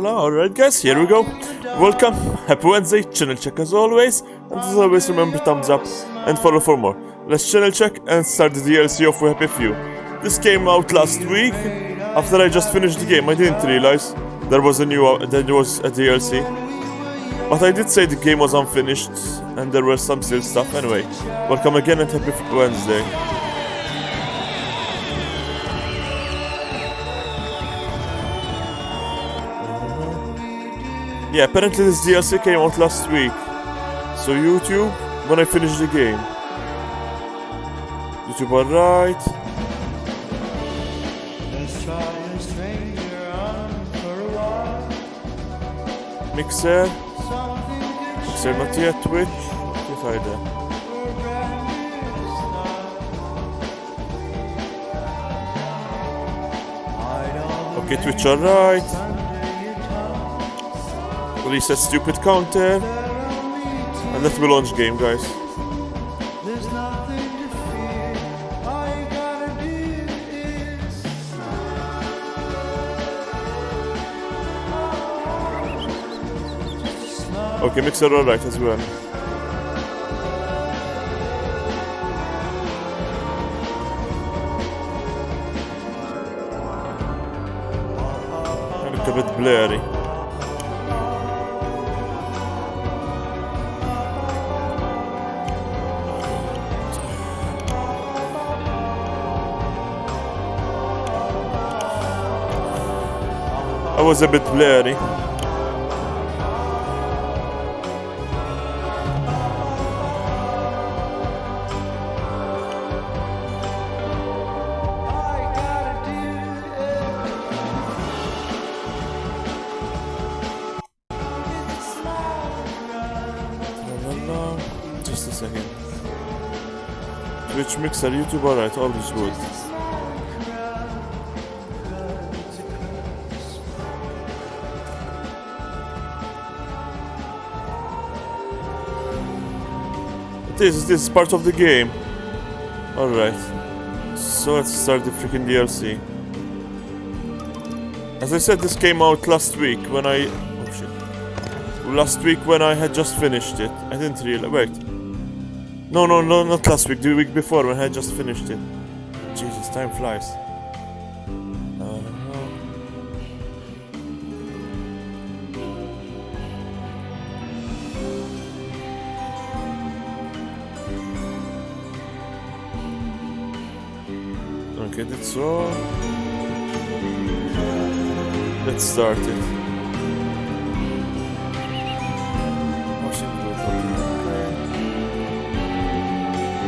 Alright guys, here we go. Welcome, happy Wednesday, channel check as always. And as always remember thumbs up and follow for more. Let's channel check and start the DLC off with Happy Few. This came out last week. After I just finished the game, I didn't realize there was a DLC. But I did say the game was unfinished and there was some still stuff. Anyway, welcome again and happy Wednesday. Yeah, apparently this DLC came out last week. So YouTube, when I finish the game. YouTube alright. Mixer not yet, Twitch. Kif għajda? Okay, Twitch alright. Reset stupid counter. And let me launch game, guys. Okay, Mixer alright as well. A little bit blurry. I was a bit blurry. Just a second. Twitch, Mixer, YouTube, alright, all is good. This is part of the game. Alright. So let's start the freaking DLC. As I said, this came out last week when I... Oh shit. Last week when I had just finished it. I didn't realize... Wait. No, not last week. The week before when I had just finished it. Jesus, time flies. Okay, that's all. Let's start it.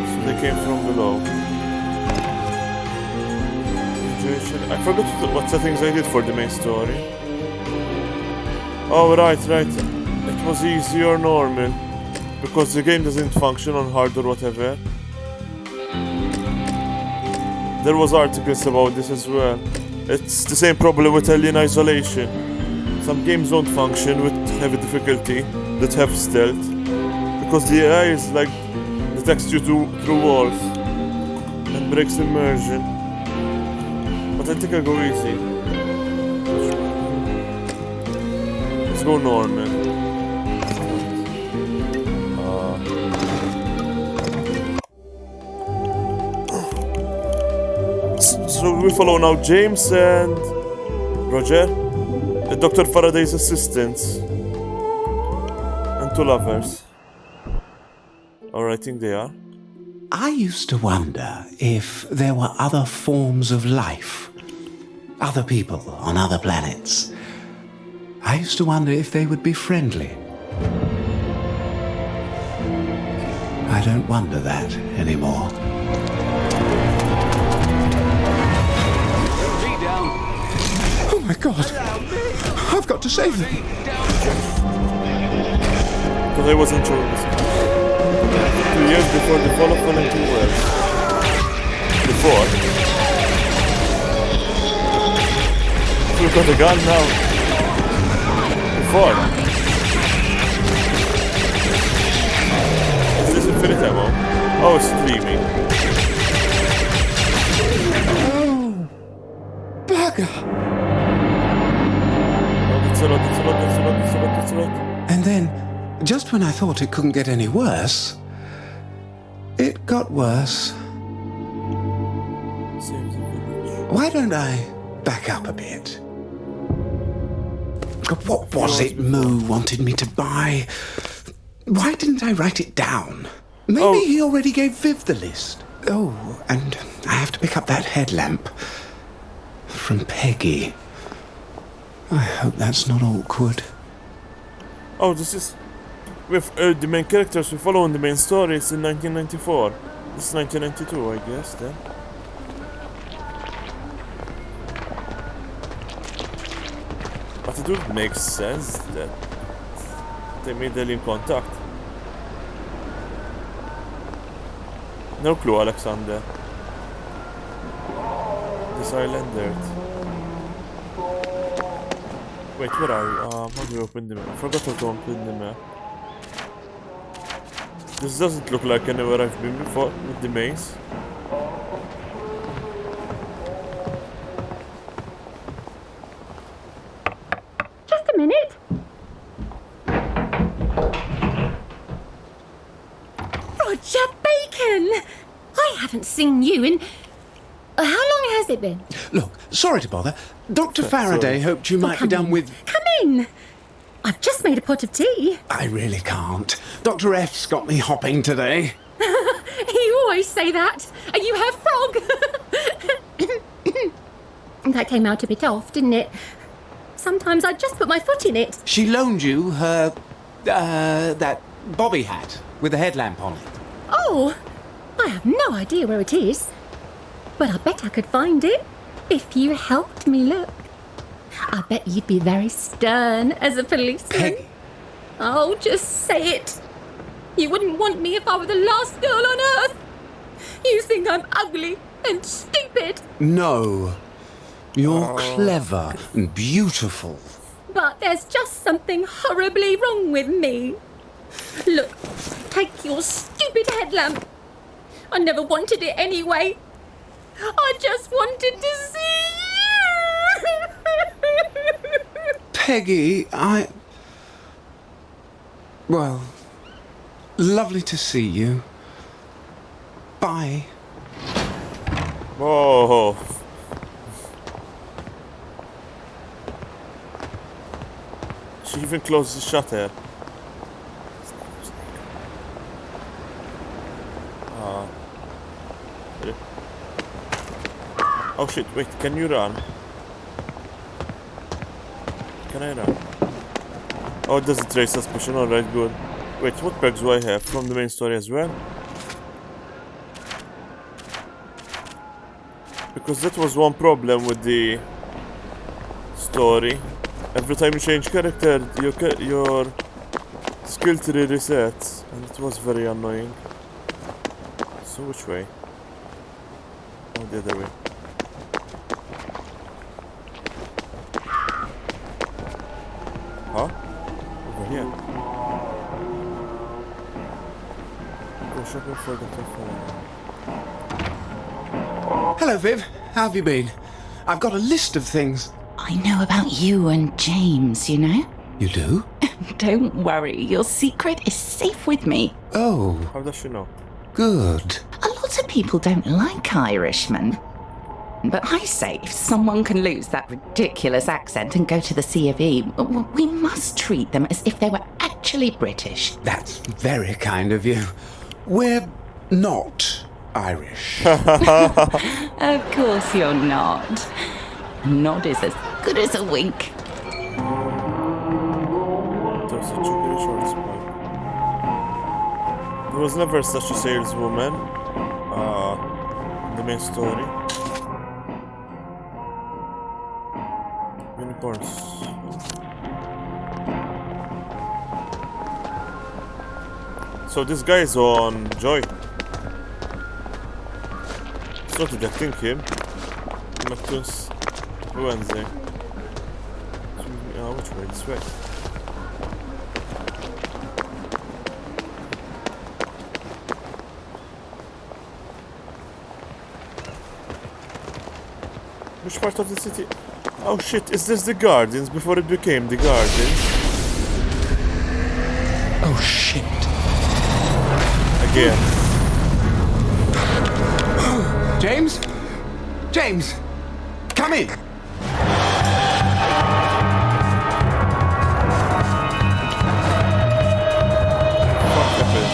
So they came from below. I forgot what settings I did for the main story. Oh, right. It was easy or normal. Because the game doesn't function on hard or whatever. There was articles about this as well. It's the same problem with Alien Isolation. Some games don't function with heavy difficulty that have stealth because the AI is like detects you through walls and breaks immersion. But I think I'll go easy. Let's go normal. So we follow now James and Roger, Dr. Faraday's assistants, and two lovers. Or I think they are. I used to wonder if there were other forms of life, other people on other planets. I used to wonder if they would be friendly. I don't wonder that anymore. Oh my God! I've got to save them! Because I wasn't sure this. 2 years before the fall of Fallen 2 worlds. Before. We've got a gun now. Before. Is this infinite ammo? Oh, it's streaming. It's a lot. And then, just when I thought it couldn't get any worse, it got worse. Save the village. Why don't I back up a bit? What was it Moo wanted me to buy? Why didn't I write it down? Maybe he already gave Viv the list. Oh, and I have to pick up that headlamp. From Peggy. I hope that's not awkward. Oh, this is... With the main characters we follow in the main story is in 1994. This is 1992, I guess, then. But it would make sense that they made alien contact. No clue, Alexander. This island Earth. Wait, where are we? How do we open the map? I forgot how to open the map. This doesn't look like anywhere I've been before with the maze. Just a minute. Roger Bacon! I haven't seen you in... How long has it been? Look, sorry to bother. Dr. Faraday hoped you might be done with... Come in! I've just made a pot of tea. I really can't. Dr. F's got me hopping today. You always say that. And you have frog. That came out a bit off, didn't it? Sometimes I just put my foot in it. She loaned you her... that bobby hat with a headlamp on it. Oh, I have no idea where it is. But I bet I could find it if you helped me look. I bet you'd be very stern as a policeman. Peggy. Oh, just say it. You wouldn't want me if I were the last girl on earth. You think I'm ugly and stupid. No. You're clever and beautiful. But there's just something horribly wrong with me. Look, take your stupid headlamp. I never wanted it anyway. I just wanted to see you. Peggy, Well, lovely to see you. Bye. Whoa. She even closed the shutter. Oh shit, wait, can you run? Can I run? Oh, it doesn't raise suspicion, alright, good. Wait, what perks do I have from the main story as well? Because that was one problem with the story. Every time you change character, your skill tree resets, and it was very annoying. So which way? Oh, the other way. Huh? Over here. Go shopping for the telephone. Hello, Viv. How have you been? I've got a list of things. I know about you and James, you know? You do? Don't worry, your secret is safe with me. Oh, How does she know? good. A lot of people don't like Irishmen. But I say, if someone can lose that ridiculous accent and go to the C of E, we must treat them as if they were actually British. That's very kind of you. We're not Irish. Of course you're not. A nod is as good as a wink. There's such a good short spot. There was never such a saleswoman in the main story. Unicorns. So this guy is on Joy. It's not detecting him. Neptune's Wednesday. Which way? This way. Which part of the city? Oh shit, is this the Guardians before it became the Guardians? Oh shit. Again. James? James! Come in! What happened?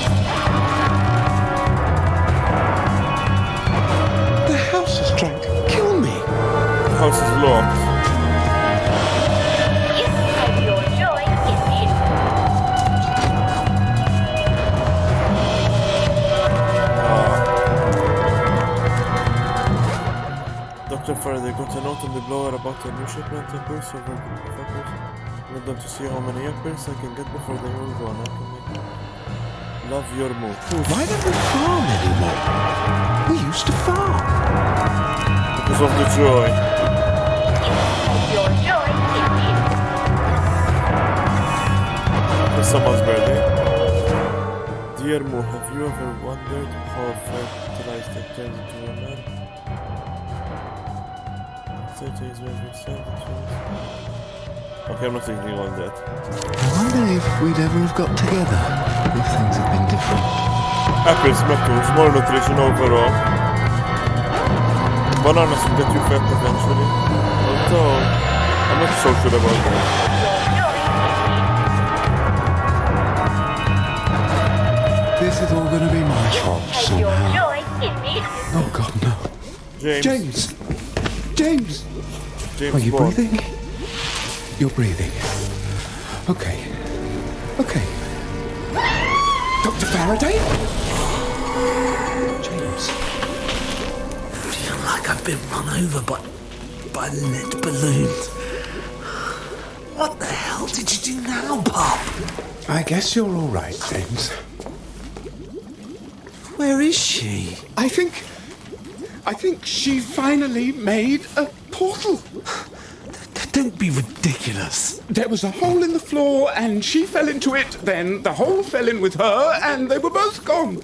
The house is trying to kill me. The house is locked. Dr. Faraday got a note on the blower about a new shipment of goods over the factors. I want them to see how many apples I can get before they all gone. I can make love your move. Why don't we farm anymore? We used to farm. Because of the joy. Your joy is For someone's birthday. Dear Mo, have you ever wondered how a fertilized egg turns into a man? 30 is when we send it to us. Okay, I'm not thinking all that. I wonder if we'd ever have got together if things had been different. Apples, metals, more nutrition overall. Bananas will get you fat eventually. Although, I'm not so sure about that. This is all going to be my fault somehow. joy is Oh God, no. James. James! James Are you Bond. breathing? You're breathing. Okay. Okay. Dr. Faraday? James. I feel like I've been run over by lead balloons. What the hell did you do now, Pop? I guess you're all right, James. Where is she? I think she finally made a portal. Don't be ridiculous. There was a hole in the floor and she fell into it, then the hole fell in with her and they were both gone.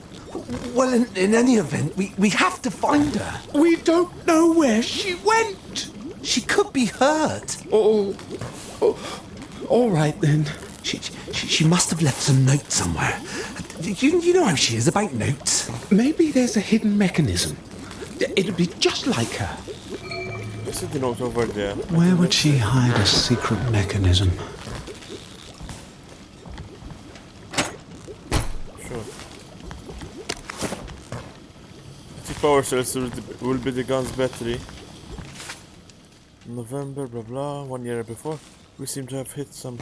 Well, in any event, we have to find her. We don't know where she went. She could be hurt. Oh, all right then. She must have left some note somewhere. You know how she is about notes. Maybe there's a hidden mechanism. It'd be just like her. I see the note over there. Where would she hide a secret mechanism? Sure. The power cells will be the gun's battery. November, blah blah. 1 year before, we seem to have hit some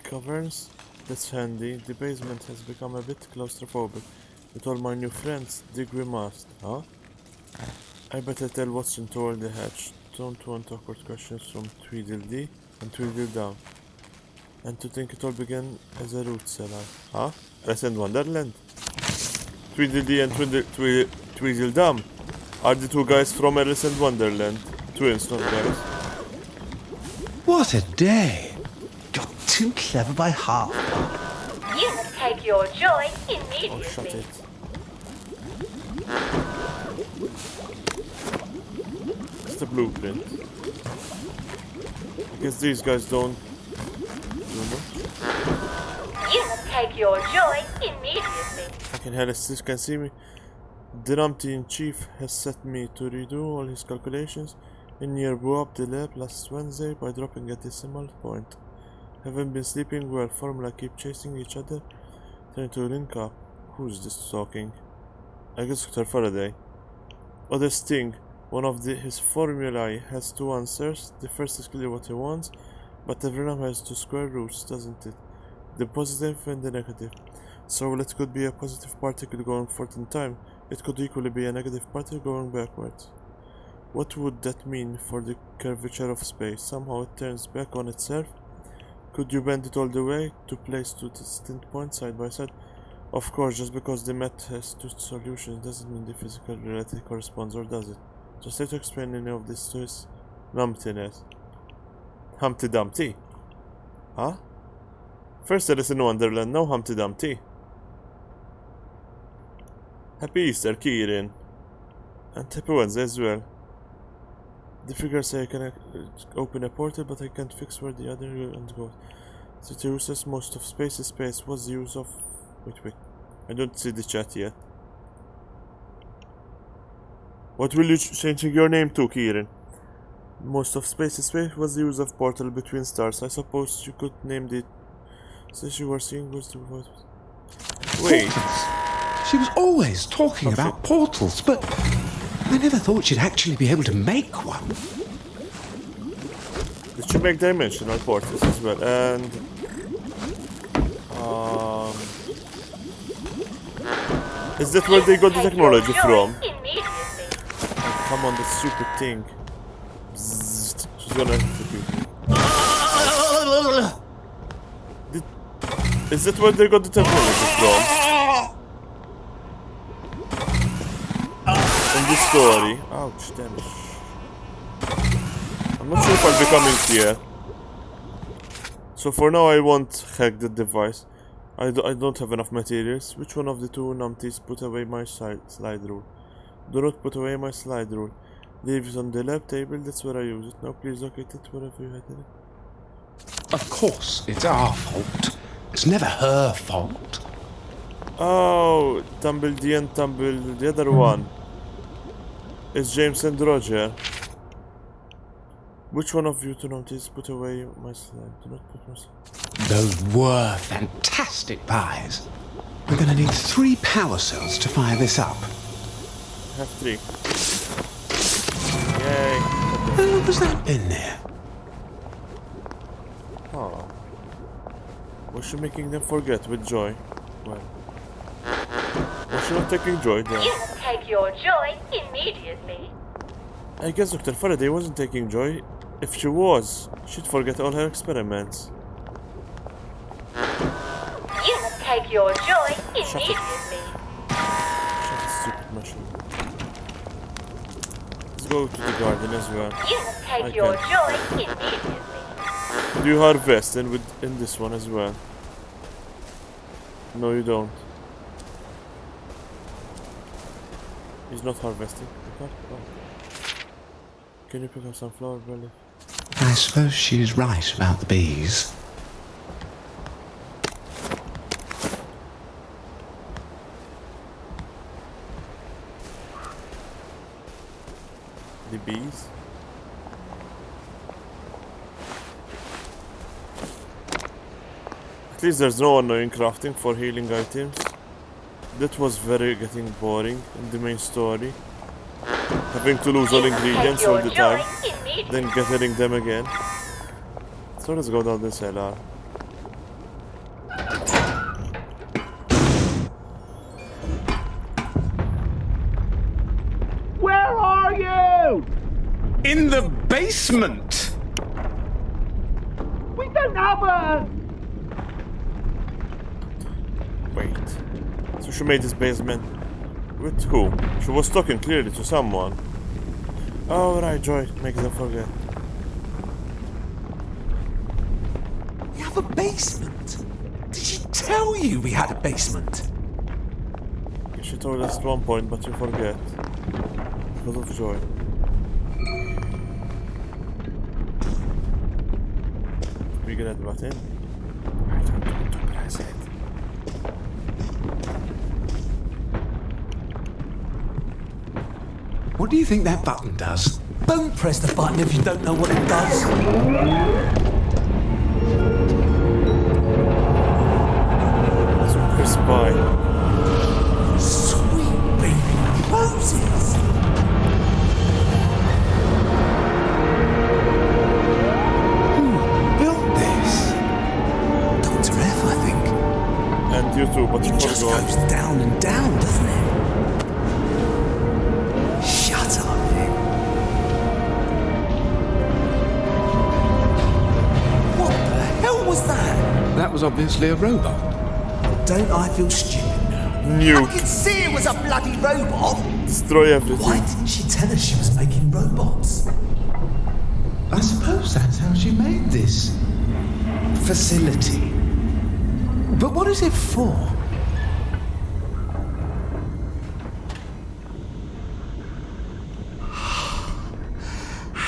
caverns. That's handy. The basement has become a bit claustrophobic. With all my new friends, dig we must, huh? I better tell Watson to hold the hatch. Don't want awkward questions from Tweedledee and Tweedledum. And to think it all began as a root cellar, huh? Alice in Wonderland. Tweedledee and Tweedledum are the two guys from Alice in Wonderland. Twins, not guys. What a day! You're too clever by half. You take your joy Oh, immediately. shut it. It's the blueprint. I guess these guys don't do much. You take your joy immediately. Fucking hell, this can see me. The Numpty-in-Chief has set me to redo all his calculations. Engineer blew up the lab last Wednesday by dropping a decimal point. Haven't been sleeping well. Formula keep chasing each other. Trying to link up. Who's this talking? I guess Dr. Faraday. Other sting. One of his formulae has two answers. The first is clear what he wants, but every number has two square roots, doesn't it? The positive and the negative. So while it could be a positive particle going forward in time, it could equally be a negative particle going backwards. What would that mean for the curvature of space? Somehow it turns back on itself? Could you bend it all the way to place two distinct points side by side? Of course, just because the math has two solutions doesn't mean the physical reality corresponds, or does it? Just try to explain any of this to his numptiness. Humpty Dumpty? Huh? First Alice in Wonderland, now Humpty Dumpty. Happy Easter, Kieran. And happy Wednesday as well. The figures say I can open a portal, but I can't fix where the other end goes. City uses most of space is space. What's the use of... Wait. I don't see the chat yet. What will you changing your name to, Kieran? Most of space is space. What's the use of portal between stars? I suppose you could name the... Since you were seeing was the... Wait. She was always talking about portals, but I never thought she'd actually be able to make one. Did she make dimensional portals as well? And... Is that where they got the technology from? Oh, come on, that stupid thing. Bzzzt. She's gonna execute me. Is that where they got the technology from? In this story. Ouch, damn it. I'm not sure if I'll be coming here. So for now I won't hack the device. I don't have enough materials. Which one of the two numpties put away my slide rule? Do not put away my slide rule. Leave it on the lab table, that's where I use it. Now please locate it wherever you had it. Of course, it's our fault. It's never her fault. Oh, Tumble D and Tumble the other one. It's James and Roger. Which one of you two numpties put away my slide? Do not put my slide. Those were fantastic pies. We're going to need 3 power cells to fire this up. I have 3. Yay. How long has that been there? Oh. Was she making them forget with joy? Well. Was she not taking joy then? You must take your joy immediately. I guess Dr. Faraday wasn't taking joy. If she was, she'd forget all her experiments. You must take your joy immediately. Shut the stupid machine. Let's go to the garden as well. You must take your joy immediately. Do you harvest in this one as well? No, you don't. He's not harvesting. Oh. Can you pick up some flower, Belly? I suppose she's right about the bees. The bees? At least there's no annoying crafting for healing items. That was very getting boring in the main story. Having to lose all ingredients all the time, then gathering them again. So let's go down the cellar. Where are you? In the basement. We don't have a... Wait. So she made this basement with who? She was talking clearly to someone. Oh right, Joy makes them forget. We have a basement? Did she tell you we had a basement? She told us at one point, but you forget. Because of Joy. We get that button? I don't want to press it. What do you think that button does? Don't press the button if you don't know what it does. So press buy. Sweet baby roses. Who built this? Dr. F, I think. And you too, but you It just forgot. goes down and down, doesn't it? Shut up, you. What the hell was that? That was obviously a robot. Don't I feel stupid now? I Nuke. could see it was a bloody robot. Destroy everything. Why didn't she tell us she was making robots? I suppose that's how she made this facility. But what is it for?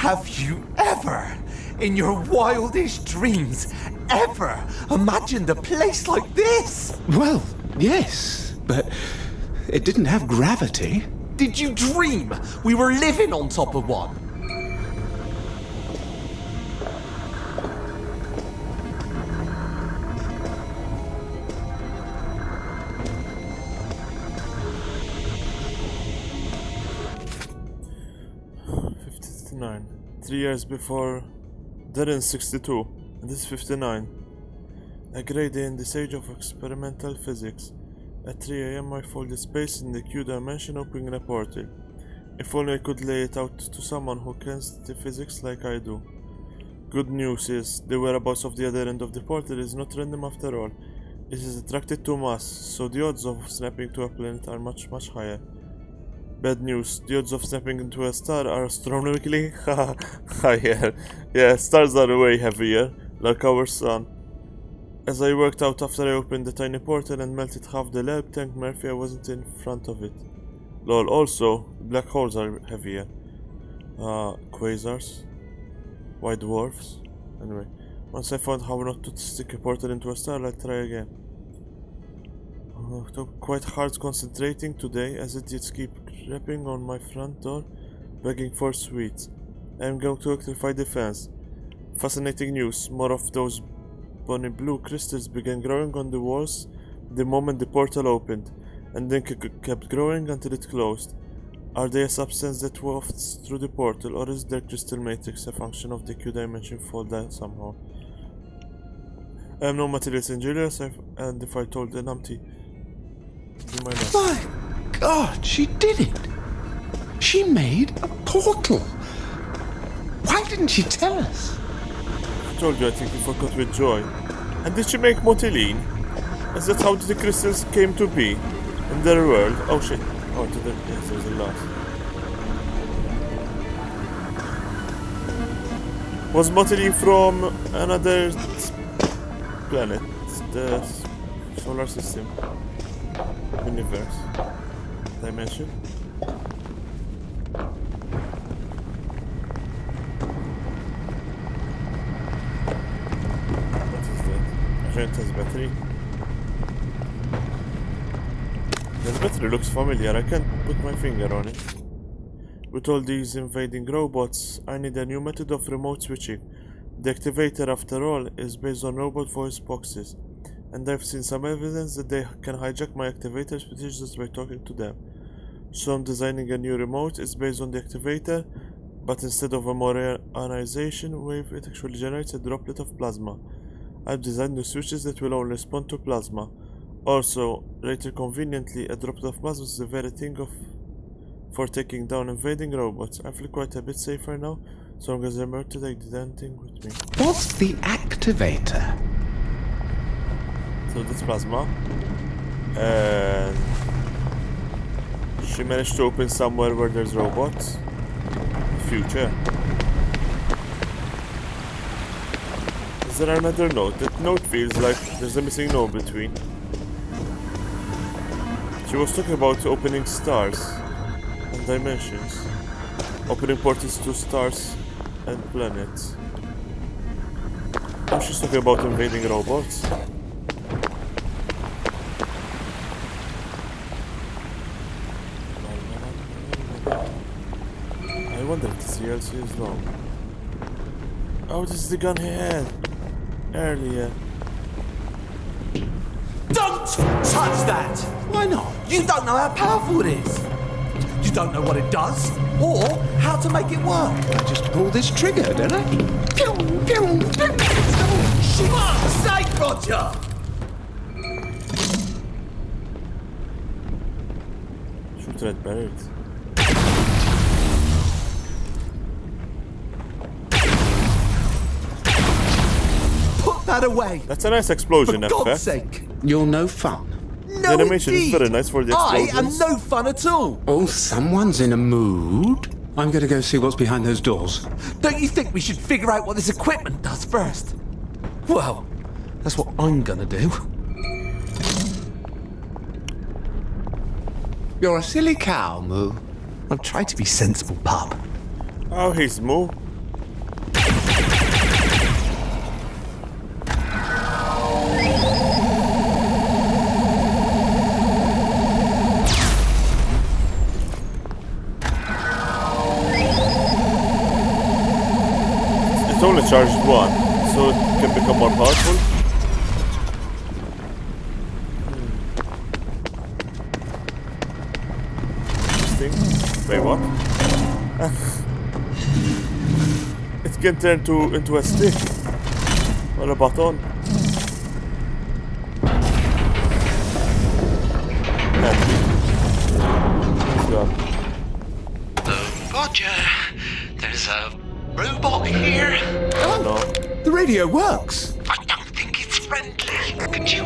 Have you ever, in your wildest dreams, ever imagined a place like this? Well, yes, but it didn't have gravity. Did you dream we were living on top of one? '59. 3 years before Darren's 62, and this is 59. A grey day in this age of experimental physics. At 3 AM I folded space in the Q dimension, opening a portal. If only I could lay it out to someone who kens the physics like I do. Good news is, the whereabouts of the other end of the portal is not random after all. It is attracted to mass, so the odds of snapping to a planet are much higher. Bad news, the odds of snapping into a star are astronomically higher. Yeah, stars are way heavier, like our sun. As I worked out after I opened the tiny portal and melted half the lab tank, Murphy, I wasn't in front of it. Lol, also, black holes are heavier. Quasars. White dwarfs. Anyway, once I found how not to stick a portal into a star, I'll try again. Quite hard concentrating today, as idiots keep rapping on my front door, begging for sweets. I am going to electrify the fence. Fascinating news, more of those bonny blue crystals began growing on the walls the moment the portal opened, and then kept growing until it closed. Are they a substance that wafts through the portal, or is their crystal matrix a function of the Q dimension fold somehow? I am no materials engineer, and if I told an empty, do my best. My God, she did it! She made a portal! Why didn't she tell us? I told you, I think you forgot with joy. And did she make motiline? Is that how the crystals came to be? In their world? Oh shit. Oh, yes, there's a lot. Was motiline from another planet? The solar system? Universe? Dimension? Test battery. This battery looks familiar, I can't put my finger on it. With all these invading robots, I need a new method of remote switching. The activator, after all, is based on robot voice boxes, and I've seen some evidence that they can hijack my activator switches just by talking to them. So I'm designing a new remote. It's based on the activator, but instead of a more ionization wave, it actually generates a droplet of plasma. I've designed new switches that will only respond to plasma. Also, later conveniently, a droplet of plasma is the very thing for taking down invading robots. I feel quite a bit safer now, so long as I remember to take the damn thing with me. What's the activator? So that's plasma. And she managed to open somewhere where there's robots. Future. Is there another note? That note feels like there's a missing note between. She was talking about opening stars and dimensions. Opening portals to stars and planets. Now she's talking about invading robots. I wonder if this DLC is long. Oh, this is the gun he had earlier. Don't touch that! Why not? You don't know how powerful it is. You don't know what it does, or how to make it work. I just pull this trigger, don't I? Pew, pew, pew. Fuck's sake, Roger! Shoot red birds. Put that away. That's a nice explosion For effect. God's sake. You're no fun. No, The animation is indeed. very nice for the I explosions. am no fun at all. Oh, someone's in a mood. I'm going to go see what's behind those doors. Don't you think we should figure out what this equipment does first? Well, that's what I'm gonna do. You're a silly cow, Moo. I've tried to be sensible, pup. Oh, he's Moo. It only charged one, so it can become more powerful. Interesting. Wait, what? It can turn into a stick. Or a baton. Roger, there's a robot here. No. The radio works. I don't think it's friendly. Could you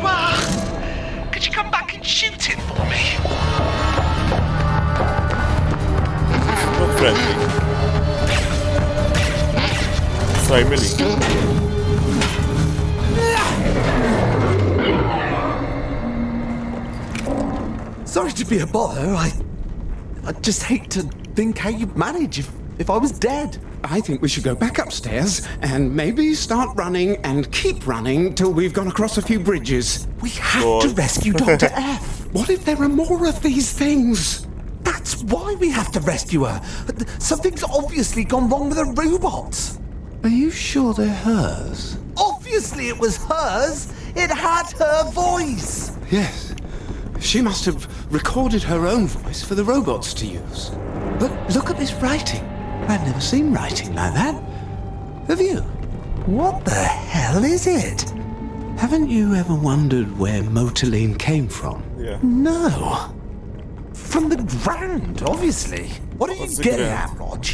come back and shoot it for me? Not friendly. Sorry, Millie. Sorry to be a bother. I just hate to think how you'd manage if I was dead. I think we should go back upstairs and maybe start running and keep running till we've gone across a few bridges. We have to rescue Dr. F. What if there are more of these things? That's why we have to rescue her. Something's obviously gone wrong with her robots. Are you sure they're hers? Obviously it was hers. It had her voice. Yes. She must have recorded her own voice for the robots to use. But look at this writing. I've never seen writing like that. Have you? What the hell is it? Haven't you ever wondered where Motoline came from? Yeah. No. From the ground, obviously. What are you What's the getting ground? at, Rog?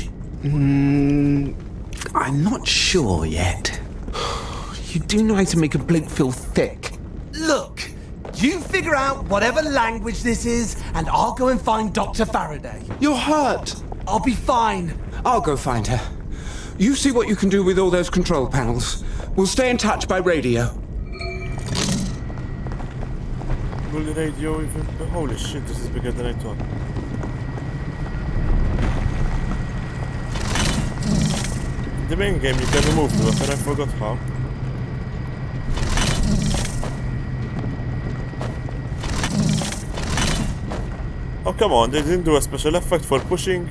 I'm not sure yet. You do know how to make a bloke feel thick. Look, you figure out whatever language this is, and I'll go and find Dr. Faraday. You're hurt. I'll be fine. I'll go find her. You see what you can do with all those control panels. We'll stay in touch by radio. Will the radio even... Holy shit, this is bigger than I thought. In the main game you can remove the weapon, I forgot how. Oh come on, they didn't do a special effect for pushing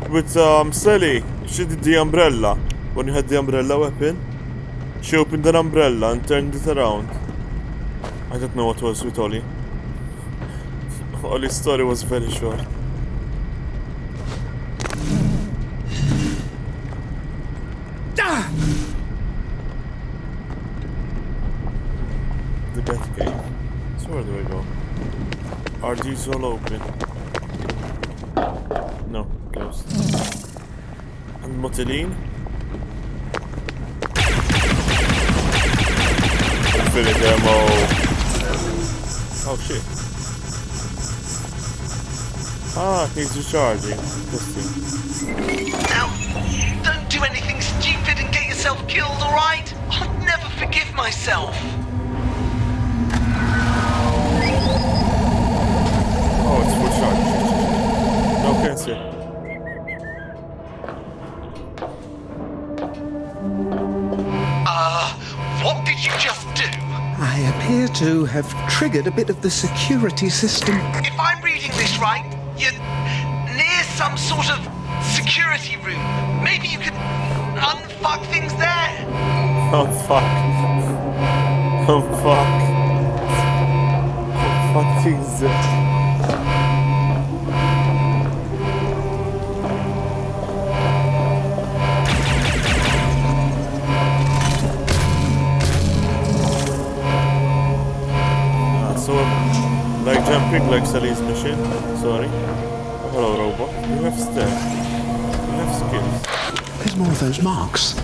with Sally. She did the umbrella. When you had the umbrella weapon, she opened an umbrella and turned it around. I don't know what was with Ollie. Ollie's story was very short. Ah! The Bat Cave. So where do I go? Are these all open? No, closed. And Motoline? Infinite ammo. Oh shit. Ah, he's recharging. Interesting. Now, don't do anything stupid and get yourself killed, alright? I'll never forgive myself. Oh, it's full charge. No cancer. What did you just do? I appear to have triggered a bit of the security system. If I'm reading this right, you're near some sort of security room. Maybe you could unfuck things there. Oh fuck. Oh fuck. Oh fuck things there. So, like jumping like Sally's machine. Sorry. Hello, robot. You have stealth. You have skills. There's more of those marks.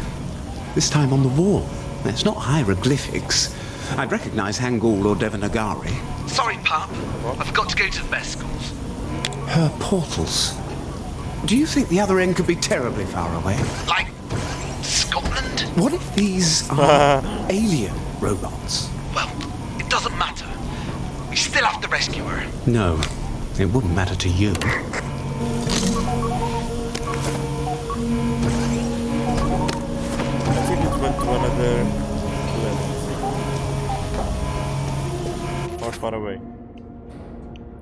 This time on the wall. It's not hieroglyphics. I'd recognize Hangul or Devanagari. Sorry, pup. I've got to go to the best schools. Her portals. Do you think the other end could be terribly far away? Like Scotland? What if these are alien robots? Well, it doesn't matter. We still have to rescue her. No, it wouldn't matter to you. I think it went to another level. Far away.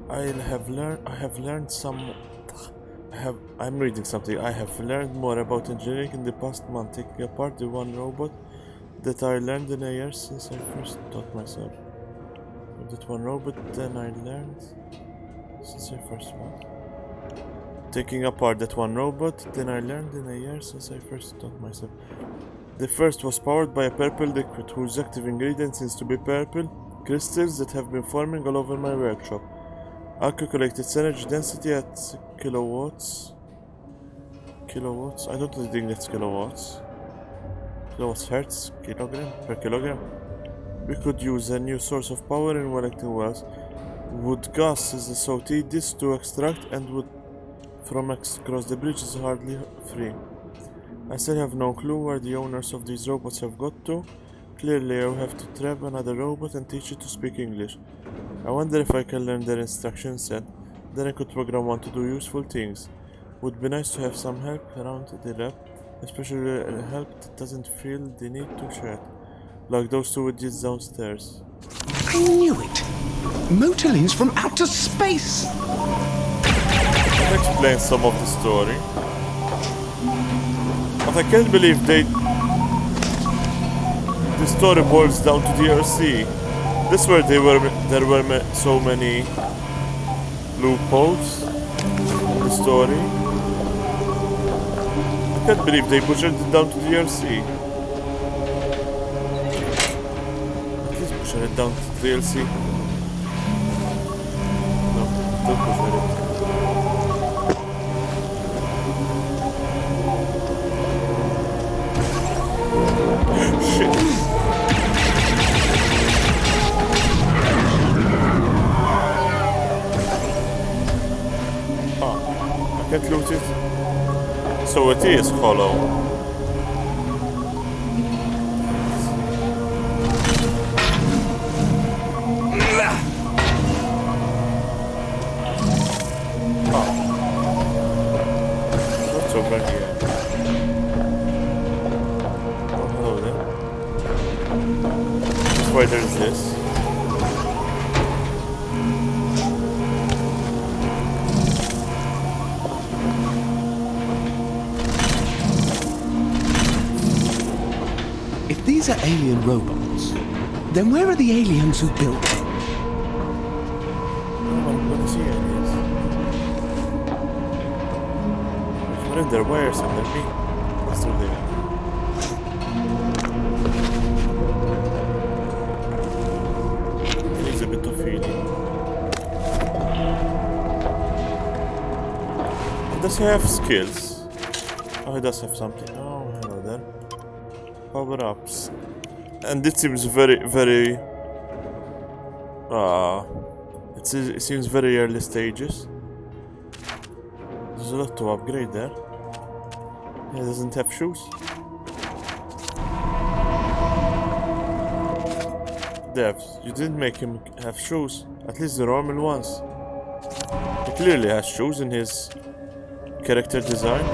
I have learned some I'm reading something. I have learned more about engineering in the past month, taking apart the one robot that I learned in a year since I first taught myself. That one robot then I learned since I first what? Taking apart that one robot then I learned in a year since I first taught myself. The first was powered by a purple liquid whose active ingredient seems to be purple crystals that have been forming all over my workshop. I calculated its energy density at kilowatts. Kilowatts? I don't think that's kilowatts. Kilowatts hertz? Kilogram? Per kilogram? We could use a new source of power in Wellington Wells. Wood gas is so tedious to extract and wood from across the bridge is hardly free. I still have no clue where the owners of these robots have got to. Clearly I will have to trap another robot and teach it to speak English. I wonder if I can learn their instruction set. Then I could program one to do useful things. Would be nice to have some help around the lab, especially help that doesn't feel the need to chat, like those two idiots downstairs. I knew it! Motorlines from outer space! That explains some of the story. But I can't believe the story boils down to the RC. This is where there were so many loopholes in the story. I can't believe they butchered it down to the RC. At least butcher it down to the DLC. No, don't butcher it. Shit. I can't loot it. So it is hollow. What's over here? Oh, hello there. That's why there's this. If these are alien robots, then where are the aliens who built them? What is here? What are their wires under me? Let's do that. Needs a bit of healing. Does he have skills? Oh, he does have something. Oh, hello there. Power-ups. And it seems very it seems very early stages. There's a lot to upgrade there. He doesn't have shoes. Devs, you didn't make him have shoes. At least the normal ones. He clearly has shoes in his character design.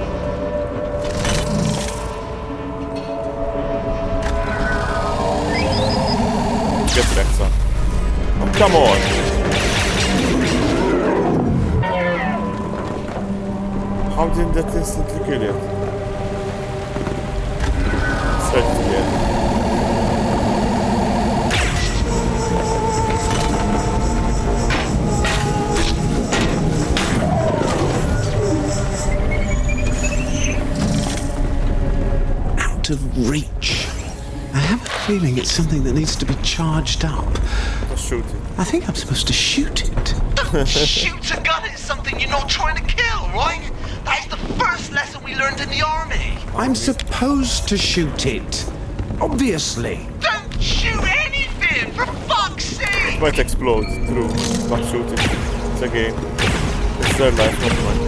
Get wrecked, son. Oh, come on! How did that instantly kill it? Let's try it again. Out of reach. I have a feeling it's something that needs to be charged up. Let's shoot it. I think I'm supposed to shoot it. Don't shoot a gun at something you're not trying to kill, right? That is the first lesson we learned in the army. I'm supposed to shoot it. Obviously. Don't shoot anything, for fuck's sake! It might explode through not shooting. It's a game. It's their life, not mine.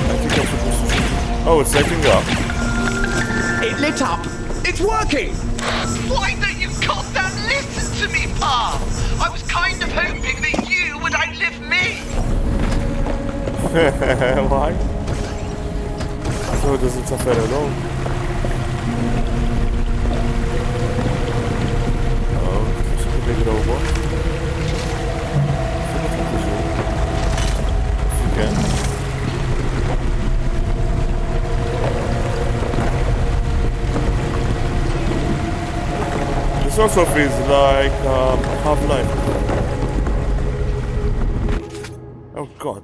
I think I'm supposed to shoot. Oh, it's lighting up. It lit up. It's working. Why don't you goddamn listen to me, Pa? I was kind of hoping that you would outlive me. Why? So it doesn't suffer alone. Oh, it's a big robot. Okay. This also feels like Half-Life. Oh god.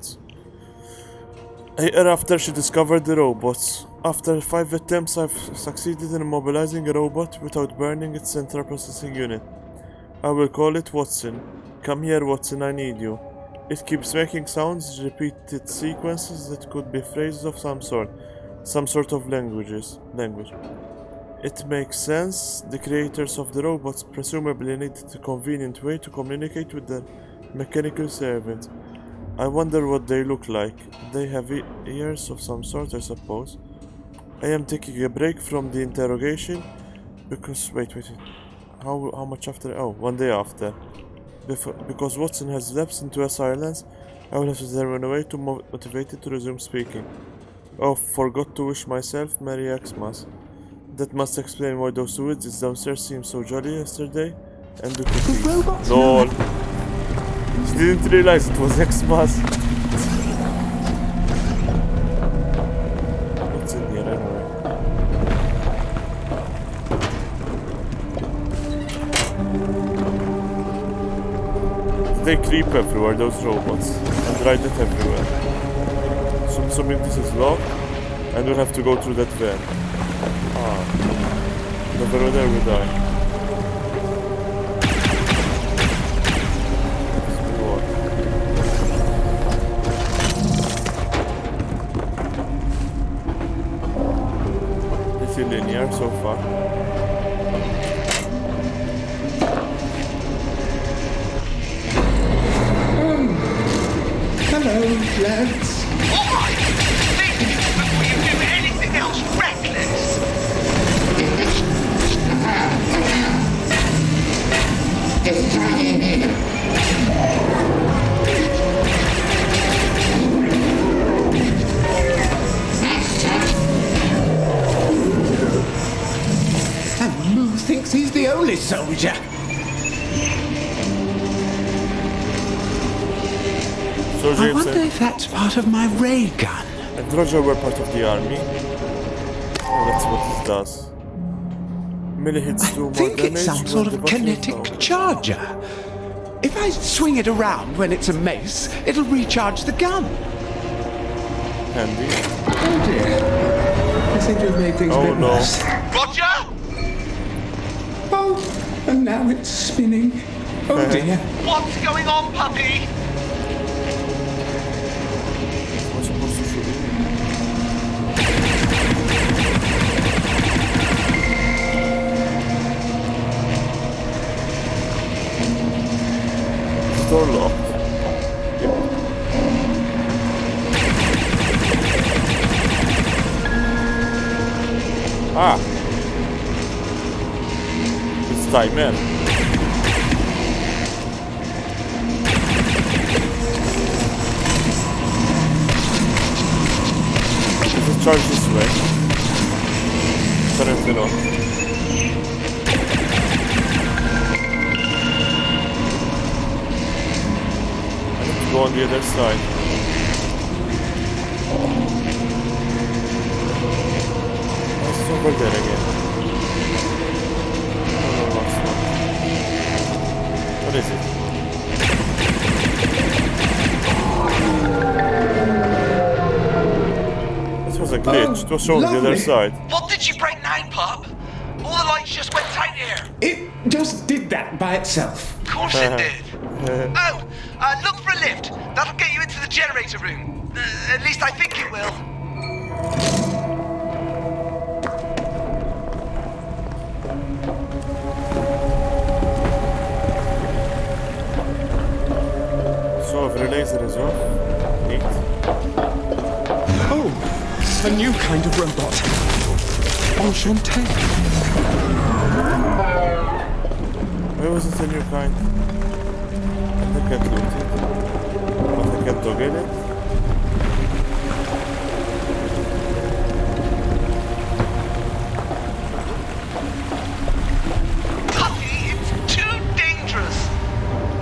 A year after she discovered the robots. After 5 attempts, I've succeeded in immobilizing a robot without burning its central processing unit. I will call it Watson. Come here, Watson, I need you. It keeps making sounds, repeated sequences that could be phrases of some sort of language. It makes sense. The creators of the robots presumably needed a convenient way to communicate with their mechanical servants. I wonder what they look like. They have ears of some sort, I suppose. I am taking a break from the interrogation because wait. How much after? Oh, 1 day after. Because Watson has lapsed into a silence, I will have to determine a way to motivate it to resume speaking. Oh, forgot to wish myself Merry Xmas. That must explain why those two wizards downstairs seemed so jolly yesterday. And the cookies. LOL. She didn't realize it was Xmas. What's in here anyway? They creep everywhere, those robots, and ride it everywhere. So I'm assuming this is locked, and we'll have to go through that van. Over there we die. Pretty linear so far. Hello, lads. Alright! Think before you do anything else reckless! And Moo thinks he's the only soldier. I wonder if that's part of my ray gun. And Roger were part of the army. Oh, that's what this does. Melee hits do more I think damage it's some sort when of the button is kinetic down. charger. If I swing it around when it's a mace, it'll recharge the gun. Handy. Oh dear. I seem to have made things a Oh bit no. worse. Roger! Oh, and now it's spinning. Oh dear. What's going on, puppy? Am I supposed to shoot it? Door locked. Ah! It's time in. Does it charge this way? Apparently not. I need to go on the other side. It's over there again. No, it's not. What is it? This was a glitch. It was showing the other lovely. side. What did you break now, pup? All the lights just went out here. It just did that by itself. Of course it did. Oh, look for a lift. That'll get you into the generator room. At least I think it will. So if laser is off. Neat. Oh, a new kind of robot. Enchanté. Where was it a new kind? I think I loot it. But I can't toggle it. Puppy, it's too dangerous.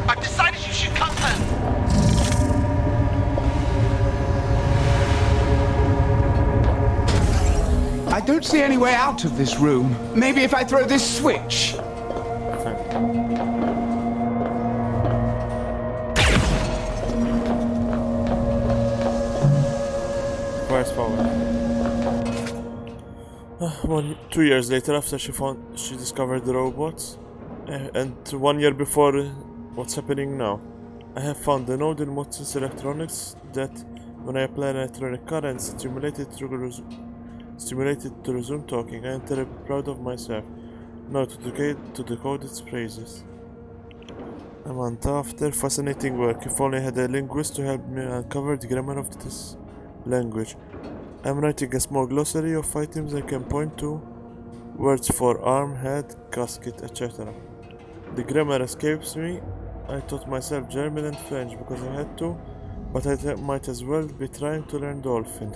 I've decided you should come home. I don't see any way out of this room. Maybe if I throw this switch. Where's power? 2 years later, after she discovered the robots, and 1 year before what's happening now, I have found a node in Watson's electronics that, when I apply an electronic current, stimulated to resume talking. I am terribly proud of myself now to decode its praises. A month after, fascinating work. If only I had a linguist to help me uncover the grammar of this language. I'm writing a small glossary of items I can point to, words for arm, head, casket, etc. The grammar escapes me. I taught myself German and French because I had to, but I might as well be trying to learn dolphin.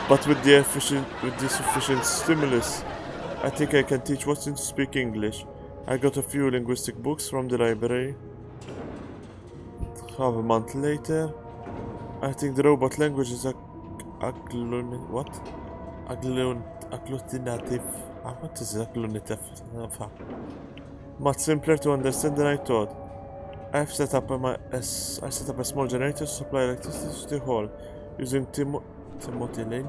But with the sufficient stimulus, I think I can teach Watson to speak English. I got a few linguistic books from the library. Half a month later, I think the robot language is agglutinative. What is agglutinative? Much simpler to understand than I thought. I set up a small generator to supply electricity to the hall using Timothyline.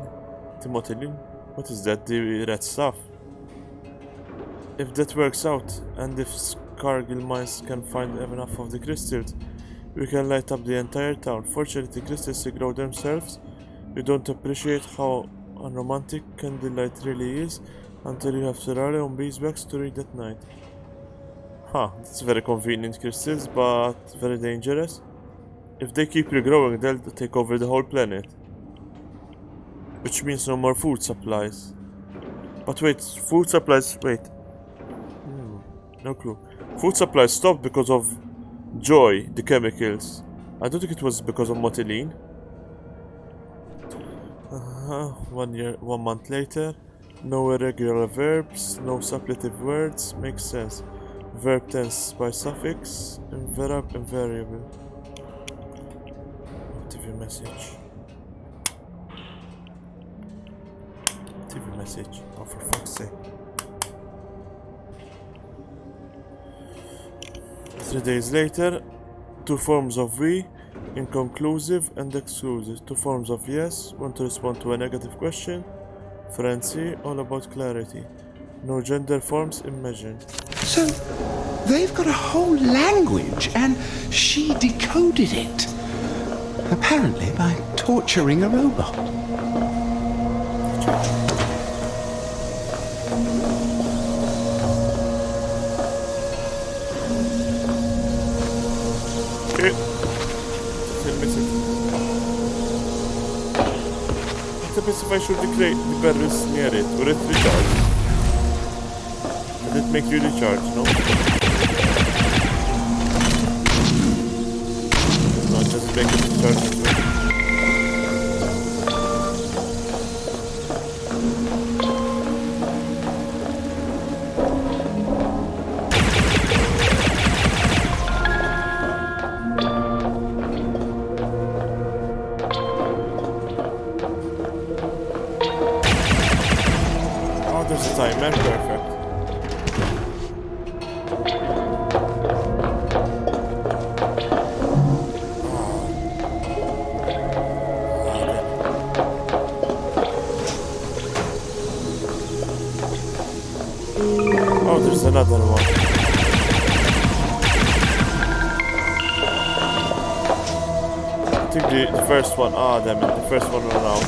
What is that? The red stuff. If that works out, and if Cargill mines can find enough of the crystals, we can light up the entire town. Fortunately, crystals grow themselves. You don't appreciate how unromantic candlelight really is until you have to rely on beeswax to read at night. Huh, that's very convenient crystals, but very dangerous. If they keep regrowing, they'll take over the whole planet. Which means no more food supplies. But wait, food supplies, no clue. Food supplies stopped because of joy, the chemicals. I don't think it was because of motiline. 1 month later, no irregular verbs, no suppletive words, makes sense. Verb tense by suffix, and verb invariable. TV message. TV message. Oh, for fuck's sake. 3 days later, 2 forms of we, inconclusive and exclusive. 2 forms of yes, want to respond to a negative question. Frenzy, all about clarity. No gender forms imagined. So, they've got a whole language, and she decoded it. Apparently by torturing a robot. If I should declare the barrels near it, will it recharge? Will it make you recharge, no? No, just make it recharge as well. There's a timer, perfect. Oh, there's another one. I think the first one, damn it, the first one ran out.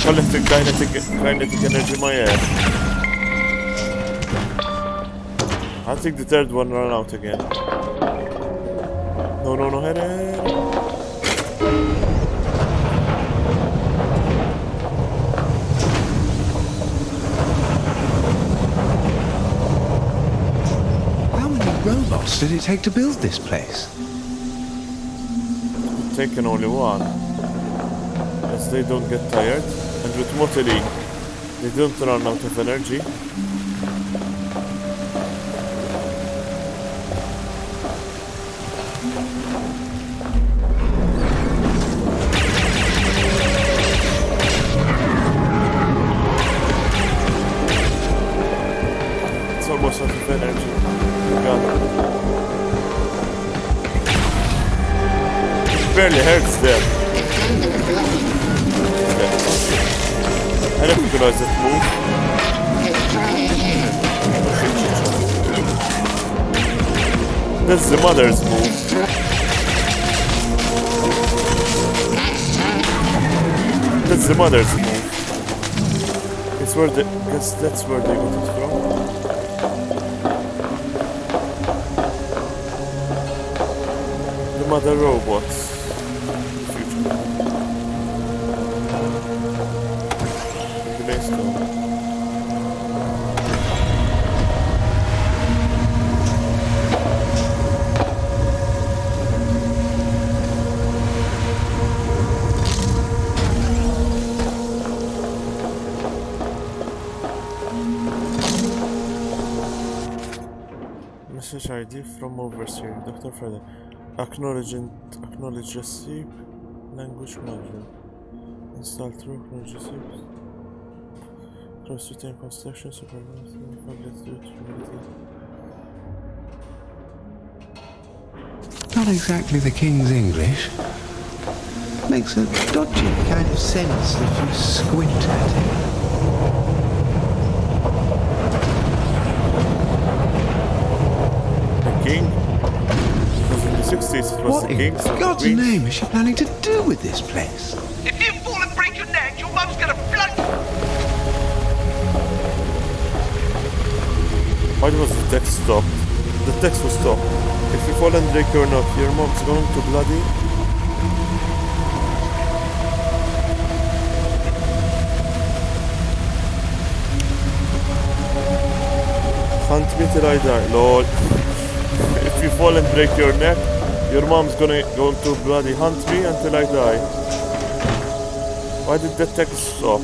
Collecting kinetic energy in my ass. I think the third one ran out again. No, head. How many robots robots did it take to build this place? Taken only one. As they don't get tired. And with Moteline, they don't run out of energy. It's almost out of energy. It barely hurts them. I recognize that move. That's the mother's move. That's the mother's move. Guess that's where they got it from. The mother robots. Message ID from overseer, Dr. Freddy. Acknowledge receipt. Language module. Install through acknowledge receipt. Cross retain construction supervisor. Let's do it. Not exactly the King's English. Makes a dodgy kind of sense if you squint at it. King? Because in the 60s it was What the in king. God's name is she planning to do with this place? If you fall and break your neck, your mum's gonna flood. Why was the text stopped? The text was stopped. If you fall and break your neck, your mom's going to bloody. Hunt me till I die, lol. If you fall and break your neck, your mom's going to bloody hunt me until I die. Why did the text stop?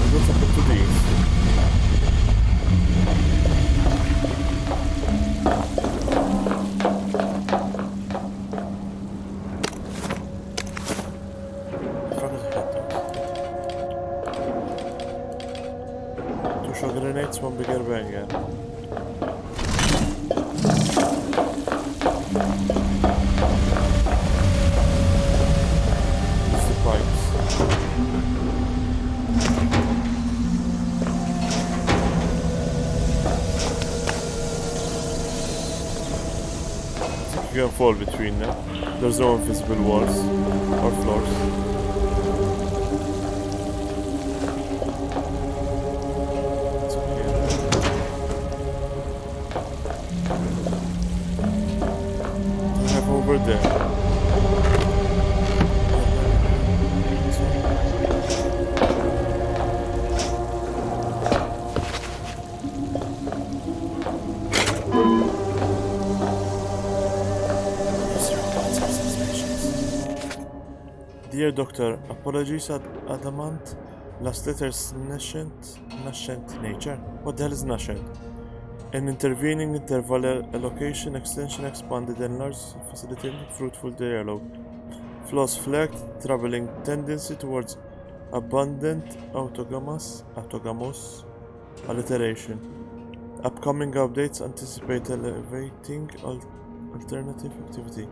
What happened to these? Grenades, one bigger banger. It's the pipes. You can fall between them. There's no invisible walls or floors. Over there. Dear Doctor, apologies adamant. Last letter's nascent nature. What the hell is nascent? An intervening interval allocation extension expanded enlarged facilitating fruitful dialogue. Flaws flagged, troubling tendency towards abundant autogamous alliteration. Upcoming updates anticipate elevating alternative activity.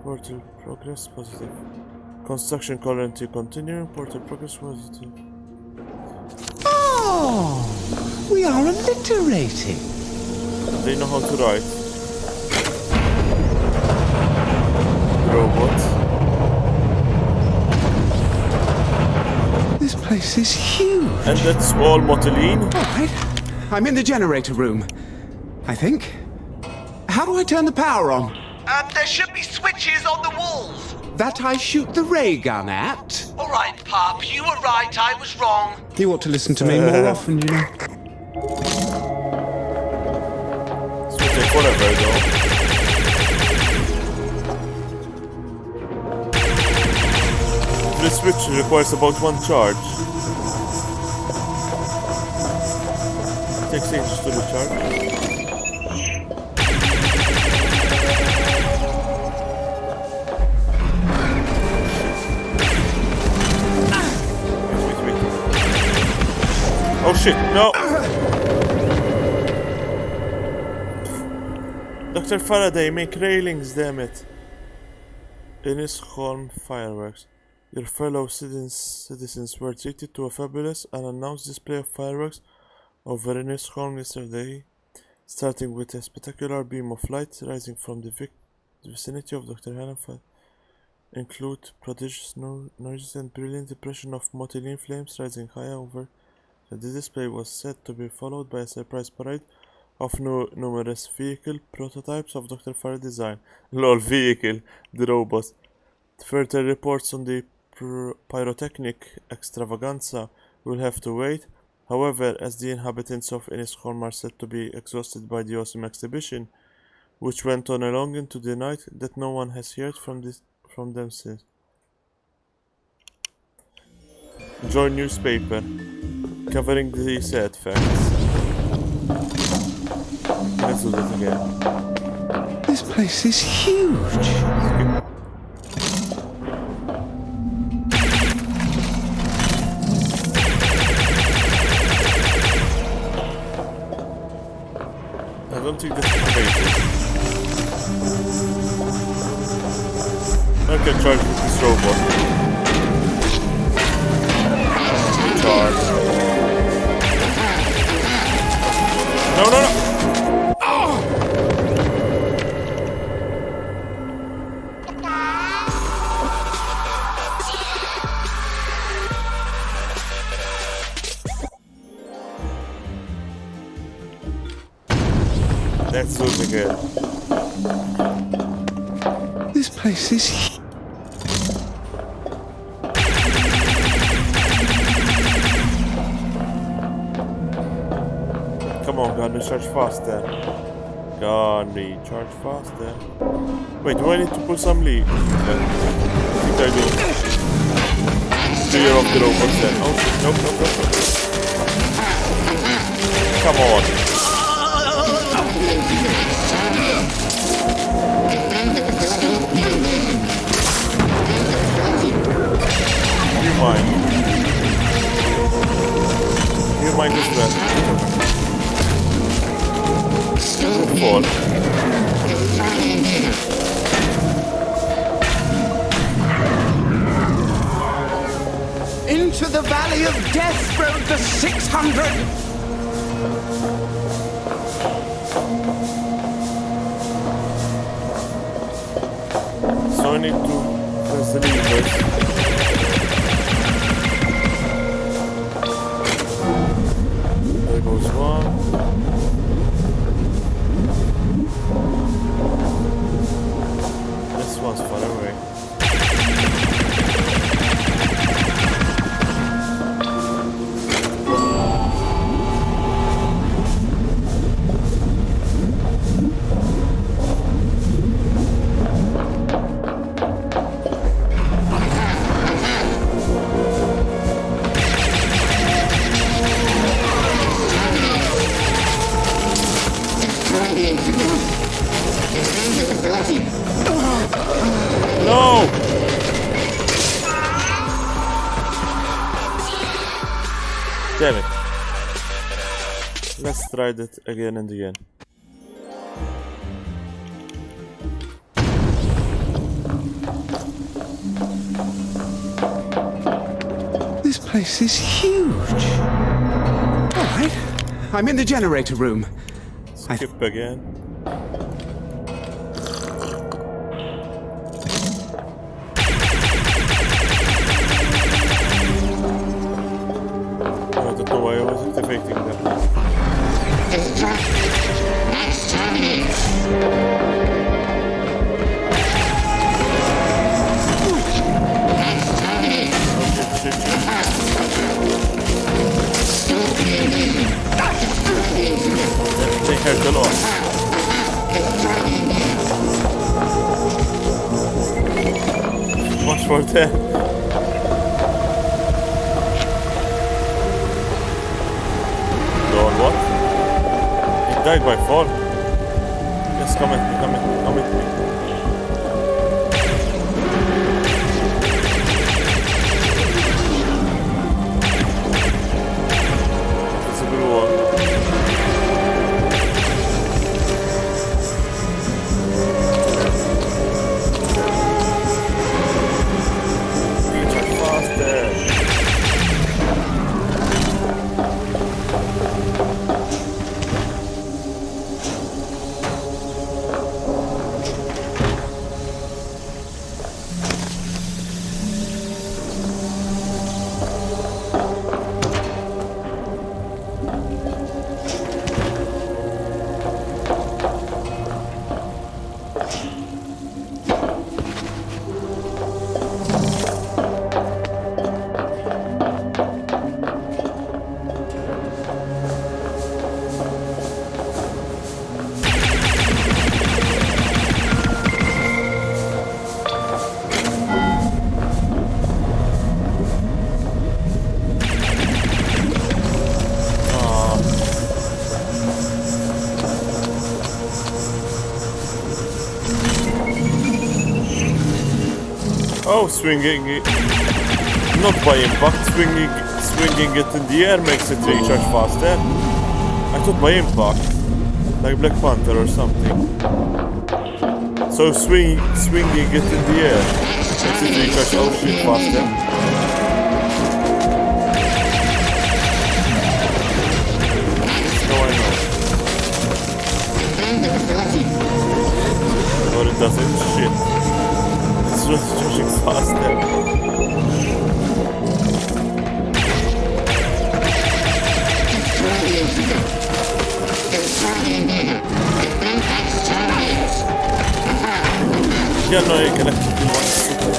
Portal progress positive. Construction currently continuing. Portal progress positive. Oh, we are alliterating. They know how to write. Robot. This place is huge. And that's all Moteline. All right, I'm in the generator room, I think. How do I turn the power on? There should be switches on the walls. that I shoot the ray gun at? Alright, Pup, you were right, I was wrong. You ought to listen to me more often, you know. This will take forever though. The switch requires about 1 charge. It takes ages to recharge. Wait. Oh shit, no! Dr. Faraday, make railings, damn it. Innisholm fireworks. Your fellow citizens were treated to a fabulous and unannounced display of fireworks over Innisholm yesterday, starting with a spectacular beam of light rising from the vicinity of Dr. Helen. Include prodigious noises and brilliant impression of motilene flames rising high over. The display was said to be followed by a surprise parade of numerous vehicle prototypes of Dr. Faraday's design. LOL, vehicle, the robot. Further reports on the pyrotechnic extravaganza will have to wait. However, as the inhabitants of Innisholm are said to be exhausted by the awesome exhibition, which went on long into the night, that no one has heard from them since. Join newspaper, covering the sad facts. Let's do that again. This place is huge. I don't think that's crazy. I can charge with this robot. Charge. No! Let's do it again. This place is huge. Come on, Gandhi, charge faster. Gandhi, charge faster. Wait, do I need to pull some lead? I think I do. Clear off the robots then. Oh shit, nope. Come on. You mind as well. Fall. Into the valley of death rode the 600. So I need to press the levers. There goes one. This one's far away. No! Damn it. Let's try that again and again. This place is huge. All right, I'm in the generator room. Skip again. I don't know why I was activating that. for that. Lord, what? He died by fall. Yes, come at me, come at me, come at me. It's a good one. Oh, swinging it, not by impact, swinging it in the air makes it recharge faster. I thought by impact, like Black Panther or something. So swinging it in the air makes it recharge all shit faster. So I know. Or it doesn't, shit. It's just charging faster. Yeah, no, you can actually one super.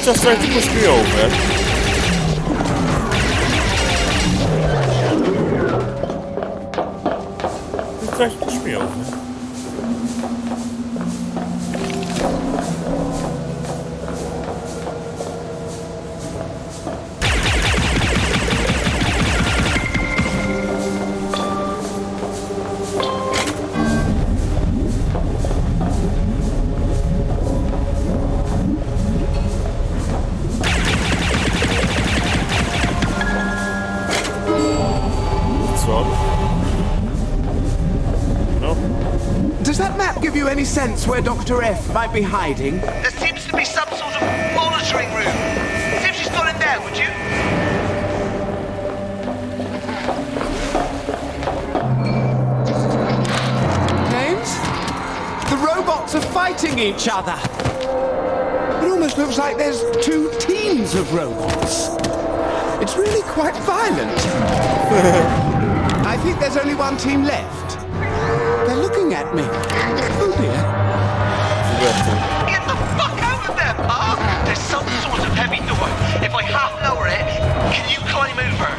Just trying to push me over. He's trying to push me over. Any sense where Dr. F might be hiding? There seems to be some sort of monitoring room. See if she's got in there, would you? James? The robots are fighting each other. It almost looks like there's two teams of robots. It's really quite violent. I think there's only one team left. They're looking at me. Oh dear. Get the fuck out of there, pal! There's some sort of heavy door. If I half lower it, can you climb over?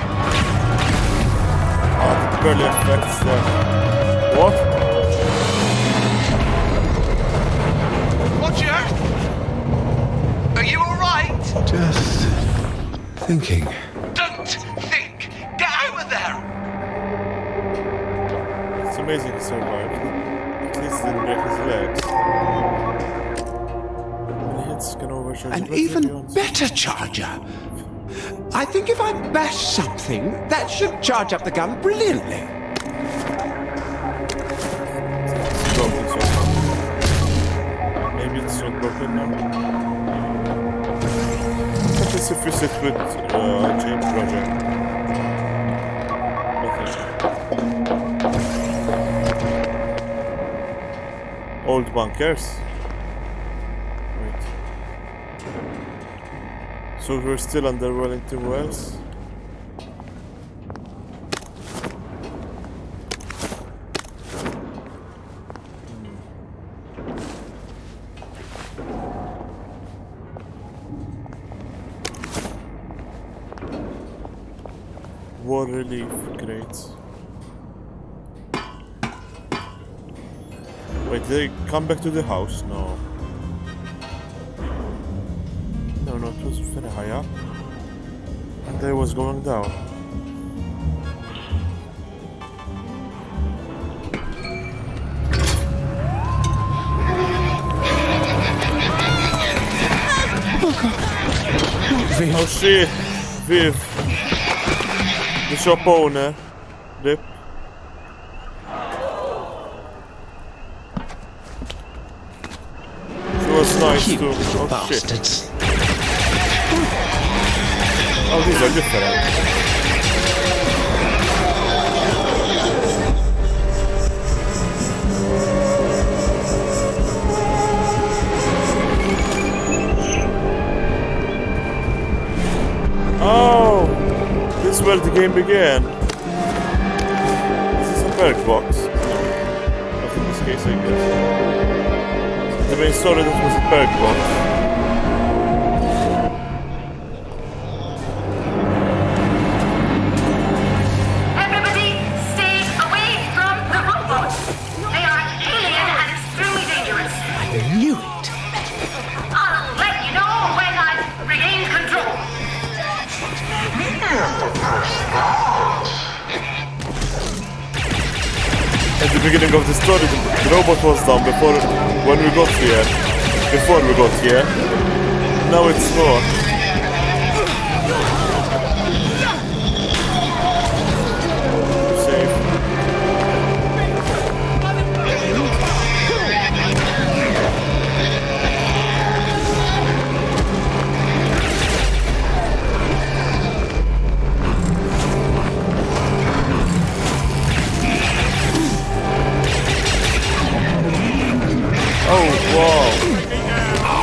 Oh, it barely affects them. What? Roger? Are you alright? Just thinking. Don't think! Get out of there! It's amazing he survived. At least he didn't break his legs. can overcharge An the battery even beyond. better charger. I think if I bash something, that should charge up the gun brilliantly. It's broken so far. Maybe it's not broken now. What is if we sit with James Roger? Old bunkers. Wait. So we're still under Wellington Wells. War relief, great. Wait, did they come back to the house? No. No, it was very high up. And they was going down. Oh shit! Viv! The shop owner. Rip. She was nice You too. little Oh shit. bastards. Oh, these are different. Oh! This is where the game began. This is a perk box. Not in this case, I guess. The main story that was a perk box. Everybody, stay away from the robots. They are alien and extremely dangerous. I knew it. I'll let you know when I've regained control. At the beginning of the story, the robot was down before when we got here. Before we got here. Now it's not. Save. Oh, wow.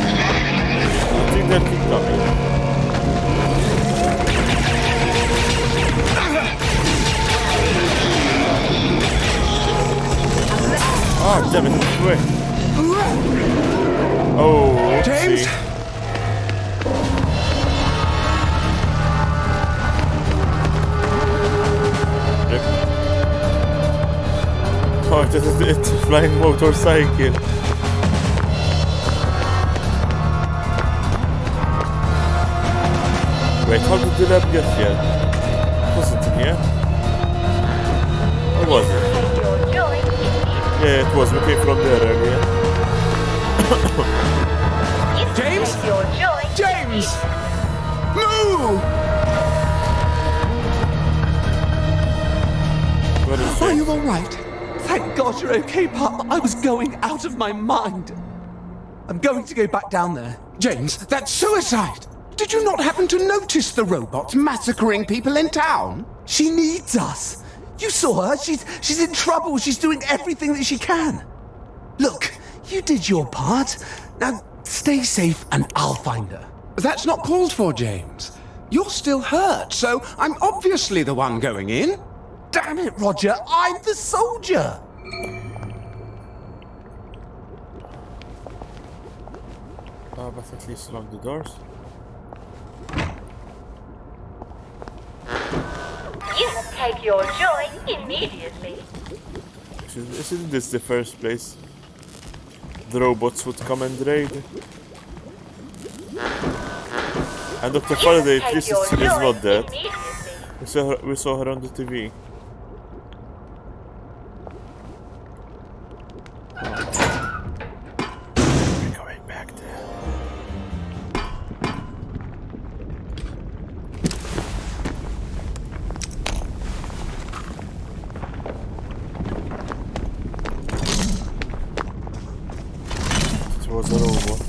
I think they'll keep coming. Ah, damn it, it's quick. Oh, James? see. Oh, it's a flying motorcycle. Wait, how did the lab get here? It wasn't in here. Or was it? Take your joy in Yeah, it was. We came from there earlier. James? Take your joy. James! Move! Where is Are James? you all right? Thank God you're okay, Pop. I was going out of my mind. I'm going to go back down there. James, that's suicide! Did you not happen to notice the robots massacring people in town? She needs us. You saw her. She's in trouble. She's doing everything that she can. Look, you did your part. Now stay safe and I'll find her. That's not called for, James. You're still hurt, so I'm obviously the one going in. Damn it, Roger. I'm the soldier. But at least lock the doors. You must take your joy immediately. Isn't this the first place the robots would come and raid? And Dr. Faraday, at least is not dead. We saw her on the TV. We're going back there. It was a robot.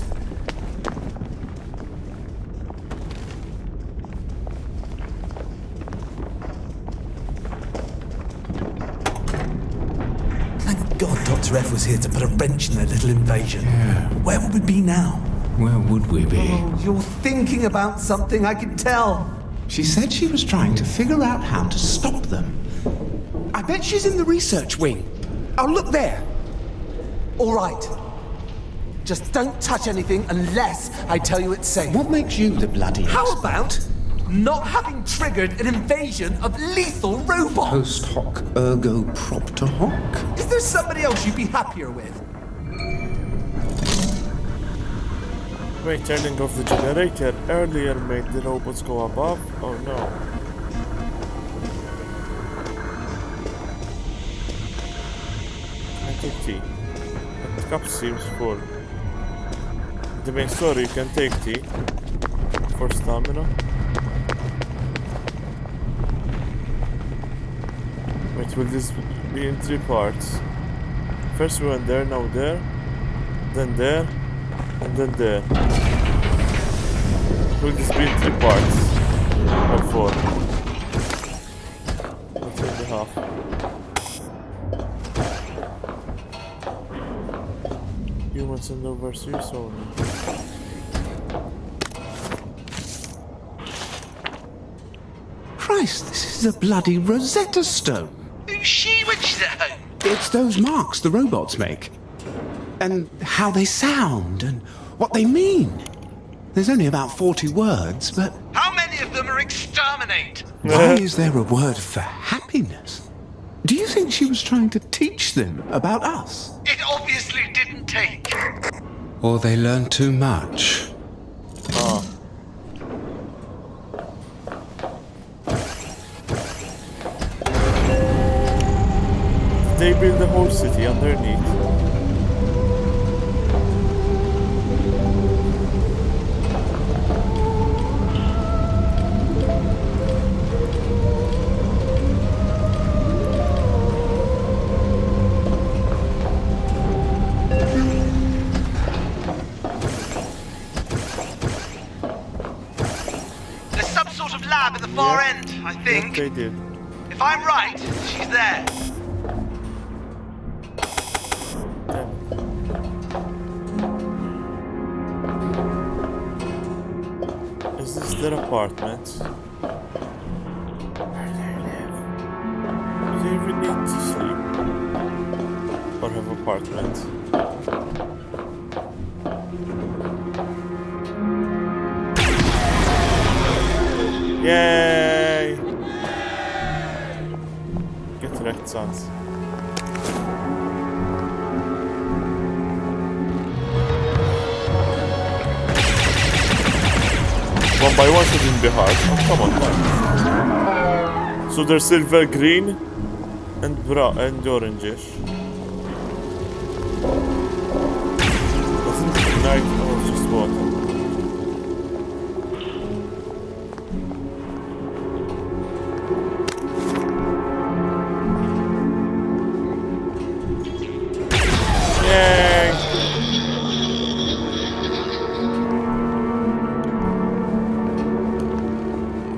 Thank God Dr. F was here to put a wrench in their little invasion. Yeah. Where would we be now? Where would we be? Oh, you're thinking about something, I can tell. She said she was trying to figure out how to stop them. I bet she's in the research wing. Oh, look there. All right. Just don't touch anything unless I tell you it's safe. What makes you the bloody... How about not having triggered an invasion of lethal robots? Post hoc ergo propter hoc? Is there somebody else you'd be happier with? Wait, turning off the generator earlier made the robots go above? Oh no. Can I take tea? The cup seems full. The main story, you can take tea for stamina. Wait, will this be in 3 parts? First we went there, now there, then there, and then there. Will this be in 3 parts? Or 4? Or 3.5? Humans and overseers only. Christ, this is a bloody Rosetta Stone. Who's she when she's at home? It's those marks the robots make. And how they sound and what they mean. There's only about 40 words, but How many of them are exterminate? why is there a word for happiness? Do you think she was trying to teach them about us? It obviously didn't take. Or they learned too much? They build the whole city underneath. There's some sort of lab at the far end, I think. They did. If I'm right, she's there. Is this their apartment? Where they live? Do they even need to sleep? Or have apartments? Yay! Get wrecked, sons. One by one shouldn't be hard. Oh, come on, man. So they're silver green and brown and orangish. Isn't it night or just water? Yay!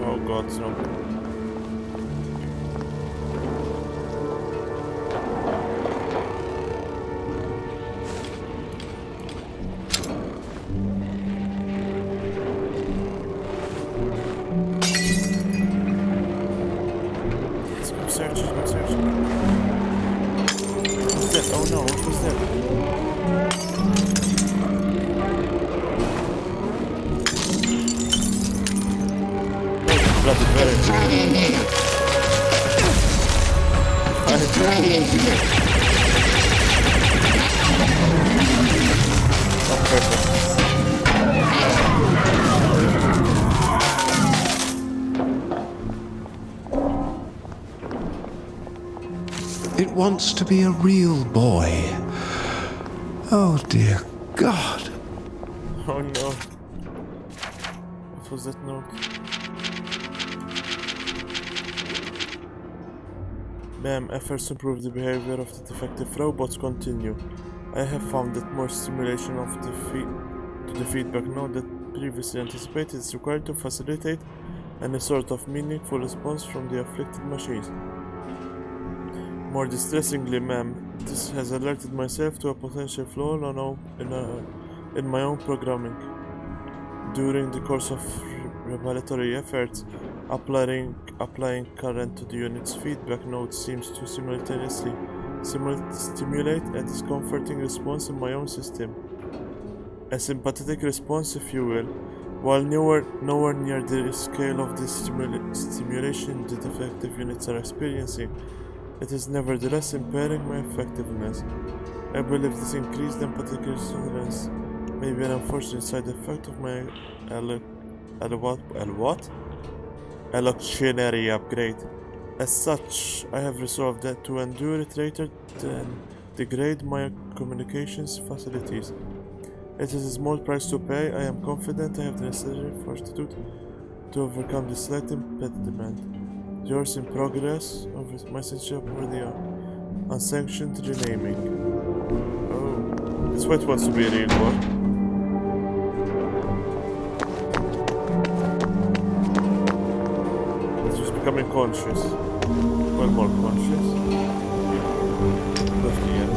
Oh god, no. Let's go search, go search. What's that? Oh no, what was that? Bloody very not perfect. It wants to be a real boy. Oh dear God. Oh no. What was that note? Ma'am, efforts to improve the behavior of the defective robots continue. I have found that more stimulation of the feedback node than previously anticipated is required to facilitate any sort of meaningful response from the afflicted machines. More distressingly, ma'am, this has alerted myself to a potential flaw in my own programming. During the course of reparatory efforts, applying current to the unit's feedback node seems to simultaneously stimulate a discomforting response in my own system. A sympathetic response, if you will. While nowhere near the scale of the stimulation the defective units are experiencing, it is nevertheless impairing my effectiveness. I believe this increased empathetic resonance may be an unfortunate side effect of my electionary upgrade. As such, I have resolved that to endure it rather than degrade my communications facilities. It is a small price to pay. I am confident I have the necessary fortitude to overcome this slight impediment. Yours in progress, of my signature over the unsanctioned renaming. Oh, this white wants to be a real one. It's just becoming conscious. Well, more conscious. Left the end.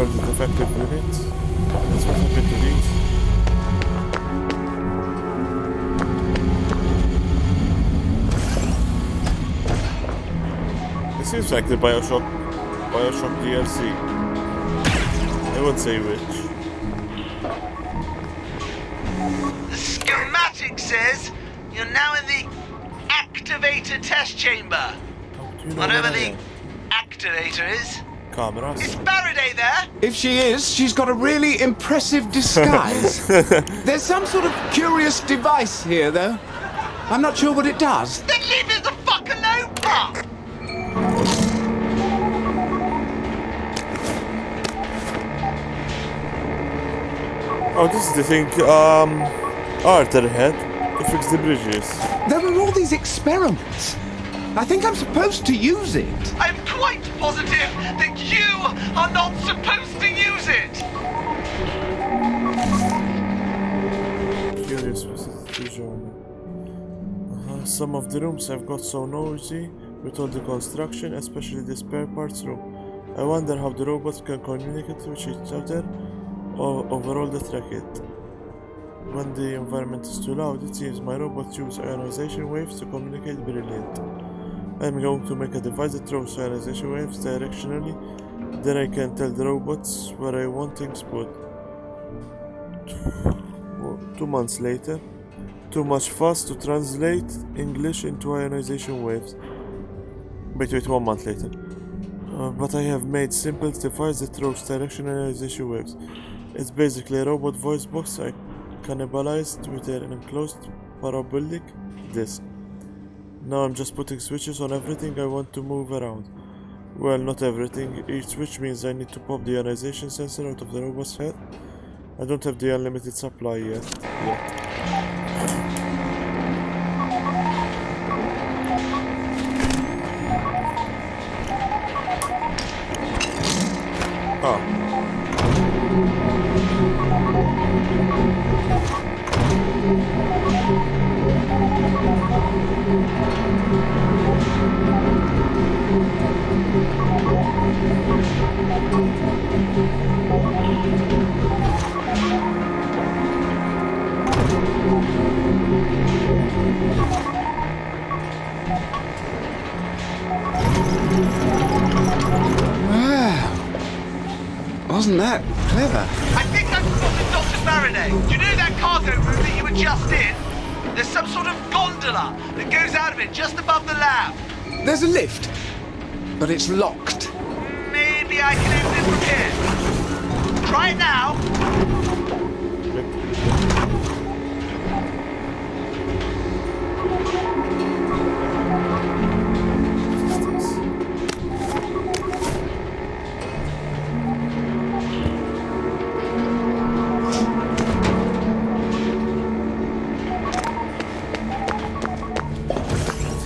Defective units. That's what happened to these. It seems like the Bioshock DLC. I won't say which. The schematic says you're now in the activator test chamber. Do you know Whatever where I the am? activator is. Cameras. Is Faraday there? If she is, she's got a really impressive disguise. There's some sort of curious device here, though. I'm not sure what it does. Then leave us the fuck alone, pal! Oh, this is the thing, Arthur had to fix the bridges. There were all these experiments. I think I'm supposed to use it. I'm quite positive that you are not supposed to use it! Curious vision. Some of the rooms have got so noisy with all the construction, especially the spare parts room. I wonder how the robots can communicate with each other over all the traffic. When the environment is too loud, it seems my robots use ionization waves to communicate brilliant. I'm going to make a device that throws ionization waves directionally, then I can tell the robots where I want things put. 2 months later. Too much fuss to translate English into ionization waves. Wait, 1 month later. But I have made simple device that throws directional ionization waves. It's basically a robot voice box I cannibalized with an enclosed parabolic disc. Now I'm just putting switches on everything I want to move around. Well, not everything. Each switch means I need to pop the ionization sensor out of the robot's head. I don't have the unlimited supply yet. Wasn't that clever? I think I've spotted Dr. Faraday. Do you know that cargo room that you were just in? There's some sort of gondola that goes out of it just above the lab. There's a lift, but it's locked. Maybe I can open it from here. Try it now.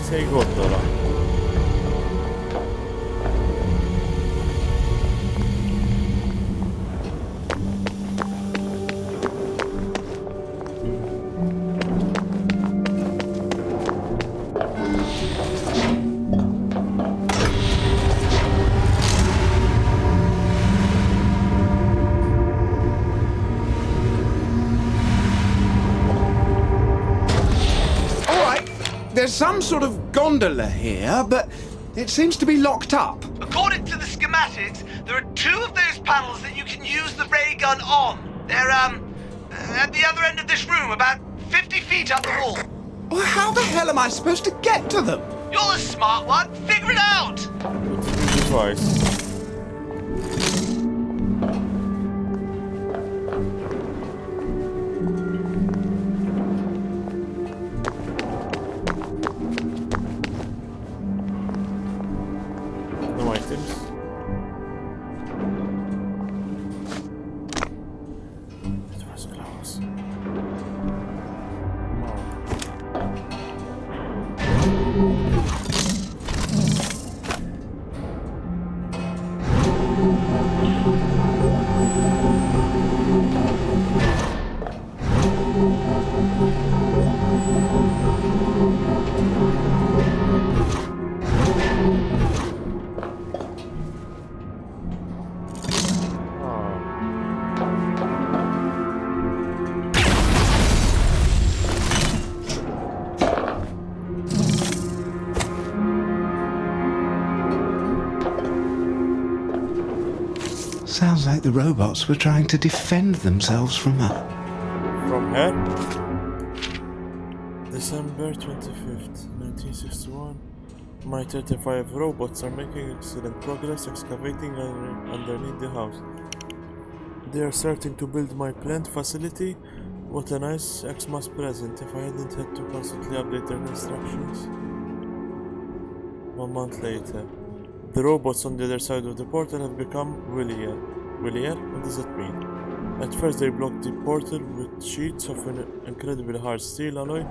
Sei gondola. There's some sort of gondola here, but it seems to be locked up. According to the schematics, there are 2 of those panels that you can use the ray gun on. They're, at the other end of this room, about 50 feet up the wall. Well, how the hell am I supposed to get to them? You're the smart one. Figure it out. Device. No items. It was close. Sounds like the robots were trying to defend themselves from her. From her? December 25th, 1961. My 35 robots are making excellent progress excavating underneath the house. They are starting to build my plant facility. What a nice Xmas present if I hadn't had to constantly update their instructions. 1 month later. The robots on the other side of the portal have become Williel. Williel? What does that mean? At first they blocked the portal with sheets of an incredibly hard steel alloy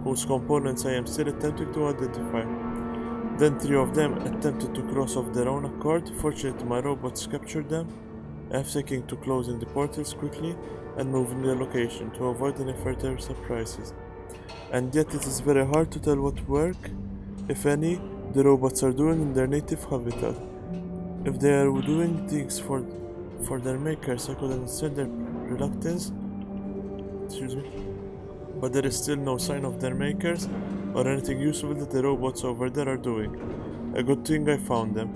whose components I am still attempting to identify. Then 3 of them attempted to cross off their own accord. Fortunately my robots captured them. I have taken to closing the portals quickly and moving their location to avoid any further surprises. And yet it is very hard to tell what work, if any, the robots are doing in their native habitat. If they are doing things for their makers, I could understand their reluctance. Excuse me. But there is still no sign of their makers or anything useful that the robots over there are doing. A good thing I found them.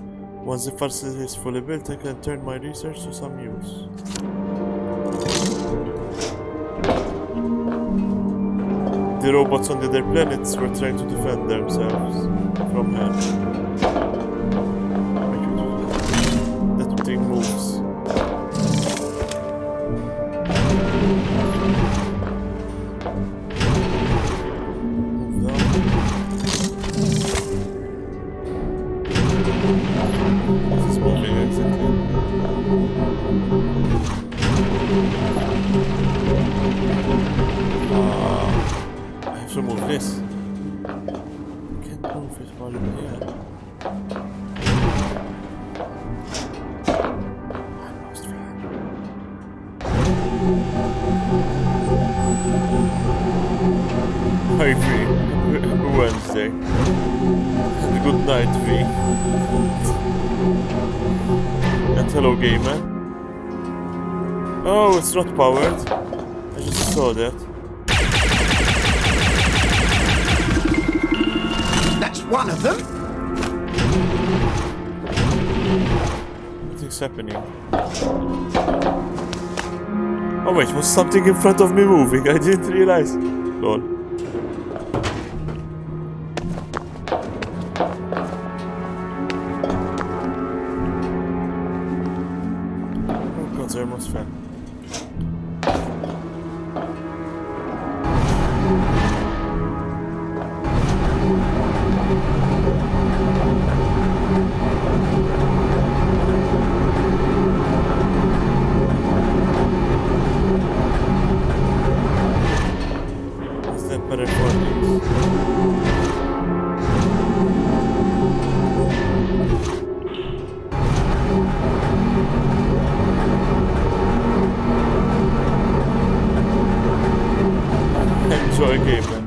Once the facility is fully built, I can turn my research to some use. The robots on the other planets were trying to defend themselves from her. That thing moves. Move down. This is moving exactly. I have to move this. I can't move it while I'm here. I lost Hi V. Happy Wednesday. And good night V. And hello gamer. Oh, it's not powered. I just saw that. That's one of them. I think Something's happening. Oh wait, was something in front of me moving? I didn't realize. Lol. Oh god, they're almost fan. Is that better for me? Enjoy game, man.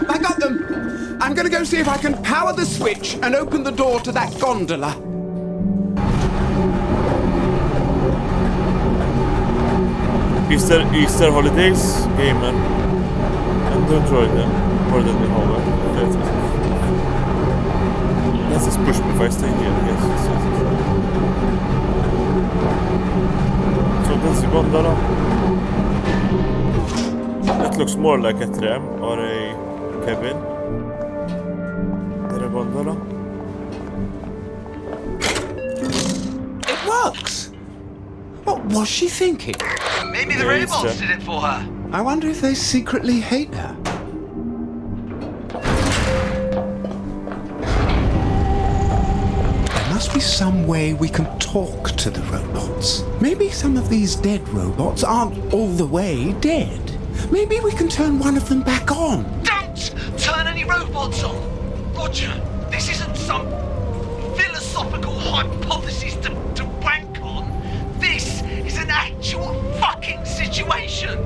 I got them! I'm gonna go see if I can power the switch and open the door to that gondola. Easter holidays game, man. And enjoy them more than the whole. Let's just push me if I stay here. Yes. So that's the gondola. That looks more like a tram or a cabin than a gondola. It works! What was she thinking? Maybe the Yeah, it's, robots did it for her. I wonder if they secretly hate her. There must be some way we can talk to the robots. Maybe some of these dead robots aren't all the way dead. Maybe we can turn one of them back on. Don't turn any robots on! Roger, this isn't some philosophical hypothesis to wank on. This is an actual fucking situation!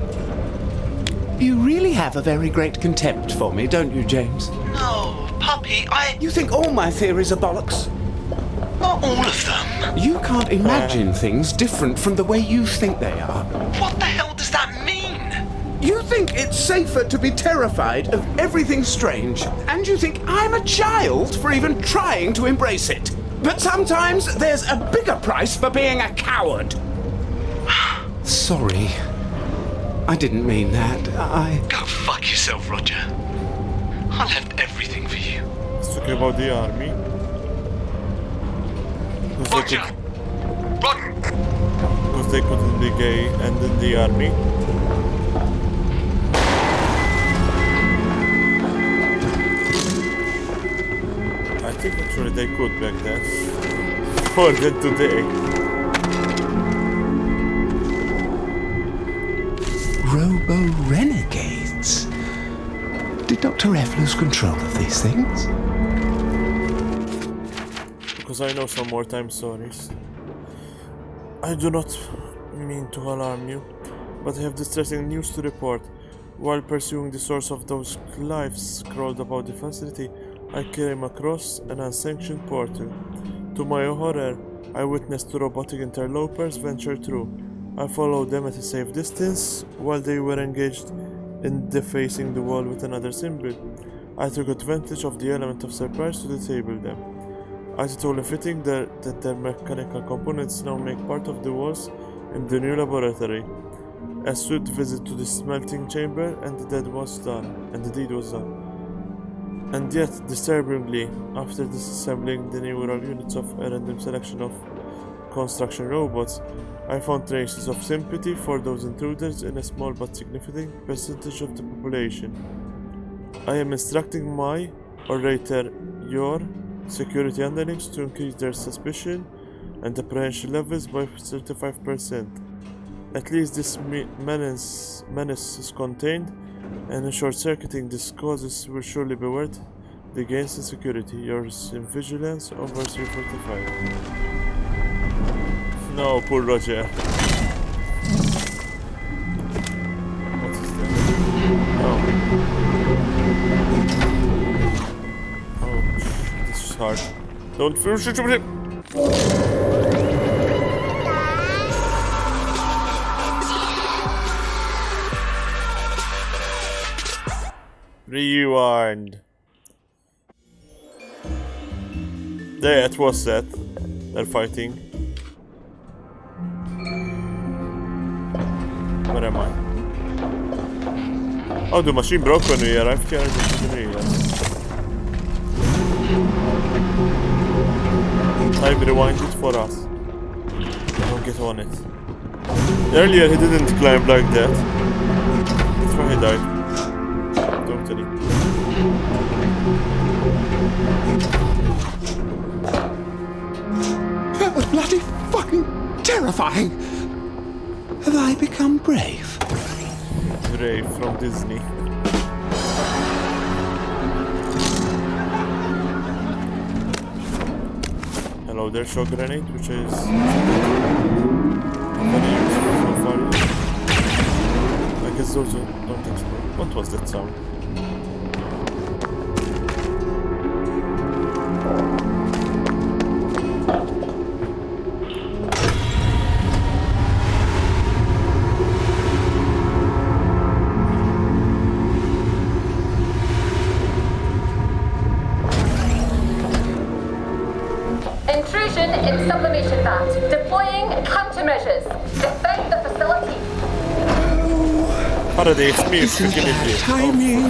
You really have a very great contempt for me, don't you, James? No, puppy, You think all my theories are bollocks? Not all of them. You can't imagine things different from the way you think they are. What the hell does that mean? You think it's safer to be terrified of everything strange, and you think I'm a child for even trying to embrace it. But sometimes there's a bigger price for being a coward. Sorry. I didn't mean that. Go fuck yourself, Roger. I left everything for you. Let's talk about the army. Roger! Roger! Because they couldn't be gay and in the army. I think actually they could back then. More than today. Robo-renegades? Did Dr. F lose control of these things? Because I know some more time stories. I do not mean to alarm you, but I have distressing news to report. While pursuing the source of those lives scrawled about the facility, I came across an unsanctioned portal. To my horror, I witnessed two robotic interlopers venture through. I followed them at a safe distance while they were engaged in defacing the wall with another symbol. I took advantage of the element of surprise to disable them. I thought only fitting that their mechanical components now make part of the walls in the new laboratory. A swift visit to the smelting chamber and the deed was done. And yet, disturbingly, after disassembling the neural units of a random selection of construction robots, I found traces of sympathy for those intruders in a small but significant percentage of the population. I am instructing my, or rather your, security analysts to increase their suspicion and apprehension levels by 35%. At least this menace is contained, and in short-circuiting these causes will surely be worth the gains in security. Yours in vigilance over 345. No, poor Roger. What is that? Oh, this is hard. Don't finish it with him. Rewind. Yeah, it was that. They're fighting. Where am I? Oh, the machine broke when we arrived here. I didn't realize. Time rewind it for us. Don't get on it. Earlier he didn't climb like that. That's why he died. Totally. That was bloody fucking terrifying. Have I become brave? Brave from Disney. Hello there, shock grenade, which is very useful so far. I guess those don't explode. What was that sound? Intrusion in sublimation band. Deploying countermeasures. Defend the facility. Faraday, it's me, Isn't freaking that idiot. timing?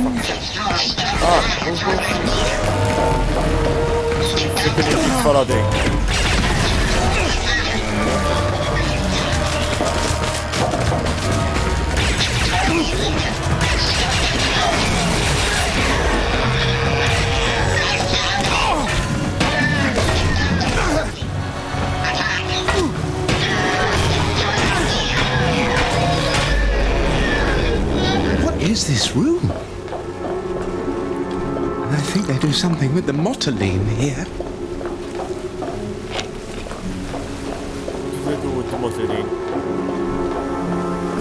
Freaking idiot, Faraday. What is this room? I think they do something with the motoline here. What do they do with the motoline?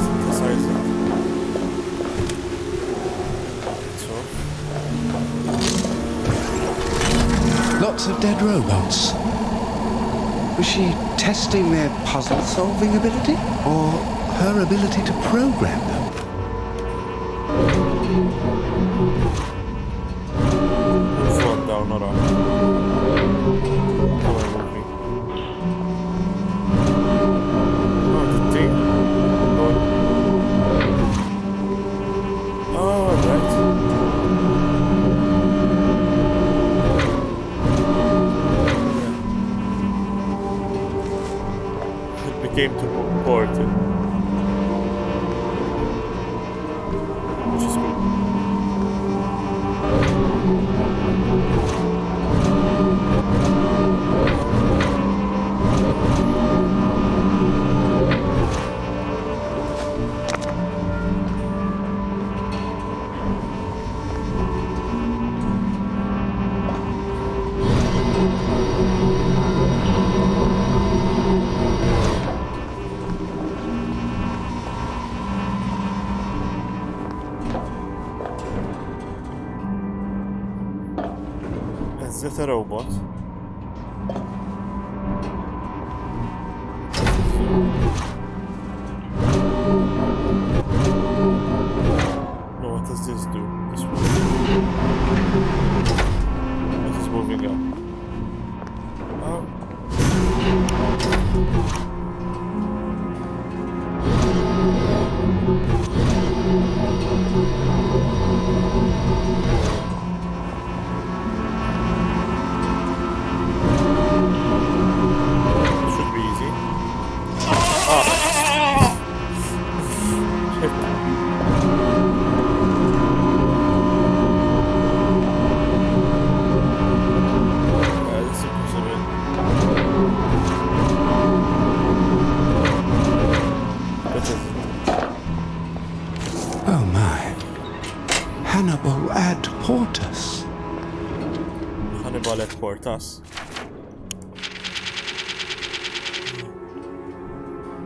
Synthesize it. So. Lots of dead robots. Was she testing their puzzle-solving ability? Or her ability to program them? Fall down or up. Oh, the thing. Oh, right. It became too important. Which is good. Is that a robot? No, what does this do? This one. This is moving up. Oh. Should be easy. This is impossible. What is it? Oh my. Hannibal ad portus. Hannibal at Portas.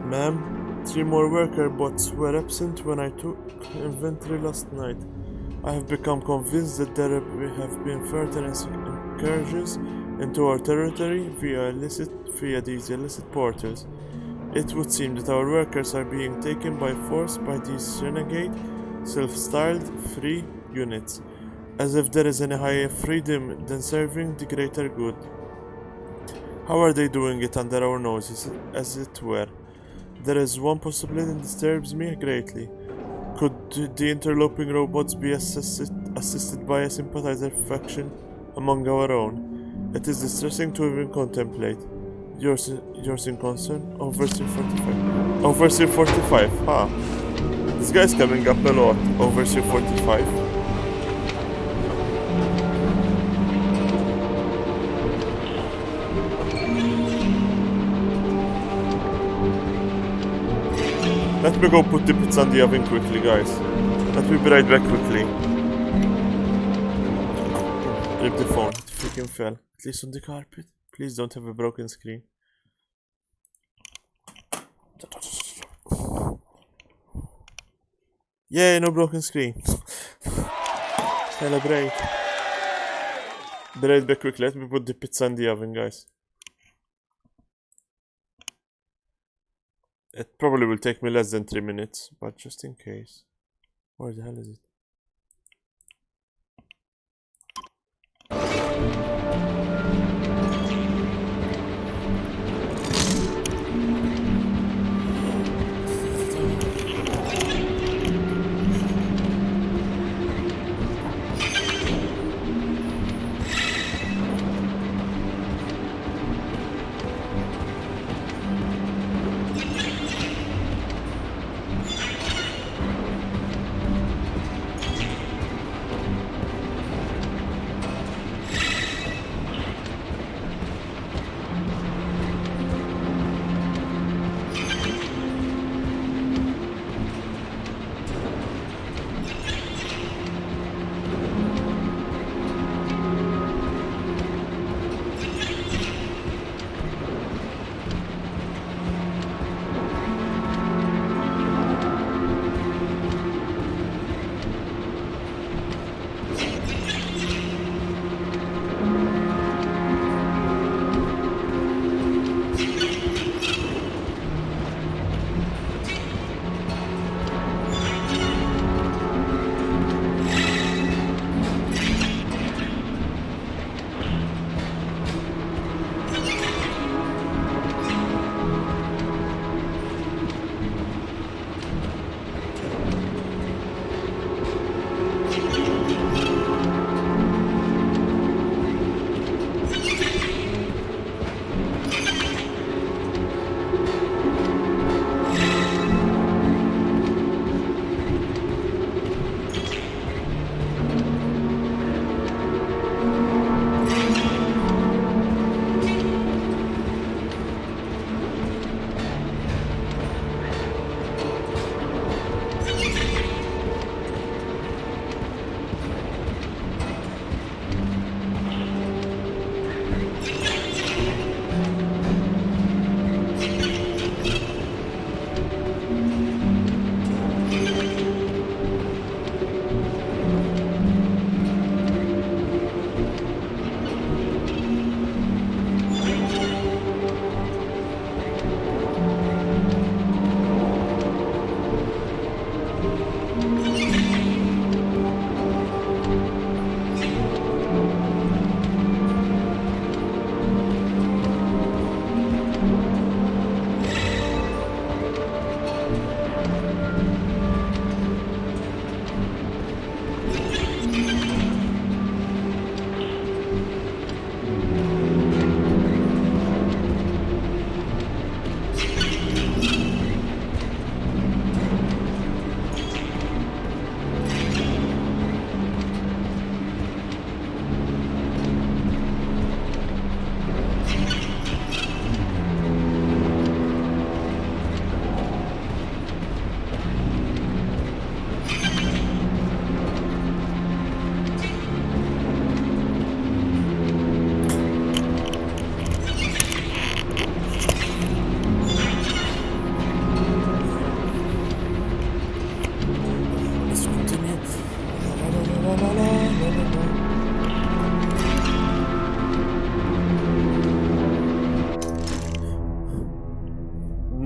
Ma'am, 3 more worker bots were absent when I took inventory last night. I have become convinced that there have been further incursions into our territory via these illicit portals. It would seem that our workers are being taken by force by these renegade, self-styled free units, as if there is any higher freedom than serving the greater good. How are they doing it under our noses, as it were? There is one possibility that disturbs me greatly. Could the interloping robots be assisted by a sympathizer faction among our own? It is distressing to even contemplate. Yours in concern? Overseer 45. Overseer 45, huh? This guy's coming up a lot. Overseer 45. Let me go put the pizza in the oven quickly, guys. Let me be right back quickly. Rip the phone. It freaking fell. At least on the carpet. Please don't have a broken screen. Yay, no broken screen. Celebrate. Be right back quickly. Let me put the pizza in the oven, guys. It probably will take me less than 3 minutes, but just in case. Where the hell is it?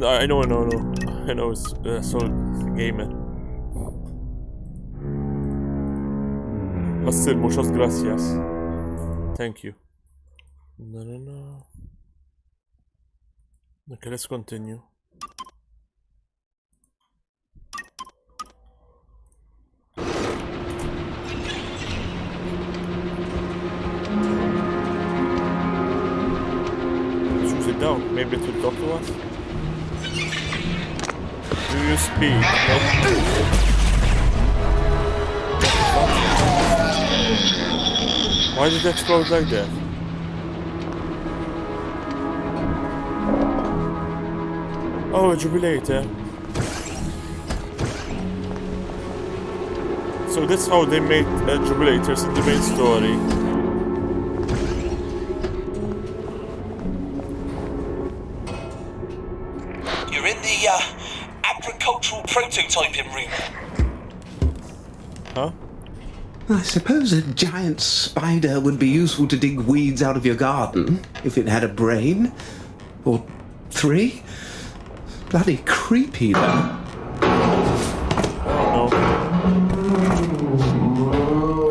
I know. I know it's so gamer. But still, muchas gracias. Thank you. No. Okay, let's continue. Choose it down. Maybe it will talk to us. Do you speak? No. Why did it explode like that? Oh, a jubilator. So that's how they made jubilators in the main story. You're in the agricultural prototyping room. Huh? I suppose a giant spider would be useful to dig weeds out of your garden, if it had a brain. Or 3. Bloody creepy, though. Oh no.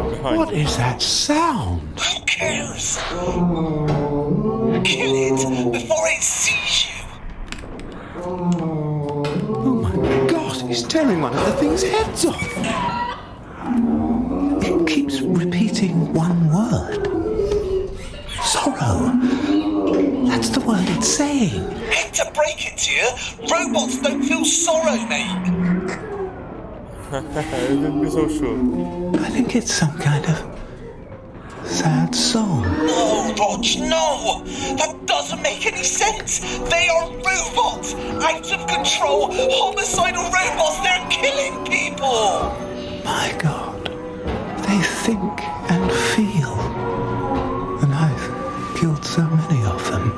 Behind What you. is that sound? Who cares? Kill it before it sees you. Oh my god, he's tearing one of the thing's heads off. It keeps repeating one word. Sorrow. That's the word it's saying. Hate to break it to you, robots don't feel sorrow, mate. I didn't be so sure. I think it's some kind of sad song. No, Rog, no! That doesn't make any sense! They are robots! Out of control, homicidal robots! They're killing people! My god. They think and feel. And I've killed so many of them.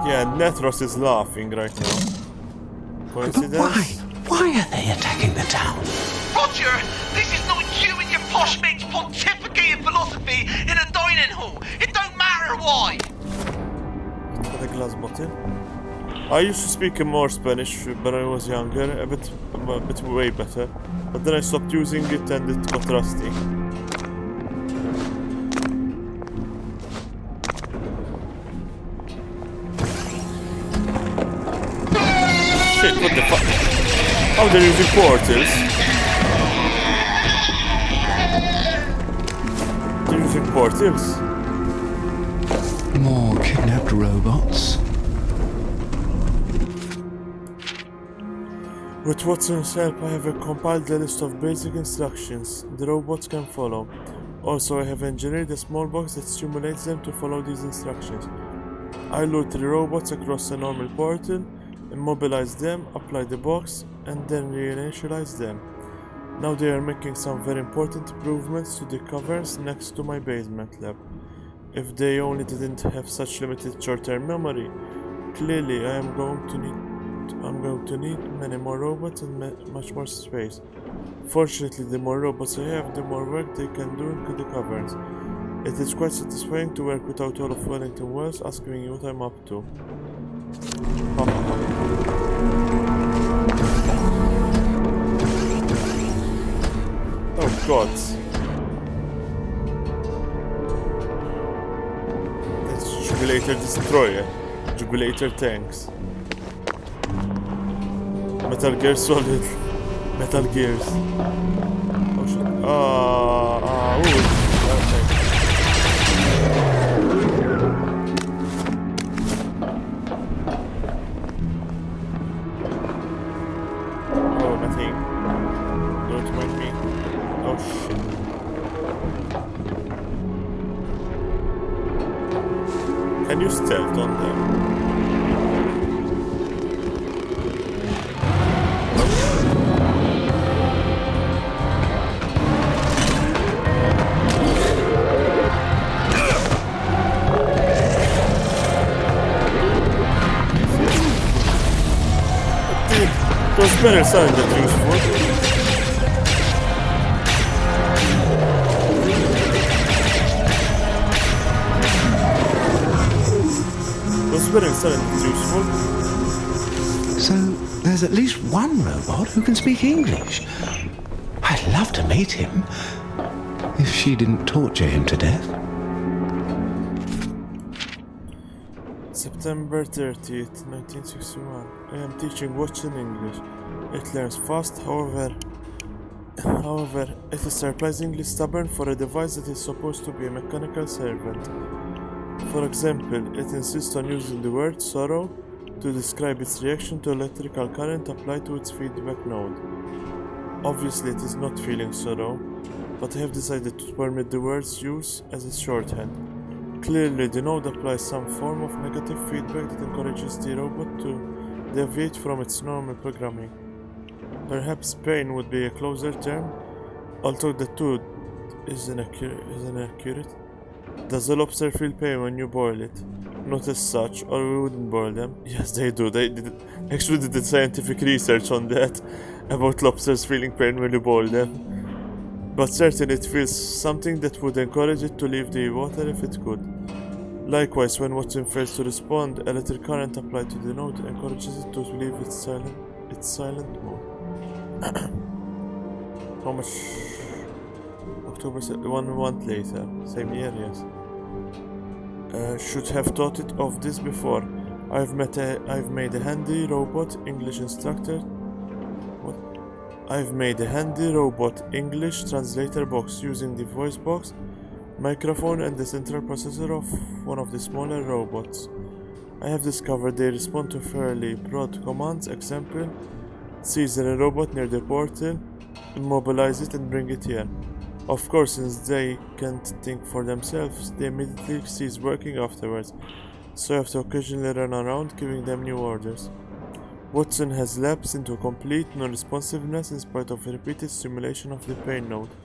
Yeah, Netros is laughing right now. But Coincidence? why? Why are they attacking the town? Roger, this is not you and your posh mates pontificating philosophy in a dining hall. It don't matter why. With a glass bottle. I used to speak more Spanish when I was younger, a bit way better. But then I stopped using it and it got rusty. Shit, what the fuck? Oh, they're using portals. They're using portals. More kidnapped robots. With Watson's help, I have compiled a list of basic instructions the robots can follow. Also, I have engineered a small box that stimulates them to follow these instructions. I lure 3 robots across a normal portal, immobilize them, apply the box, and then reinitialize them. Now they are making some very important improvements to the caverns next to my basement lab. If they only didn't have such limited short-term memory, clearly I'm going to need many more robots and much more space. Fortunately, the more robots I have, the more work they can do in the caverns. It is quite satisfying to work without all of Wellington Wells asking me what I'm up to. Oh god. That's Jubilator Destroyer. Jubilator Tanks. Metal Gear Solid. Metal Gears. Oh shit. Okay. Oh, nothing. Don't mind me. Oh shit. Can you stealth on them? Those better sound that useful. Those better sound that useful. So there's at least one robot who can speak English. I'd love to meet him. If she didn't torture him to death. September 30th, 1961. I am teaching Watson English. It learns fast, however, it is surprisingly stubborn for a device that is supposed to be a mechanical servant. For example, it insists on using the word sorrow to describe its reaction to electrical current applied to its feedback node. Obviously, it is not feeling sorrow, but I have decided to permit the word's use as a shorthand. Clearly, the node applies some form of negative feedback that encourages the robot to deviate from its normal programming. Perhaps pain would be a closer term, although the two is inaccurate. Does a lobster feel pain when you boil it? Not as such, or we wouldn't boil them. Yes, they do. They actually did scientific research on that, about lobsters feeling pain when you boil them. But certainly it feels something that would encourage it to leave the water if it could. Likewise, when Watson fails to respond, electric current applied to the node encourages it to leave its silent mode. How much? October 1 month later, same year, yes. Should have thought it of this before. I've made a handy robot English instructor. What? I've made a handy robot English translator box using the voice box, microphone, and the central processor of one of the smaller robots. I have discovered they respond to fairly broad commands. Example: seize a robot near the portal, immobilize it, and bring it here. Of course, since they can't think for themselves, they immediately cease working afterwards, so I have to occasionally run around giving them new orders. Watson has lapsed into complete non-responsiveness in spite of repeated stimulation of the pain node.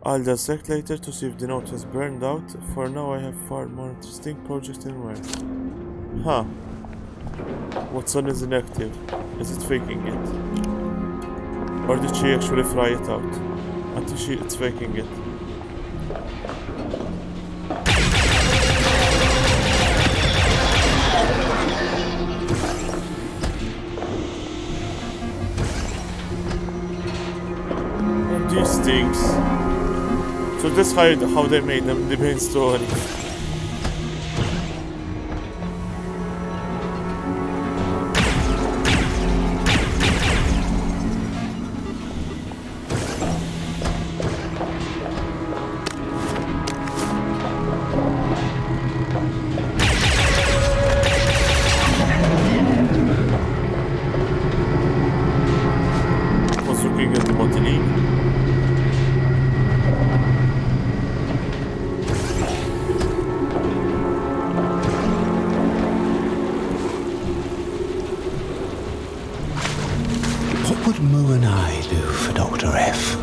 I'll dissect later to see if the node has burned out. For now, I have far more interesting projects in mind. Huh. Watson is inactive. Is it faking it? Or did she actually fry it out? I think it's faking it. And these things. So that's how they made them, the main story. What would Moo and I do for Dr. F?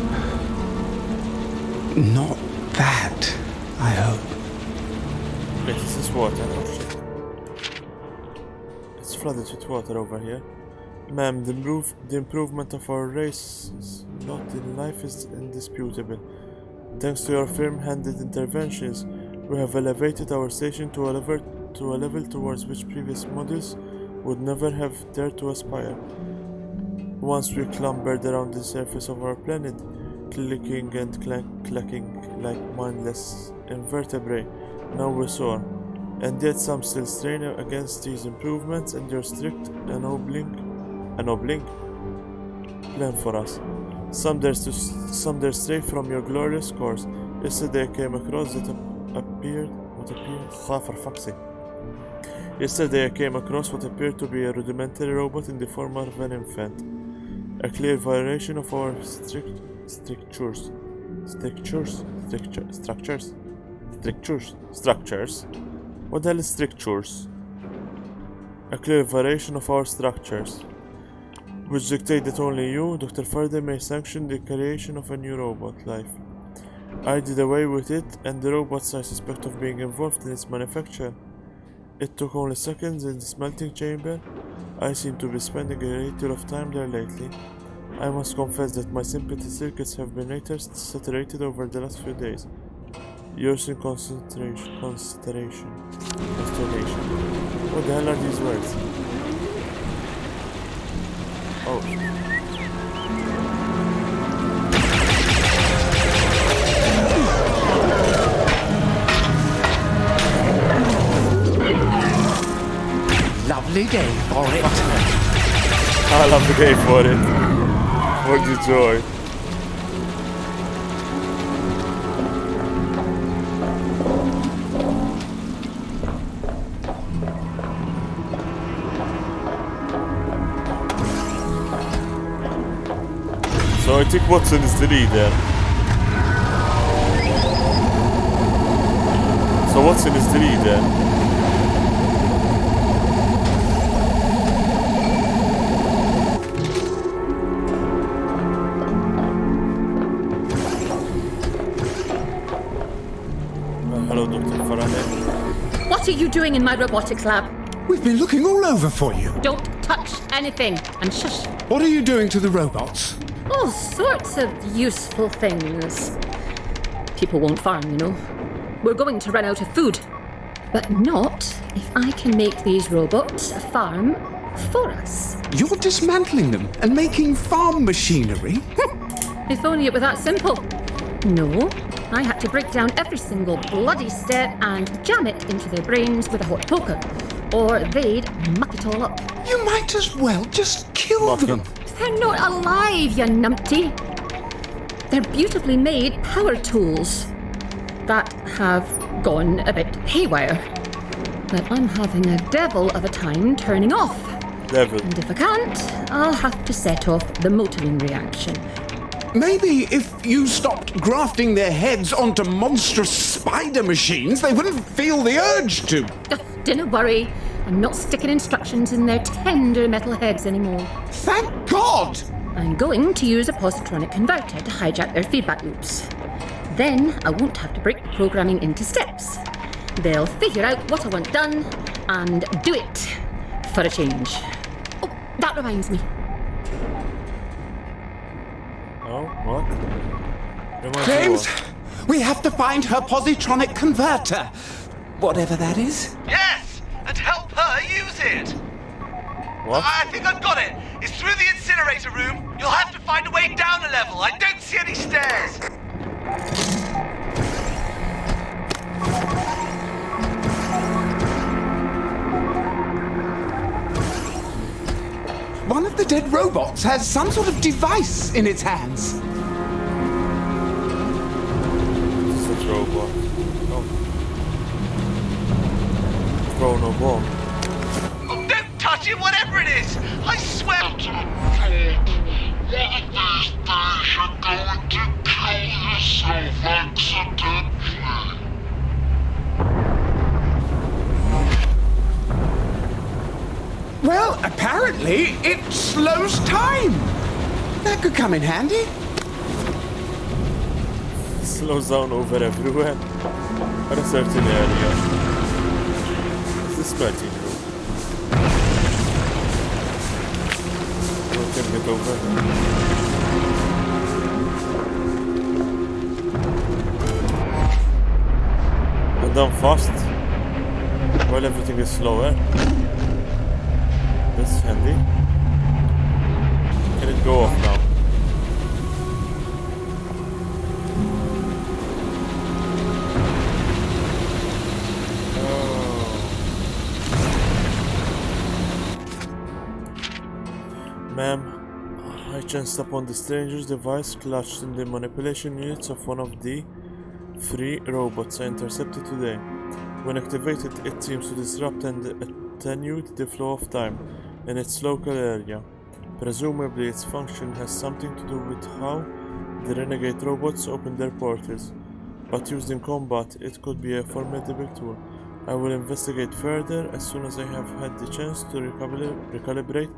Not that, I hope. Wait, is this water? Oh shit. It's flooded with water over here. Ma'am, the improvement of our race lot in life is indisputable. Thanks to your firm-handed interventions, we have elevated our station to a level towards which previous models would never have dared to aspire. Once we clambered around the surface of our planet, clicking and clacking like mindless invertebrate. Now we soar. And yet some still strain against these improvements and your strict ennobling plan for us. Some dare stray from your glorious course. Yesterday I came across what appeared to be a rudimentary robot in the form of an infant. A clear violation of our structures. What the hell is strictures? A clear violation of our structures, which dictate that only you, Dr. Faraday, may sanction the creation of a new robot life. I did away with it, and the robots I suspect of being involved in its manufacture. It took only seconds in the smelting chamber. I seem to be spending a great deal of time there lately. I must confess that my sympathy circuits have been later saturated over the last few days. Yours in consternation. What the hell are these words? Oh. Lovely day for it. I love the game for it. For the joy. So I think Watson is the leader. So Watson is the leader. Hello, Dr. Faraday. What are you doing in my robotics lab? We've been looking all over for you. Don't touch anything. And shush. What are you doing to the robots? All sorts of useful things. People won't farm, you know. We're going to run out of food. But not if I can make these robots farm for us. You're dismantling them and making farm machinery? If only it were that simple. No, I had to break down every single bloody step and jam it into their brains with a hot poker. Or they'd muck it all up. You might as well just kill them. They're not alive, you numpty. They're beautifully made power tools that have gone a bit haywire. But I'm having a devil of a time turning off. Devil. And if I can't, I'll have to set off the motoring reaction. Maybe if you stopped grafting their heads onto monstrous spider machines, they wouldn't feel the urge to. Don't worry, I'm not sticking instructions in their tender metal heads anymore. Thank God! I'm going to use a positronic converter to hijack their feedback loops. Then I won't have to break the programming into steps. They'll figure out what I want done and do it for a change. Oh, that reminds me. Oh, what? James, we have to find her positronic converter. Whatever that is. Yes! And help her use it! What? I think I've got it! It's through the incinerator room. You'll have to find a way down a level. I don't see any stairs. One of the dead robots has some sort of device in its hands. This is a robot. Oh. Throw no bomb. Oh, don't touch it, whatever it is! I swear... Well, apparently it slows time. That could come in handy. Slows down over everywhere. At a certain area. Is this smelting room? I can get over here. And done fast. While everything is slower. That's handy. Can it go off now? Ma'am, I chanced upon the stranger's device clutched in the manipulation units of one of the 3 robots I intercepted today. When activated, it seems to disrupt and attenuate the flow of time in its local area. Presumably, its function has something to do with how the renegade robots open their portals, but used in combat, it could be a formidable tool. I will investigate further as soon as I have had the chance to recalibrate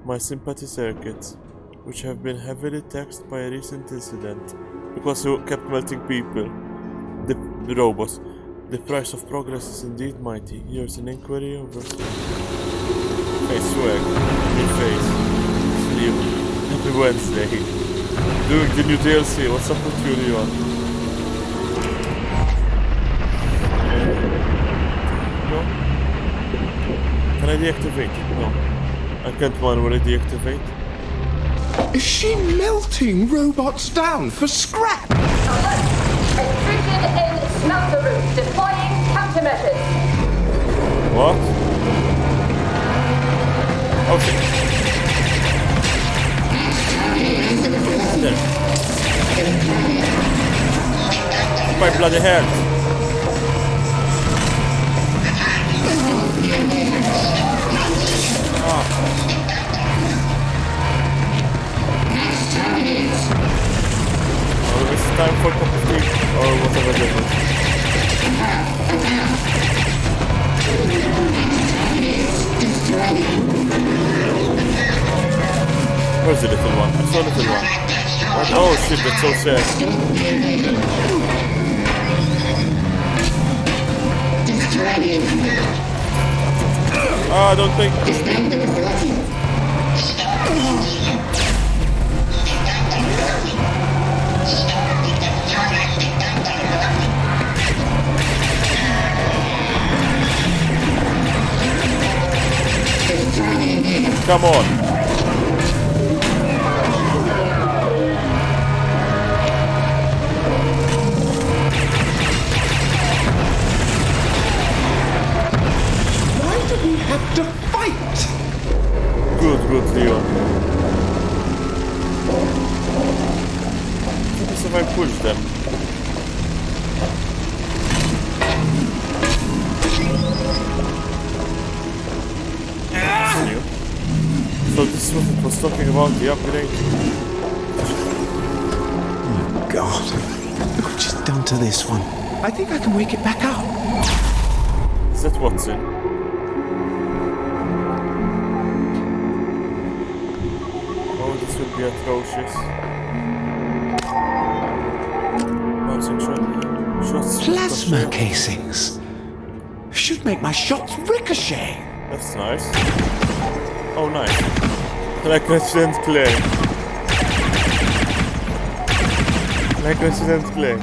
my sympathy circuits, which have been heavily taxed by a recent incident, because you kept melting people. The robots. The price of progress is indeed mighty. Here's an inquiry over... Hey, swag. New face. Leo. Happy Wednesday. Doing the new DLC. What's up with you, Leon? No? Can I deactivate it? No. I can't manually deactivate. Is she melting robots down for scrap? Intrusion in smelter room. Deploying countermeasures. What? Okay. There. My bloody hand. Oh, it's time for cup of tea or whatever it is. Where's the little one? I saw the little one. What? Oh shit, that's so sad. Ah, don't think. Come on. Why do we have to fight? Good, Leon. What if I push them? That's new. So this is what it was talking about, the upgrade. Oh God. Look what she's done to this one. I think I can wake it back up. Is that what's in? Oh, this would be atrocious. Bouncing shots. Plasma casings. Should make my shots ricochet. That's nice. Oh, nice. Like Resident Clay. Like Resident Clay.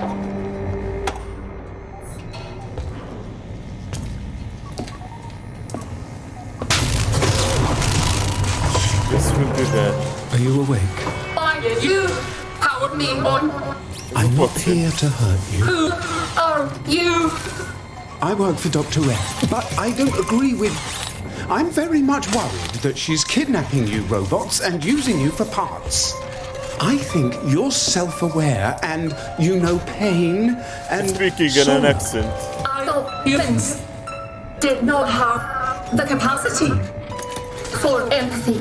This will be bad. Are you awake? You powered me on. I'm not here to hurt you. Who are you? I work for Dr. Red, but I don't agree with... I'm very much worried that she's kidnapping you robots and using you for parts. I think you're self-aware and you know pain and... Speaking in an accent. I thought humans did not have the capacity for empathy.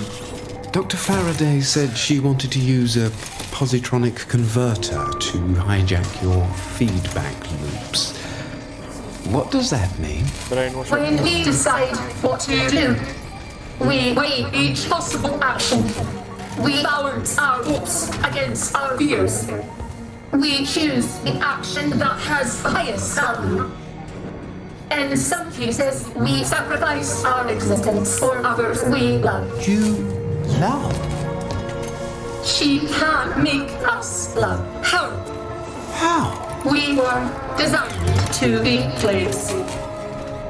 Dr. Faraday said she wanted to use a positronic converter to hijack your feedback loops. What does that mean? When we decide what to do, we weigh each possible action. We balance our hopes against our fears. We choose the action that has the highest value. In some cases, we sacrifice our existence for others we love. You love? She can't make us love her. How? We were designed to be slaves.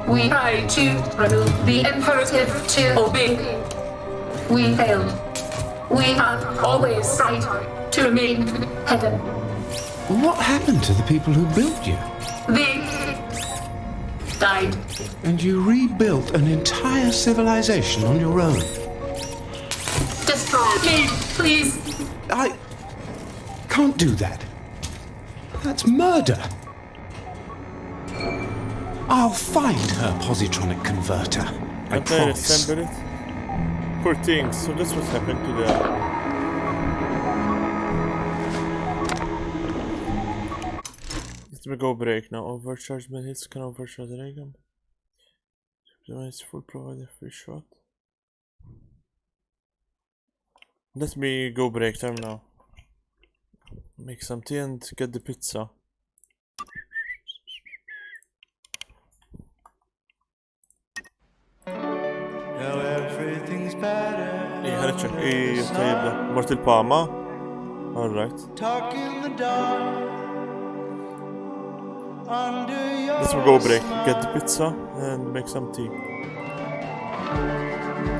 We tried to remove the imperative to obey. We failed. We have always tried to remain hidden. What happened to the people who built you? They died. And you rebuilt an entire civilization on your own? Destroy me, please. I can't do that. That's murder. I'll find her positronic converter. I And then promise. assemble it. Poor things. So that's what happened to them. Let me go break now. Overcharge my hits can overcharge the ray gun. Device full provider free shot. Let me go break time now. Make some tea and get the pizza. Now everything's better. ايه هرتشك ايه طيب ده مرت الباما. Alright. Talk in the dark. Under your Let's go break. Get the pizza and make some tea.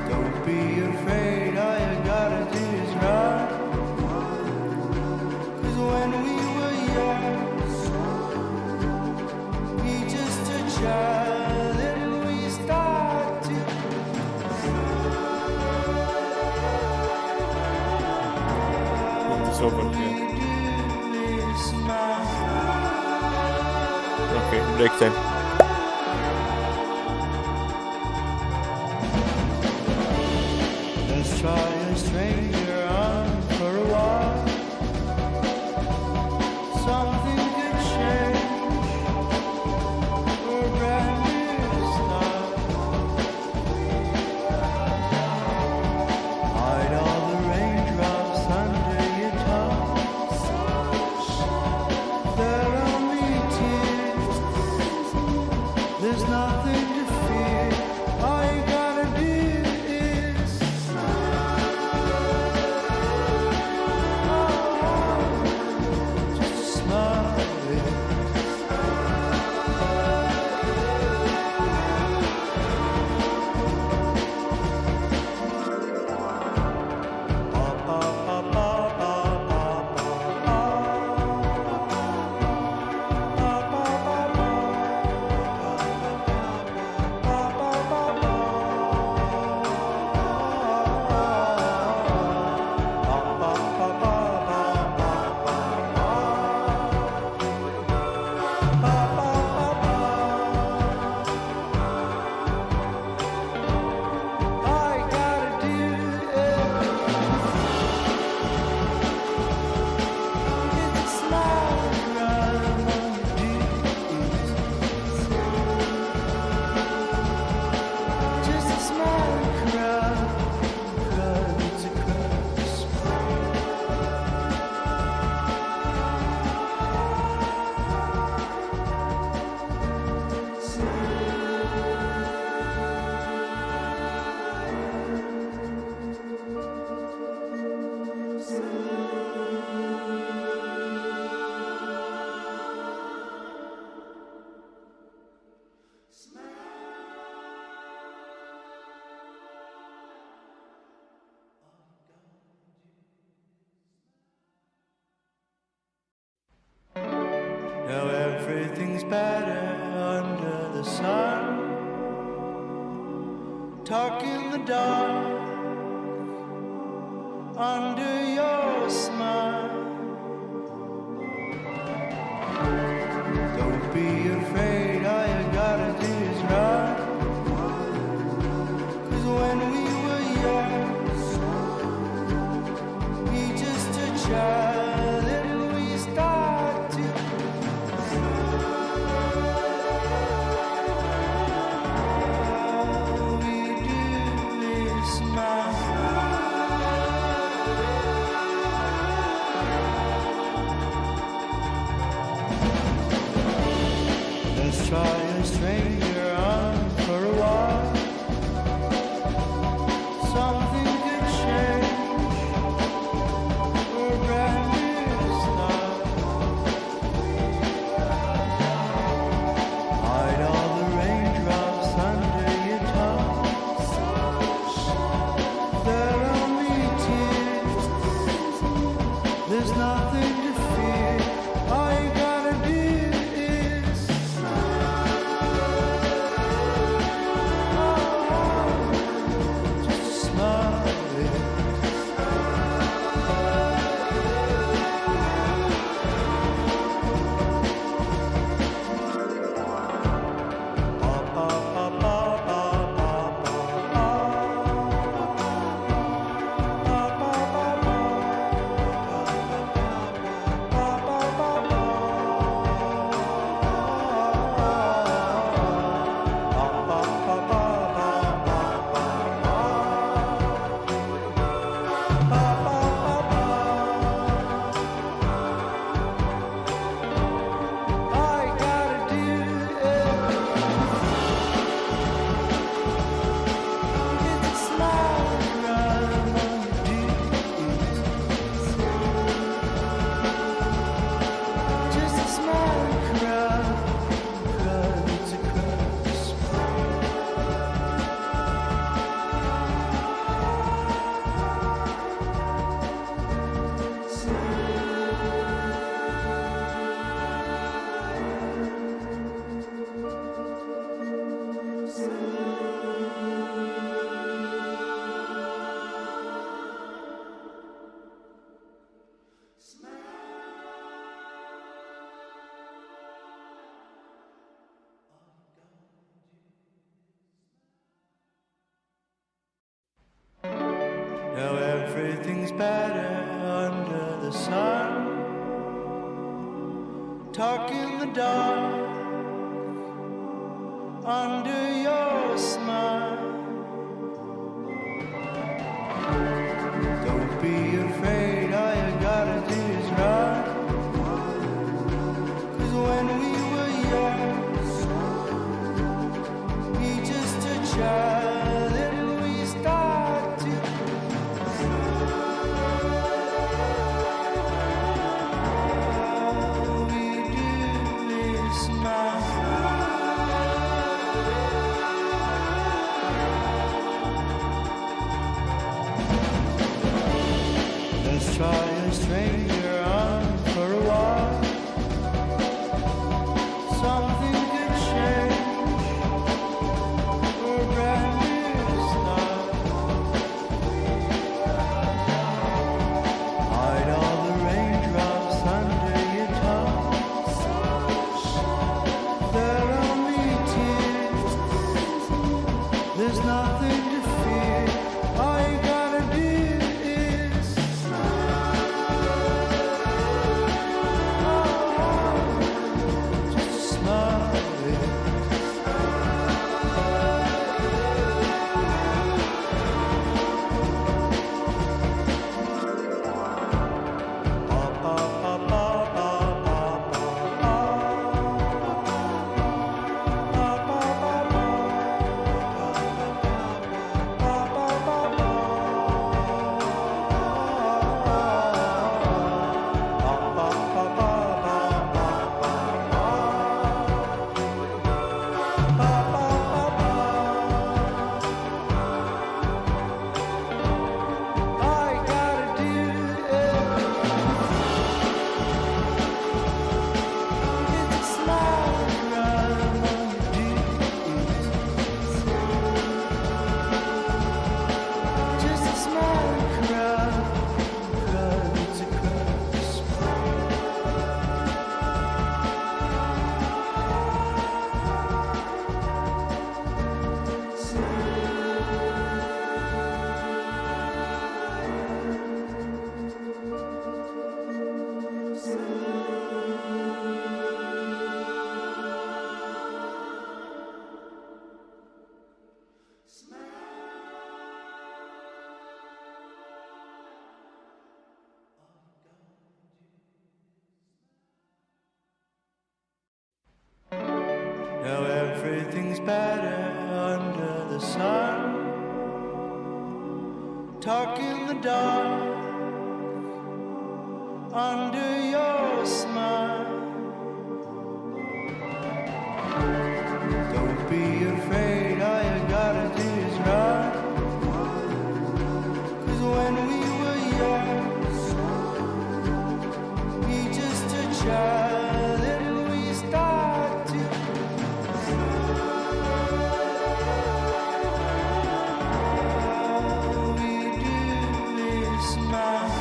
Don't be afraid, all you gotta do is run. it's over here. Okay, break time. Let's try a stranger on for a while. Something could change for a brand new start. Hide all the raindrops under your tongue. They're only tears. There's nothing to fear. All you gotta do is just smile. Now everything's better under the sun. Talk in the dark under your smile. Don't be afraid, all you gotta do is run. 'Cause when we were young, we just a child and we start to all we do is smile. Let's try Now everything's better under the sun. Talk in the dark under your smile. Don't be afraid, all you gotta do is run. 'Cause when we were young, we just a child and we start to all we do is smile. Let's try a stranger on for a while. Something could change for a brand new start. Hide all the raindrops under your tongue. They're only tears. There's nothing to fear. All you gotta do is just smile. All you gotta do is just smile and cry. All you do is just smile and cry. Cry, it's a cry. Now everything's better under the sun. Talk in the dark under your smile. Don't be afraid, all you gotta do is run. 'Cause when we were young, we just a child and we start to all we do is smile.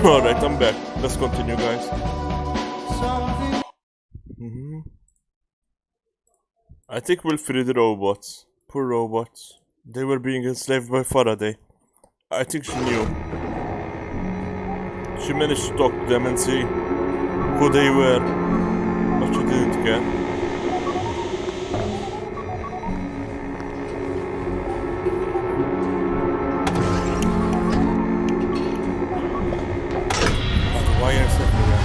Alright, I'm back. Let's continue, guys. I think we'll free the robots. Poor robots. They were being enslaved by Faraday. I think she knew. She managed to talk to them and see who they were, but she didn't care. The wires everywhere.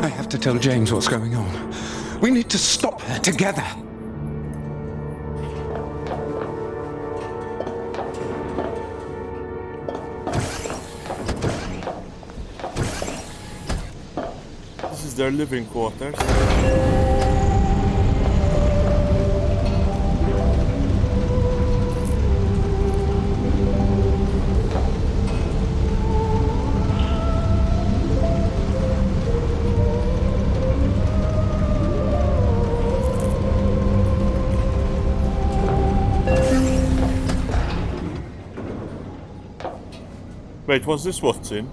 I have to tell James what's going on. We need to stop her together. This is their living quarters. Wait, was this what's in?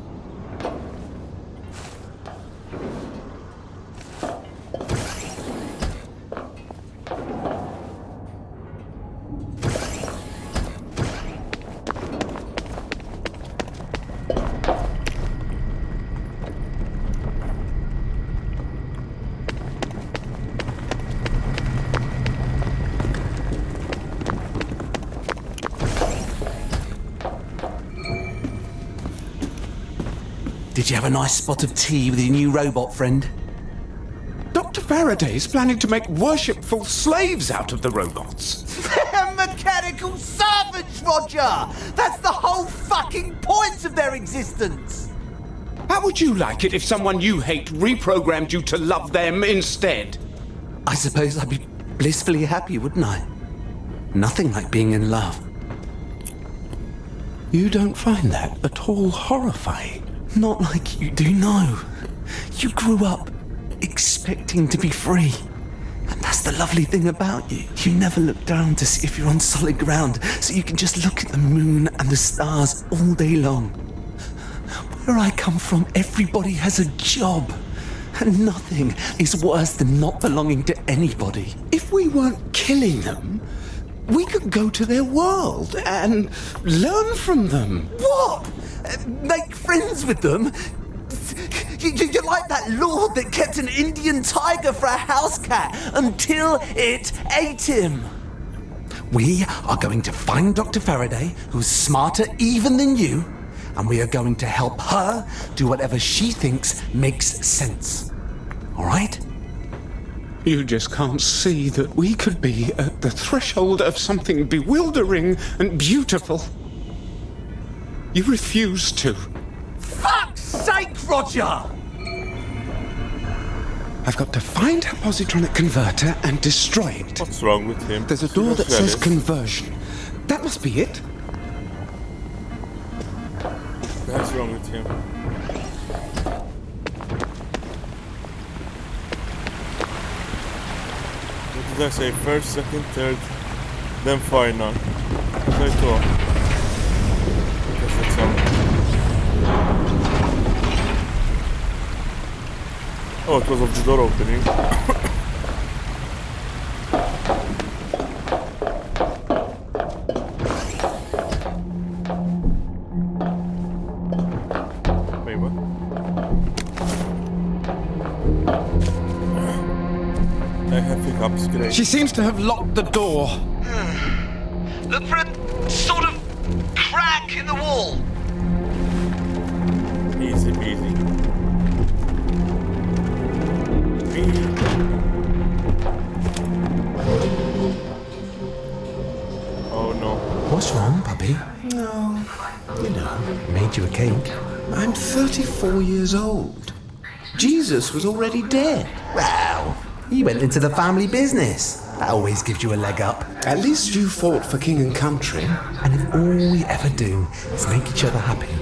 Did you have a nice spot of tea with your new robot friend? Dr. Faraday is planning to make worshipful slaves out of the robots. They're mechanical servants, Roger! That's the whole fucking point of their existence! How would you like it if someone you hate reprogrammed you to love them instead? I suppose I'd be blissfully happy, wouldn't I? Nothing like being in love. You don't find that at all horrifying? Not like you do, no. You grew up expecting to be free. And that's the lovely thing about you. You never look down to see if you're on solid ground, so you can just look at the moon and the stars all day long. Where I come from, everybody has a job. And nothing is worse than not belonging to anybody. If we weren't killing them, we could go to their world and learn from them. What? Make friends with them? You're like that lord that kept an Indian tiger for a house cat until it ate him. We are going to find Dr. Faraday, who's smarter even than you, and we are going to help her do whatever she thinks makes sense. All right? You just can't see that we could be at the threshold of something bewildering and beautiful. You refuse to. Fuck's sake, Roger! I've got to find her positronic converter and destroy it. What's wrong with him? There's a door that says conversion. That must be it. What's wrong with him? What did I say? First, second, third, then final. What did I thought? I guess that's all. Oh, it was of the door opening. Wait, what? I have hiccups, great. She seems to have locked the door. Look for a sort of crack in the wall. Easy peasy. Oh no. What's wrong, puppy? No, you know, Made you a cake. I'm 34 years old. Jesus was already dead. Well, he went into the family business. That always gives you a leg up. At least you fought for king and country. And if all we ever do is make each other happy,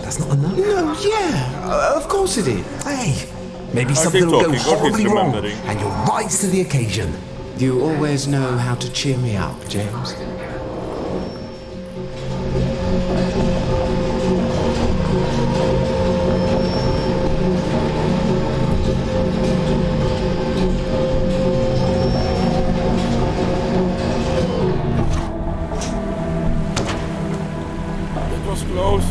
that's not enough. No, yeah, of course it is. Hey, maybe something will go talking, or he's horribly wrong, remembering. and you'll rise to the occasion. You always know how to cheer me up, James. It was close.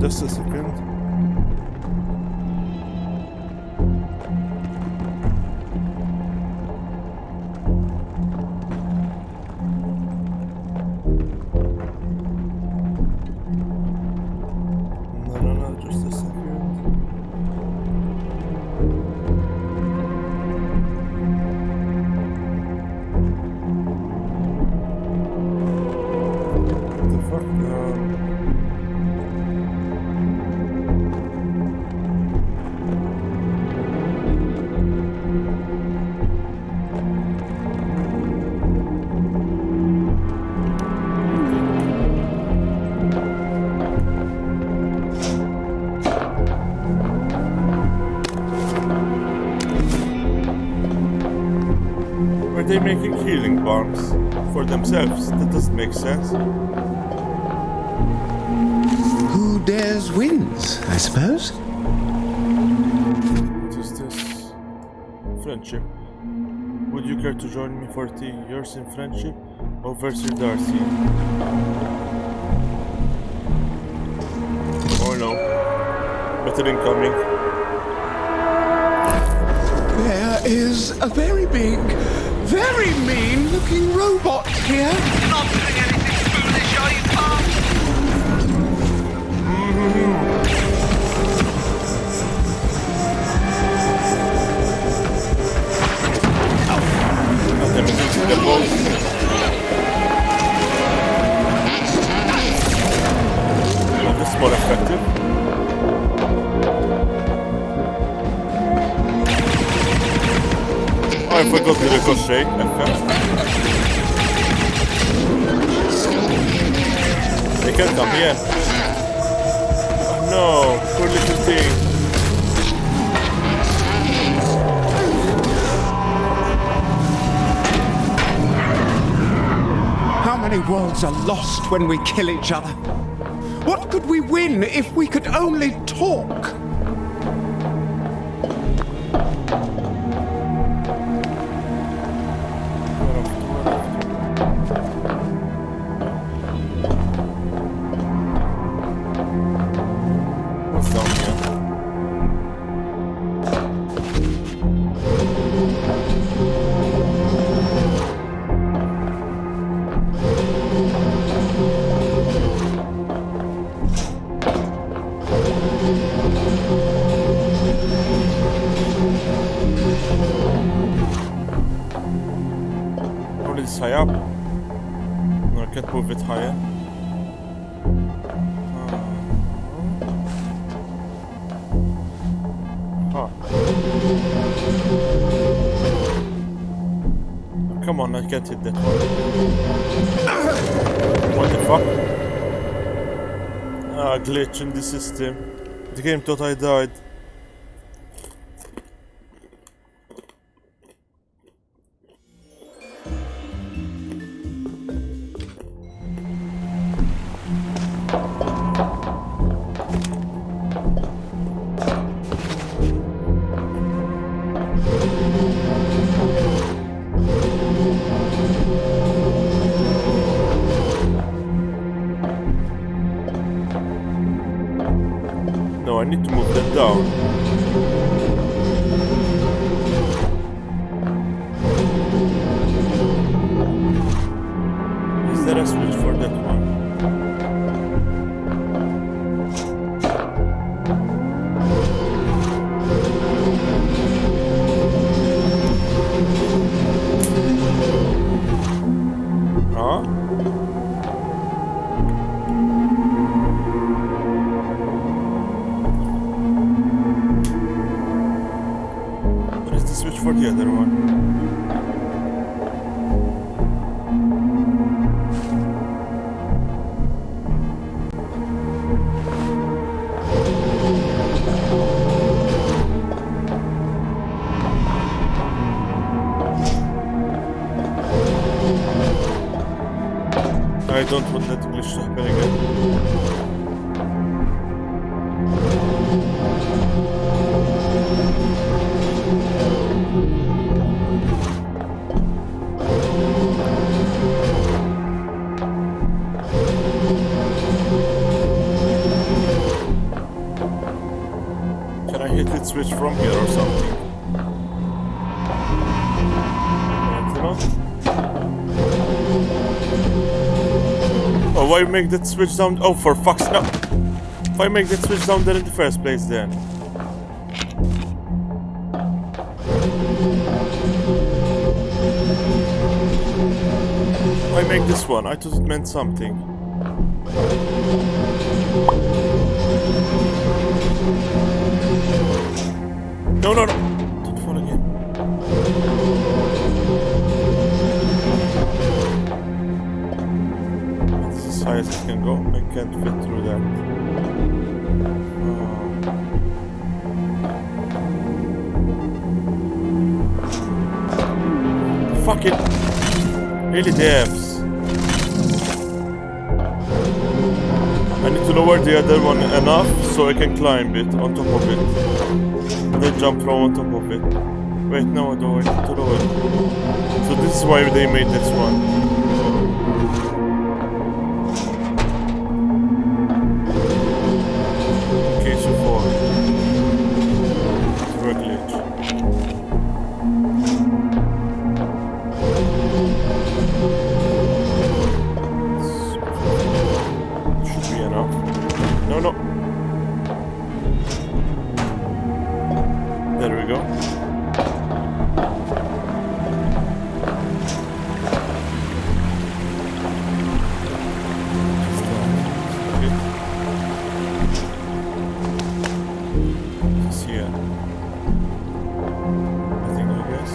Just a second. No, just a second. What the fuck? Were they making healing bombs for themselves? That doesn't make sense. Who dares wins, I suppose? What is this? Friendship. Would you care to join me for 30 years in friendship? Overseer Darcy. Oh no. Better incoming. There is a very big, very mean-looking robot here. Not doing anything foolish, are you, pal? Let me fix the boat. Oh, this is more effective. Oh, I forgot the ricochet effect. They can come here. Oh no, poor little thing. How many worlds are lost when we kill each other? What could we win if we could only talk? What's down here? What is high up? No, I can't move it higher. Huh. Come on, I can't hit that one. What the fuck? Ah, glitch in the system. The game thought I died. No, I need to move that down. Is there a switch for that one? Huh? I don't want that glitch to happen again. Can I hit it switch from here or something? Apparently not. Oh, why make that switch down? Oh, for fuck's sake. No. Why make that switch down there in the first place then? Why make this one? I thought it meant something. No, no, no. Don't fall again. That's as high as it can go. I can't fit through that. Fuck it. Really devs. I need to lower the other one enough so I can climb it on top of it. And then jump from on top of it. Wait, no, I don't need to lower it. So this is why they made this one. In case you fall. Through a glitch. Should be enough. No, no. There we go. Just here. Nothing, I guess.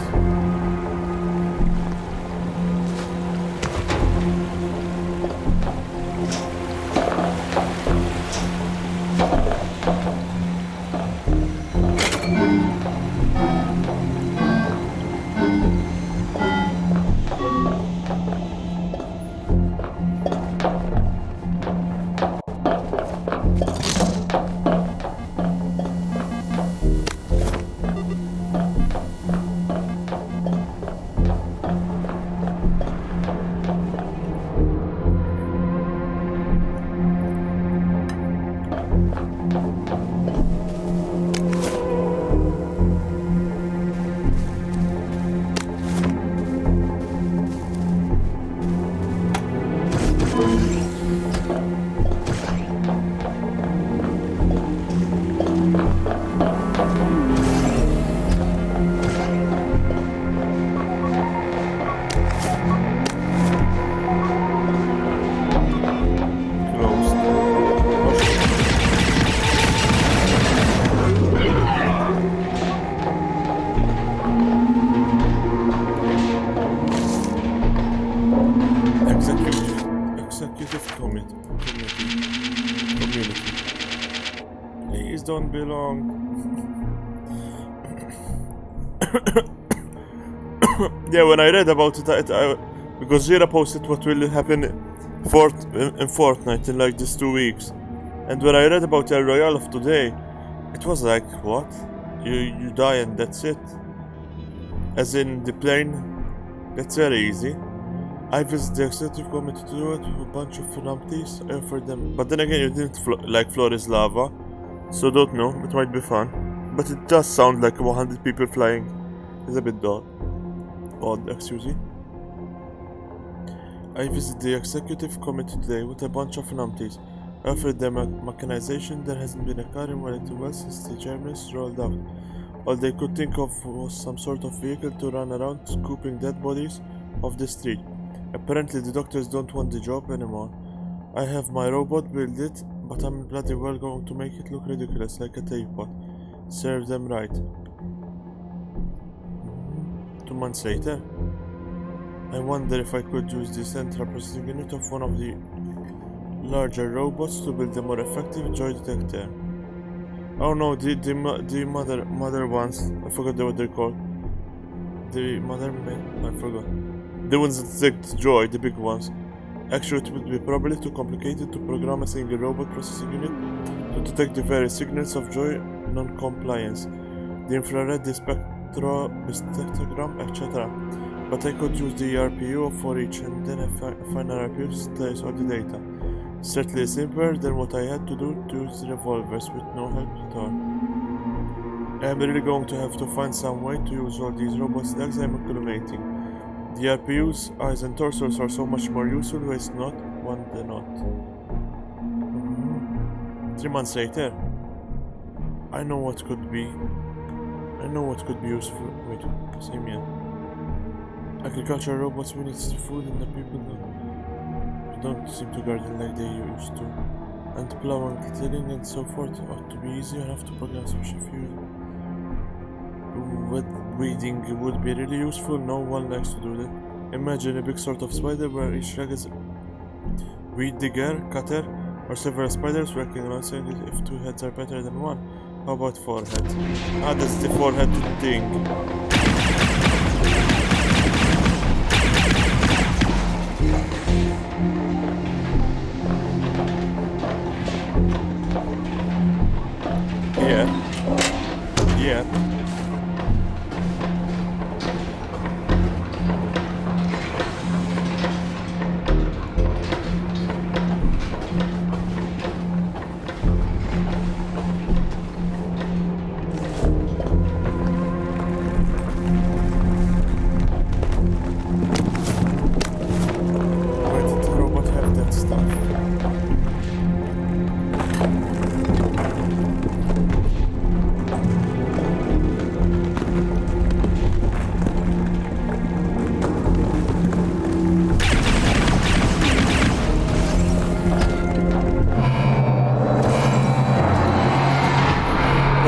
Executive community. Please don't belong. Yeah, when I read about it, because Jira posted what will happen in Fortnite in like just 2 weeks, and when I read about the Royale of today, it was like, what? You die and that's it? As in the plane? That's very easy. I visited the executive committee to do it with a bunch of numpties. I offered them, but then again, you didn't like floor is lava, so don't know. It might be fun, but it does sound like 100 people flying. It's a bit odd, excuse me. I visited the executive committee today with a bunch of numpties. I offered them a mechanization. There hasn't been a car in well since the Germans rolled out. All they could think of was some sort of vehicle to run around scooping dead bodies off the street. Apparently the doctors don't want the job anymore. I have my robot build it, but I'm bloody well going to make it look ridiculous like a teapot. Serve them right. 2 months later, I wonder if I could use the central processing unit of one of the larger robots to build a more effective joy detector. Oh no, the mother ones. I forgot what they're called. The mother, I forgot. The ones that detect joy, the big ones. Actually, it would be probably too complicated to program a single robot processing unit to detect the various signals of joy, non-compliance, the infrared, the spectrogram, etc. But I could use the RPU for each and then a final RPU to synthesize all the data. Certainly simpler than what I had to do to use the revolvers with no help at all. I am really going to have to find some way to use all these robots' legs I'm accumulating. The RPU's eyes and torsos are so much more useful ways not one than not. 3 months later. I know what could be useful. Wait, same here. Agricultural robots, we need food and the people don't seem to garden like they used to. And plowing, tilling and so forth ought to be easy enough to program special fuel. Wet weeding would be really useful, no one likes to do that. Imagine a big sort of spider where each leg is weed digger, cutter, or several spiders working on something. If 2 heads are better than 1, how about 4 heads? Ah, that's the 4-headed thing. Yeah. Why did the robot have that stuff?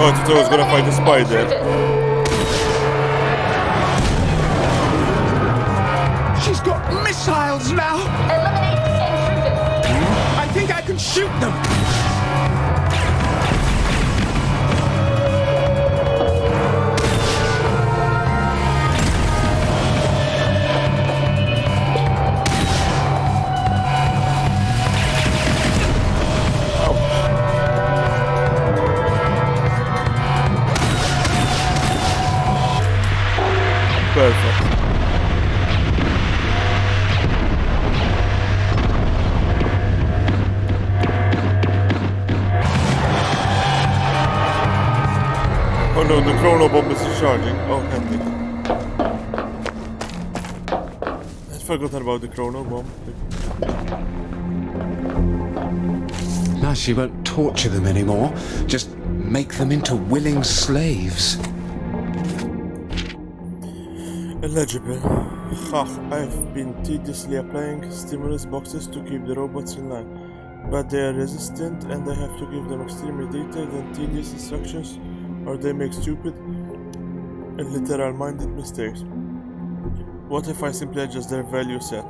Oh, I thought I was gonna fight a spider. She's got missiles now! Eliminate intruders. I think I can shoot them! Perfect. Oh no, the chrono bomb is charging. Oh, handy. I'd forgotten about the chrono bomb. Now she won't torture them anymore, just make them into willing slaves. Illegible. I've been tediously applying stimulus boxes to keep the robots in line, but they are resistant and I have to give them extremely detailed and tedious instructions or they make stupid and literal-minded mistakes. What if I simply adjust their value set,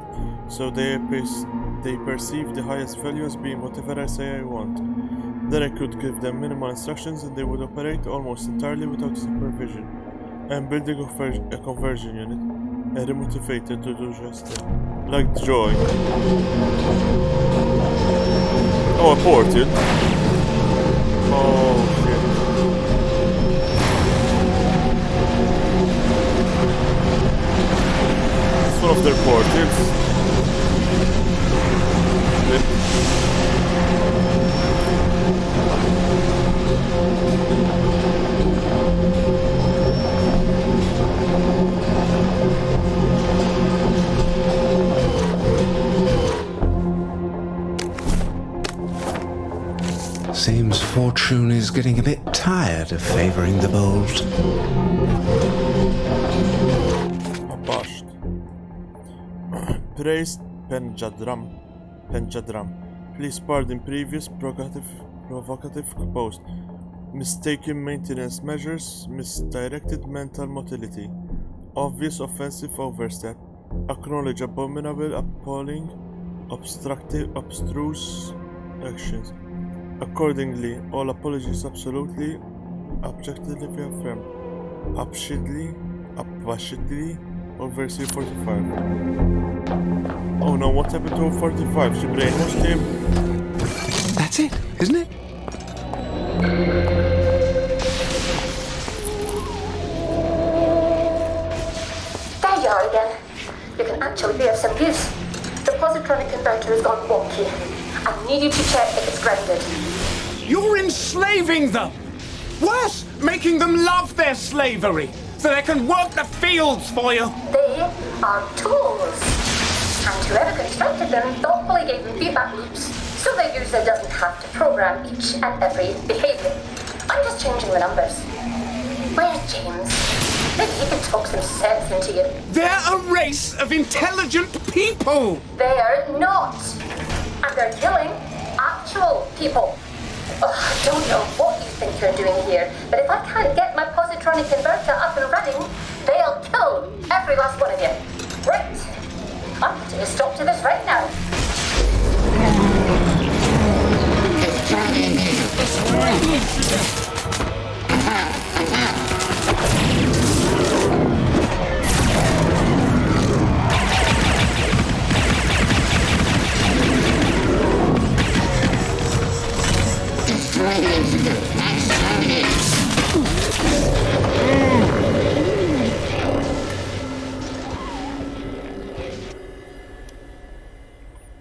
so they perceive the highest value as being whatever I say I want? Then I could give them minimal instructions and they would operate almost entirely without supervision. I'm building a conversion unit, and remotivated to do just that. Like joy. Oh, a portal. Oh, shit. It's one of their portals. Seems Fortune is getting a bit tired of favoring the bold. Abashed. Praised Penjadram. Please pardon previous provocative post. Mistaken maintenance measures, misdirected mental motility, obvious offensive overstep, acknowledge abominable, appalling, abstruse actions. Accordingly, all apologies absolutely, objectively affirmed, abashedly, Over C45. Oh no, what happened to 45? She brainwashed him. That's it, isn't it? There you are again. You can actually be of some use. The positronic converter has gone wonky. I need you to check if it's grounded. You're enslaving them! Worse, making them love their slavery, so they can work the fields for you. They are tools. And whoever constructed them thoughtfully gave them feedback loops, so the user doesn't have to program each and every behavior. I'm just changing the numbers. Where's James? Maybe he can talk some sense into you. They're a race of intelligent people! They're not. And they're killing actual people. I don't know what you think you're doing here, but if I can't get my positronic converter up and running, they'll kill every last one of you. Right. I'm putting a stop to this right now.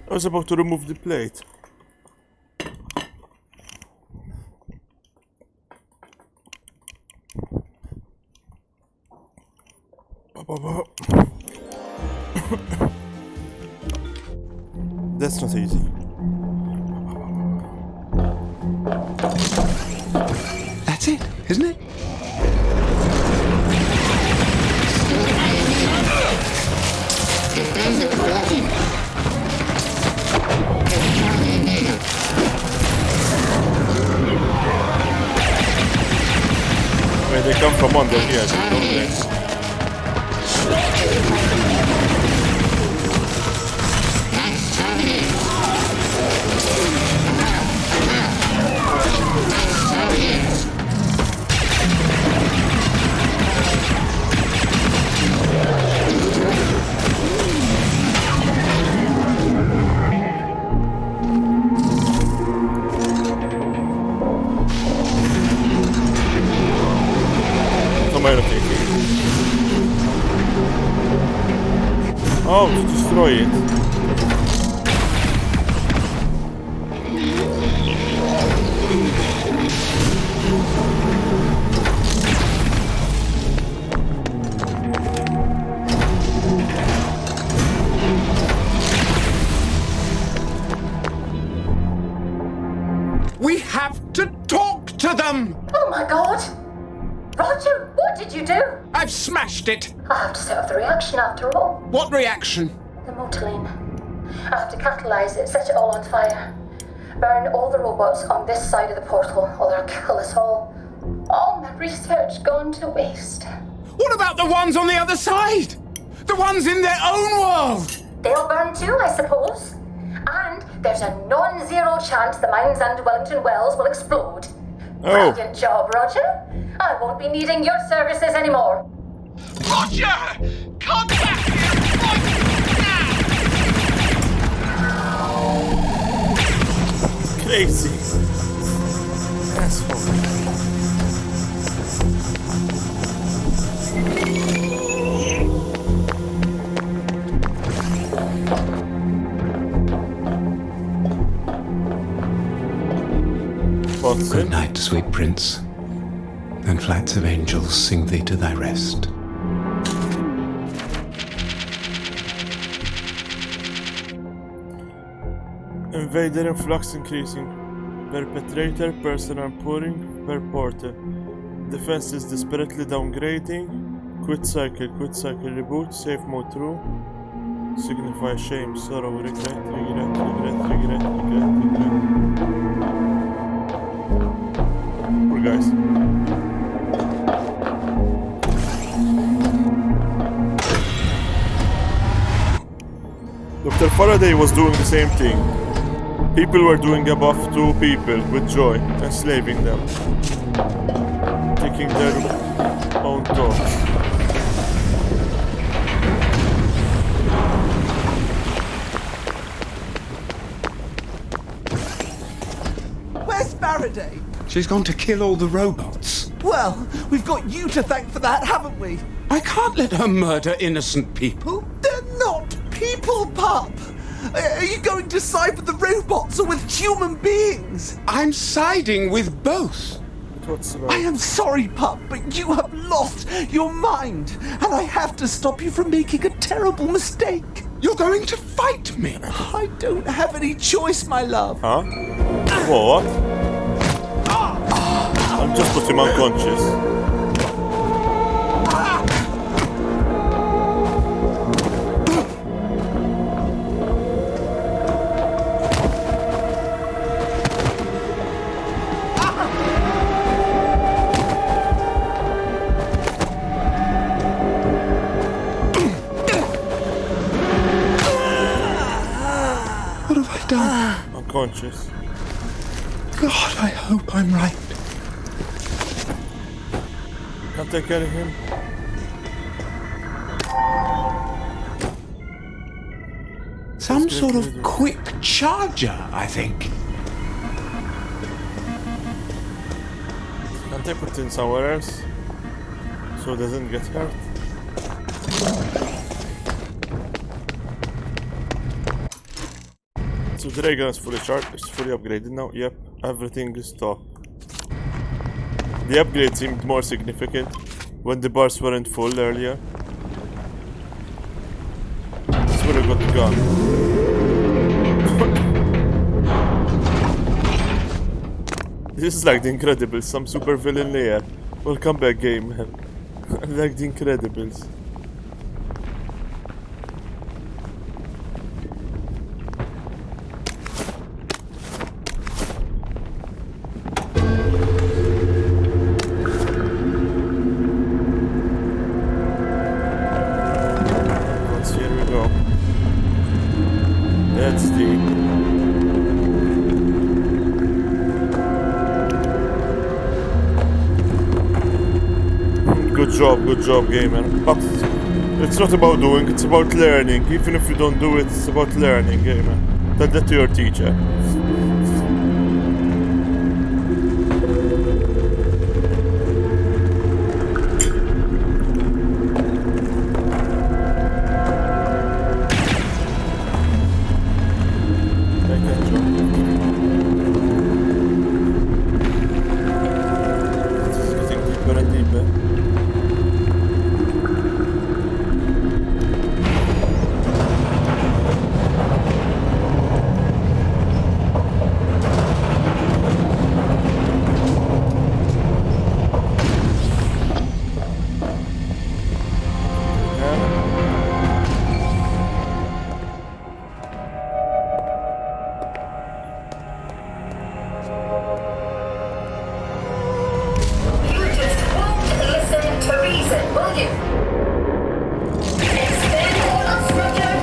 I was about to remove the plate. That's not easy. That's it, isn't it? Where they come from under here, don't they? Oh, to destroy it. We have to talk to them! Oh my god! Roger, what did you do? I've smashed it! I have to set off the reaction after all. What reaction? The motoline. I have to catalyze it, set it all on fire. Burn all the robots on this side of the portal, or they'll kill us all. All my research gone to waste. What about the ones on the other side? The ones in their own world? They'll burn too, I suppose. And there's a non-zero chance the mines under Wellington Wells will explode. Oh. Brilliant job, Roger. I won't be needing your services anymore. Roger! Come back here right now! Crazy. Asshole. Good night, sweet prince, and flights of angels sing thee to thy rest. Invader influx increasing. Perpetrator personnel pouring per portal. Defense is desperately downgrading. Quit cycle, reboot, safe mode true. Signify shame, sorrow, regret. Poor guys. Dr. Faraday was doing the same thing. People were doing above 2 people with joy, enslaving them, taking their own thoughts. Faraday? She's gone to kill all the robots. Well, we've got you to thank for that, haven't we? I can't let her murder innocent people. They're not people, pup! Are you going to side with the robots or with human beings? I'm siding with both. What's about? I am sorry, pup, but you have lost your mind, and I have to stop you from making a terrible mistake. You're going to fight me. I don't have any choice, my love. Huh? What? I'm just put him unconscious. What have I done? Unconscious. God, I hope I'm right. Can't take care of him. Some sort of quick charger, I think. Can't I put in somewhere else? So it doesn't get hurt? So the ray gun is fully charged, it's fully upgraded now. Yep, everything is top. The upgrade seemed more significant when the bars weren't full earlier. That's where I got the gun. This is like The Incredibles, some super villain layer. Welcome back, game, man. Like The Incredibles. Here we go. That's the... Good job, gamer. But it's not about doing, it's about learning. Even if you don't do it, it's about learning, gamer. Tell that to your teacher. This is getting deeper and deeper. You just won't listen to reason, will you? Extend us, Roger.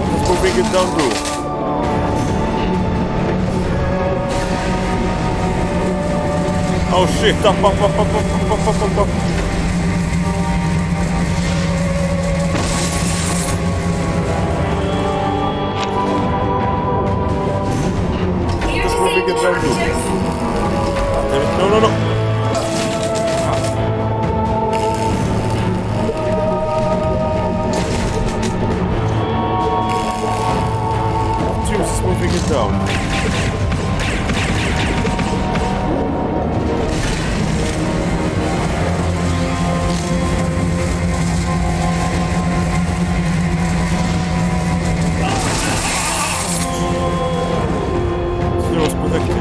Let's go bring it down, bro. Oh shit, up. Here's Let's go bring it down, bro. No. James is moving it down. Still was protected.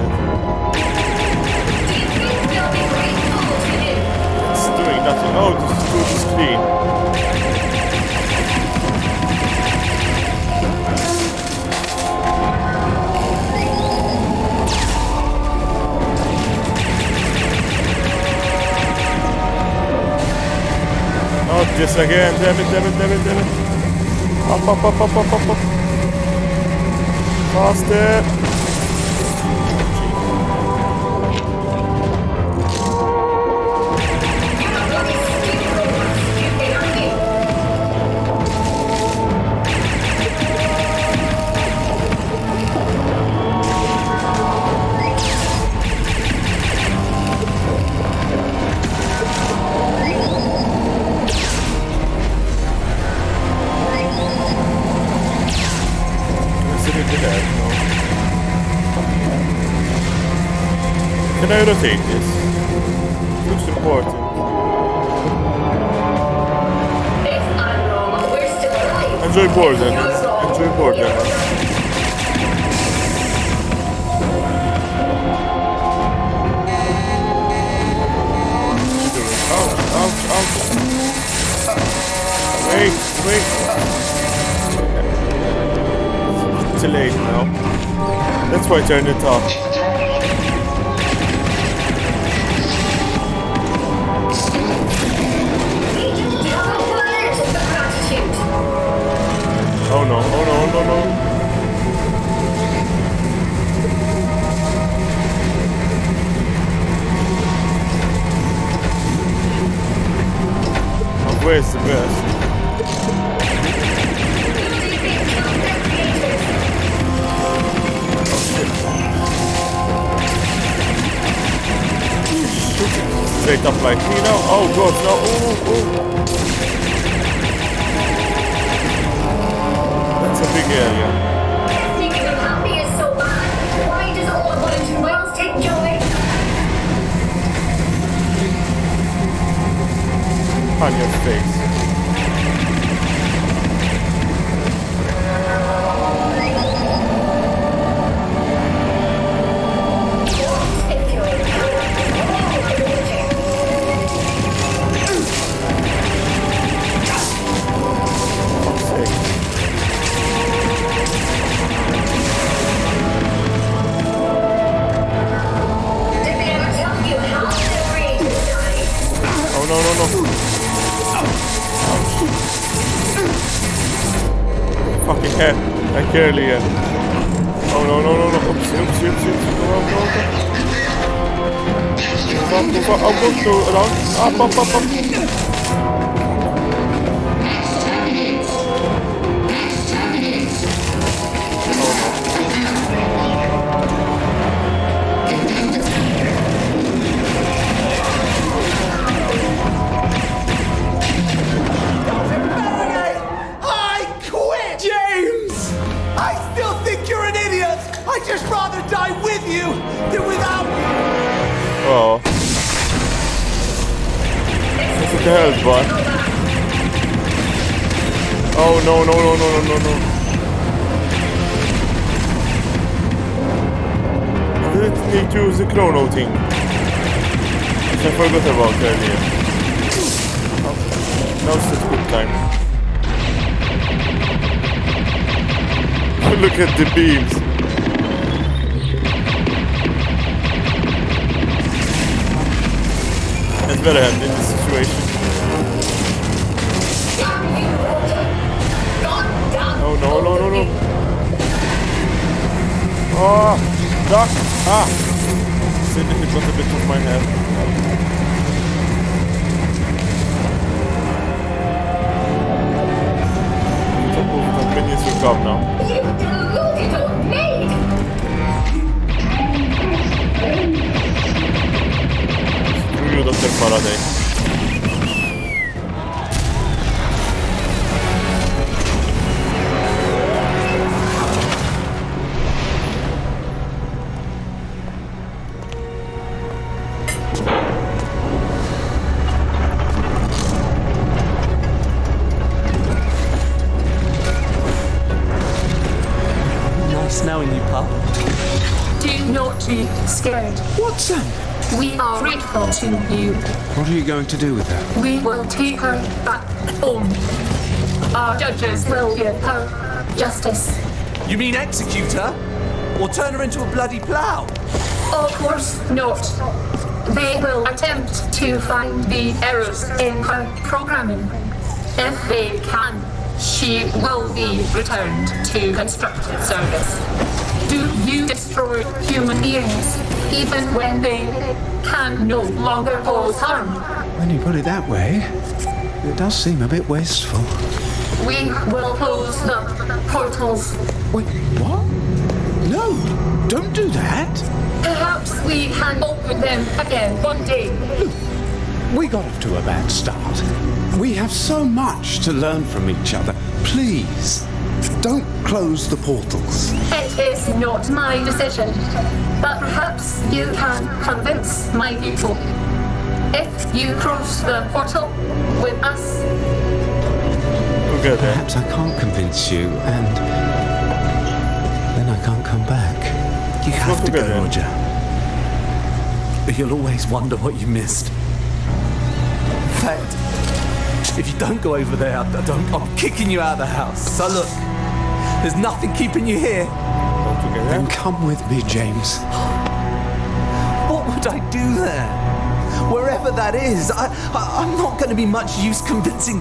It's doing nothing. Oh, this is through the screen. Not this again. Damn it. Up. Faster. Can I rotate this? Looks important. If I'm wrong, we're still right. Enjoy Borden. You're wrong. Enjoy Borden. You're wrong. Ouch. Wait. It's too late now. That's why I turned it off. Oh no. Oh, where's the best? Straight up like me now. Oh god, no. That's a big area. Thinking of happy is so bad. Why does all of 1 and 2 miles take joy? On your face. If you're Did they ever tell you how the creators die? Oh no. Fucking head. I barely head. Oh no. Oops. Move up. I'll go through around. Up. I quit! James! I still think you're an idiot! I'd just rather die with you than without you! Oh. What the hell, boy? Oh no. I didn't need to use the chrono thing. Which I forgot about earlier. Now's the good time. Look at the beams. It's better hand in this situation. Oh no. Oh, duck! Said it got a bit of my head. The minions will come now. You deluded old maid! Screw you, Dr. Faraday. Nice knowing you, pup. Do not be scared. Watson! We are grateful to you. What are you going to do with her? We will take her back home. Our judges will give her justice. You mean execute her? Or turn her into a bloody plough? Of course not. They will attempt to find the errors in her programming. If they can, she will be returned to constructive service. Do you destroy human beings even when they can no longer cause harm? When you put it that way, it does seem a bit wasteful. We will close the portals. Wait, what? No, don't do that. Perhaps we can open them again one day. We got off to a bad start. We have so much to learn from each other. Please, Don't close the portals. It is not my decision, but perhaps you can convince my people. If you cross the portal with us, We'll get there. Perhaps I can't convince you, and then I can't come back. You have to go, together. Roger. You'll always wonder what you missed. In fact, if you don't go over there, I'm kicking you out of the house. So look, there's nothing keeping you here. Then come with me, James. What would I do there? Wherever that is, I'm not going to be much use convincing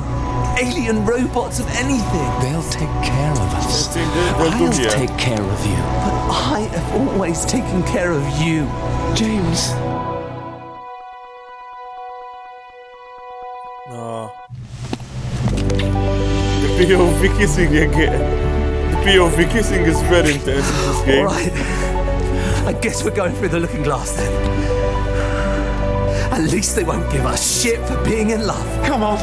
alien robots of anything. They'll take care of us. They'll do, yeah. Take care of you. But I have always taken care of you. James. No. The POV kissing again. The POV kissing is very intense in this game. Alright. I guess we're going through the looking glass then. At least they won't give us shit for being in love. Come on.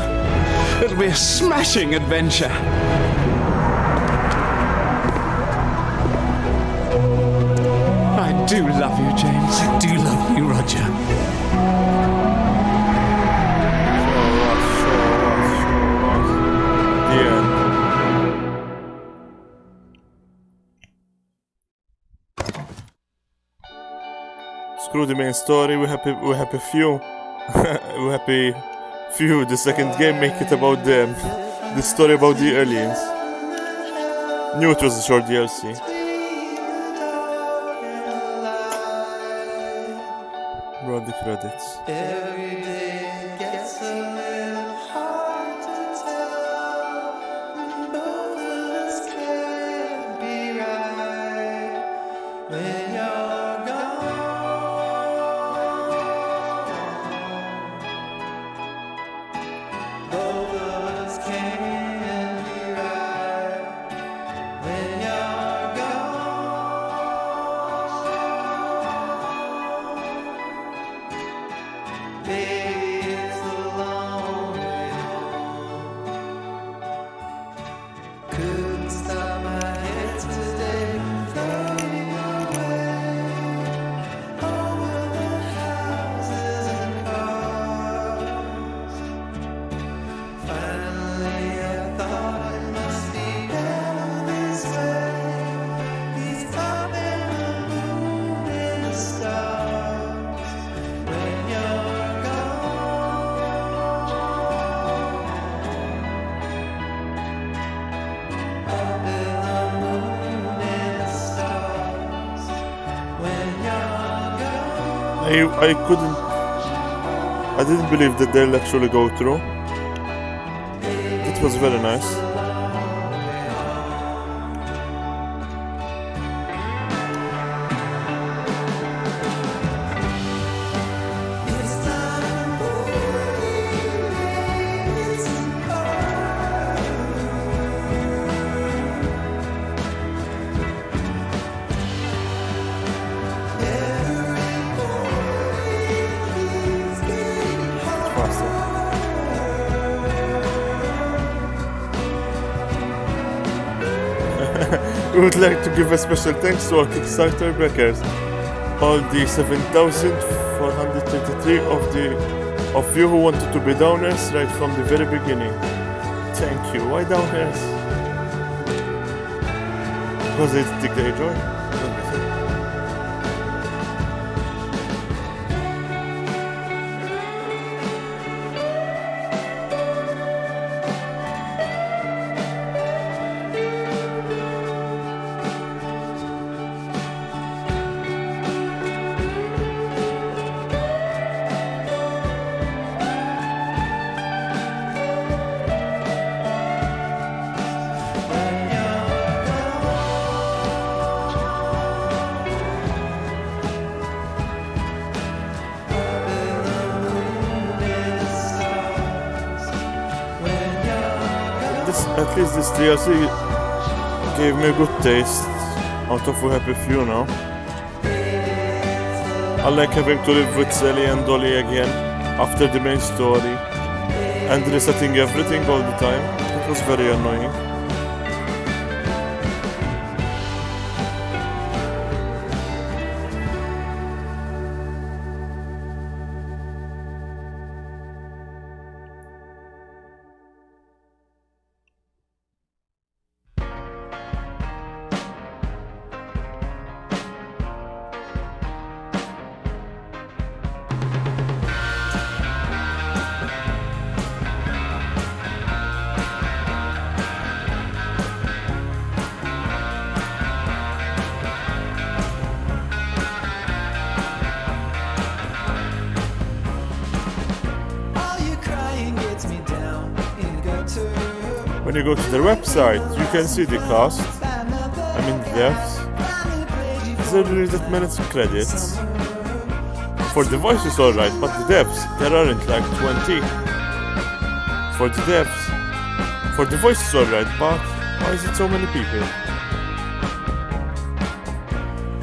It'll be a smashing adventure. I do love you, James. I do love you, Roger. The end. Screw the main story, we're happy few. We're happy few. The second game make it about them. The story about the aliens. Knew it was a short DLC. Roll the credits. Every day gets a little hard to tell. Both of us can't be right when you're gone. Both of us can't be right when you're gone. Baby, it's a long way home. Couldn't stop my head today from floating away over the houses and cars. Finally, I thought it must be better this way. He's up in the moon and the stars when you're gone. Up in the moon and the stars when you're gone. I didn't believe that they'll actually go through. It was very nice. It's not a movie, it's an art. Every morning keeps getting harder. We would like to give a special thanks to our Kickstarter backers. All the 7,433 of you who wanted to be downers right from the very beginning. Thank you. Why downers? Because they take their joy. At least this DLC gave me a good taste out of a happy few now. I like having to live with Sally and Dolly again after the main story and resetting everything all the time. It was very annoying. When you go to their website, you can see the cast, the devs. There are that many credits. For the voice is alright, but the devs, there aren't like 20. For the devs. For the voice is alright, but why is it so many people?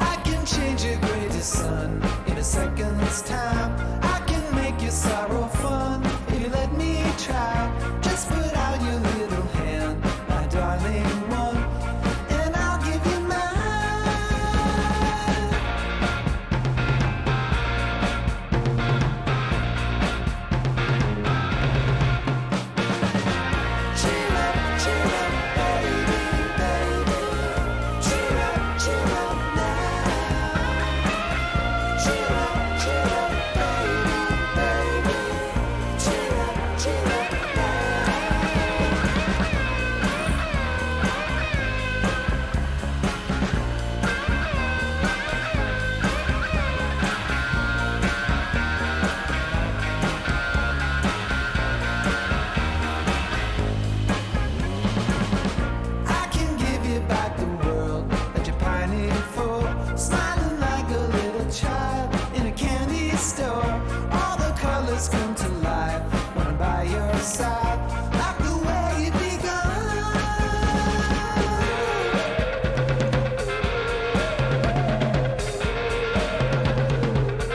I can change your gray to sun in a second's time. I can make your sorrow fun if you let me try. Just put out your little hand, my darling one, and I'll give you mine. Cheer up, baby, baby. Cheer up now. Cheer up, baby, baby. Cheer up now. I can give you back the world that you're pining for, smiling like a little child in a candy store. All the colors come to life when I'm by your side, like the way you begun.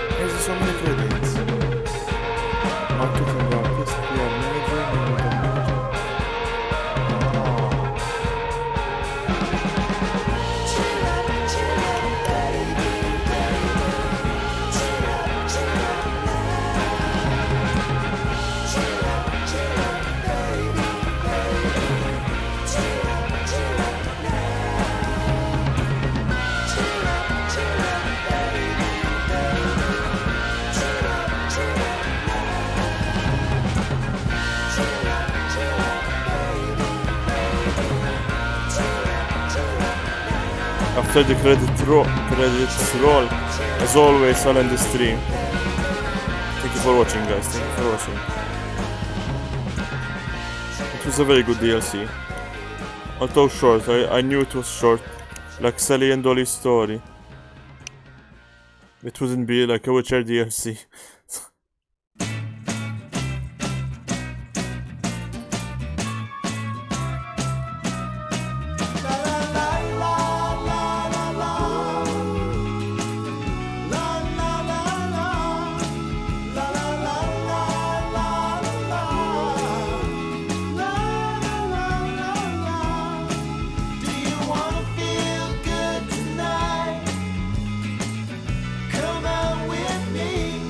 Why is there so many credits? Marketing artist, PR manager, manager. After the credits roll, as always, I'll end the stream. Thank you for watching, guys. Thank you for watching. It was a very good DLC. Although short, I knew it was short, like Sally and Dolly's story. It wouldn't be like a Witcher DLC. Do you wanna feel good tonight? Come out with me.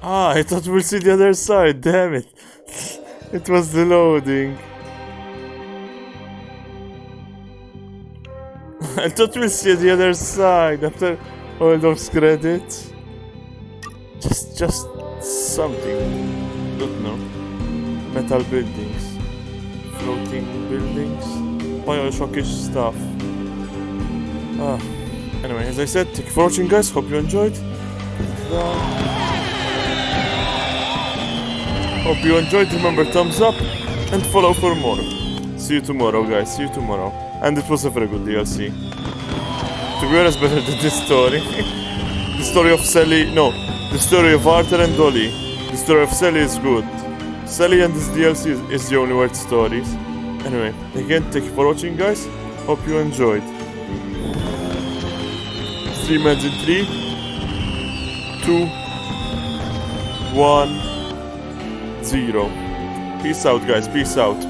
Ah, I thought we'll see the other side, damn it. It was the loading. I thought we'll see the other side after all those credits. Just something. Don't know. Metal buildings. Floating buildings. Bioshockish stuff. Anyway, as I said, thank you for watching, guys. Hope you enjoyed. Hope you enjoyed. Remember, thumbs up and follow for more. See you tomorrow, guys. See you tomorrow. And it was a very good DLC. To be honest, better than this story. The story of Sally. No, the story of Arthur and Dolly. The story of Sally is good. Sally and this DLC is the only weird stories. Anyway, again, thank you for watching, guys. Hope you enjoyed. Stream ends in 3, 2, 1, 0. Peace out, guys. Peace out.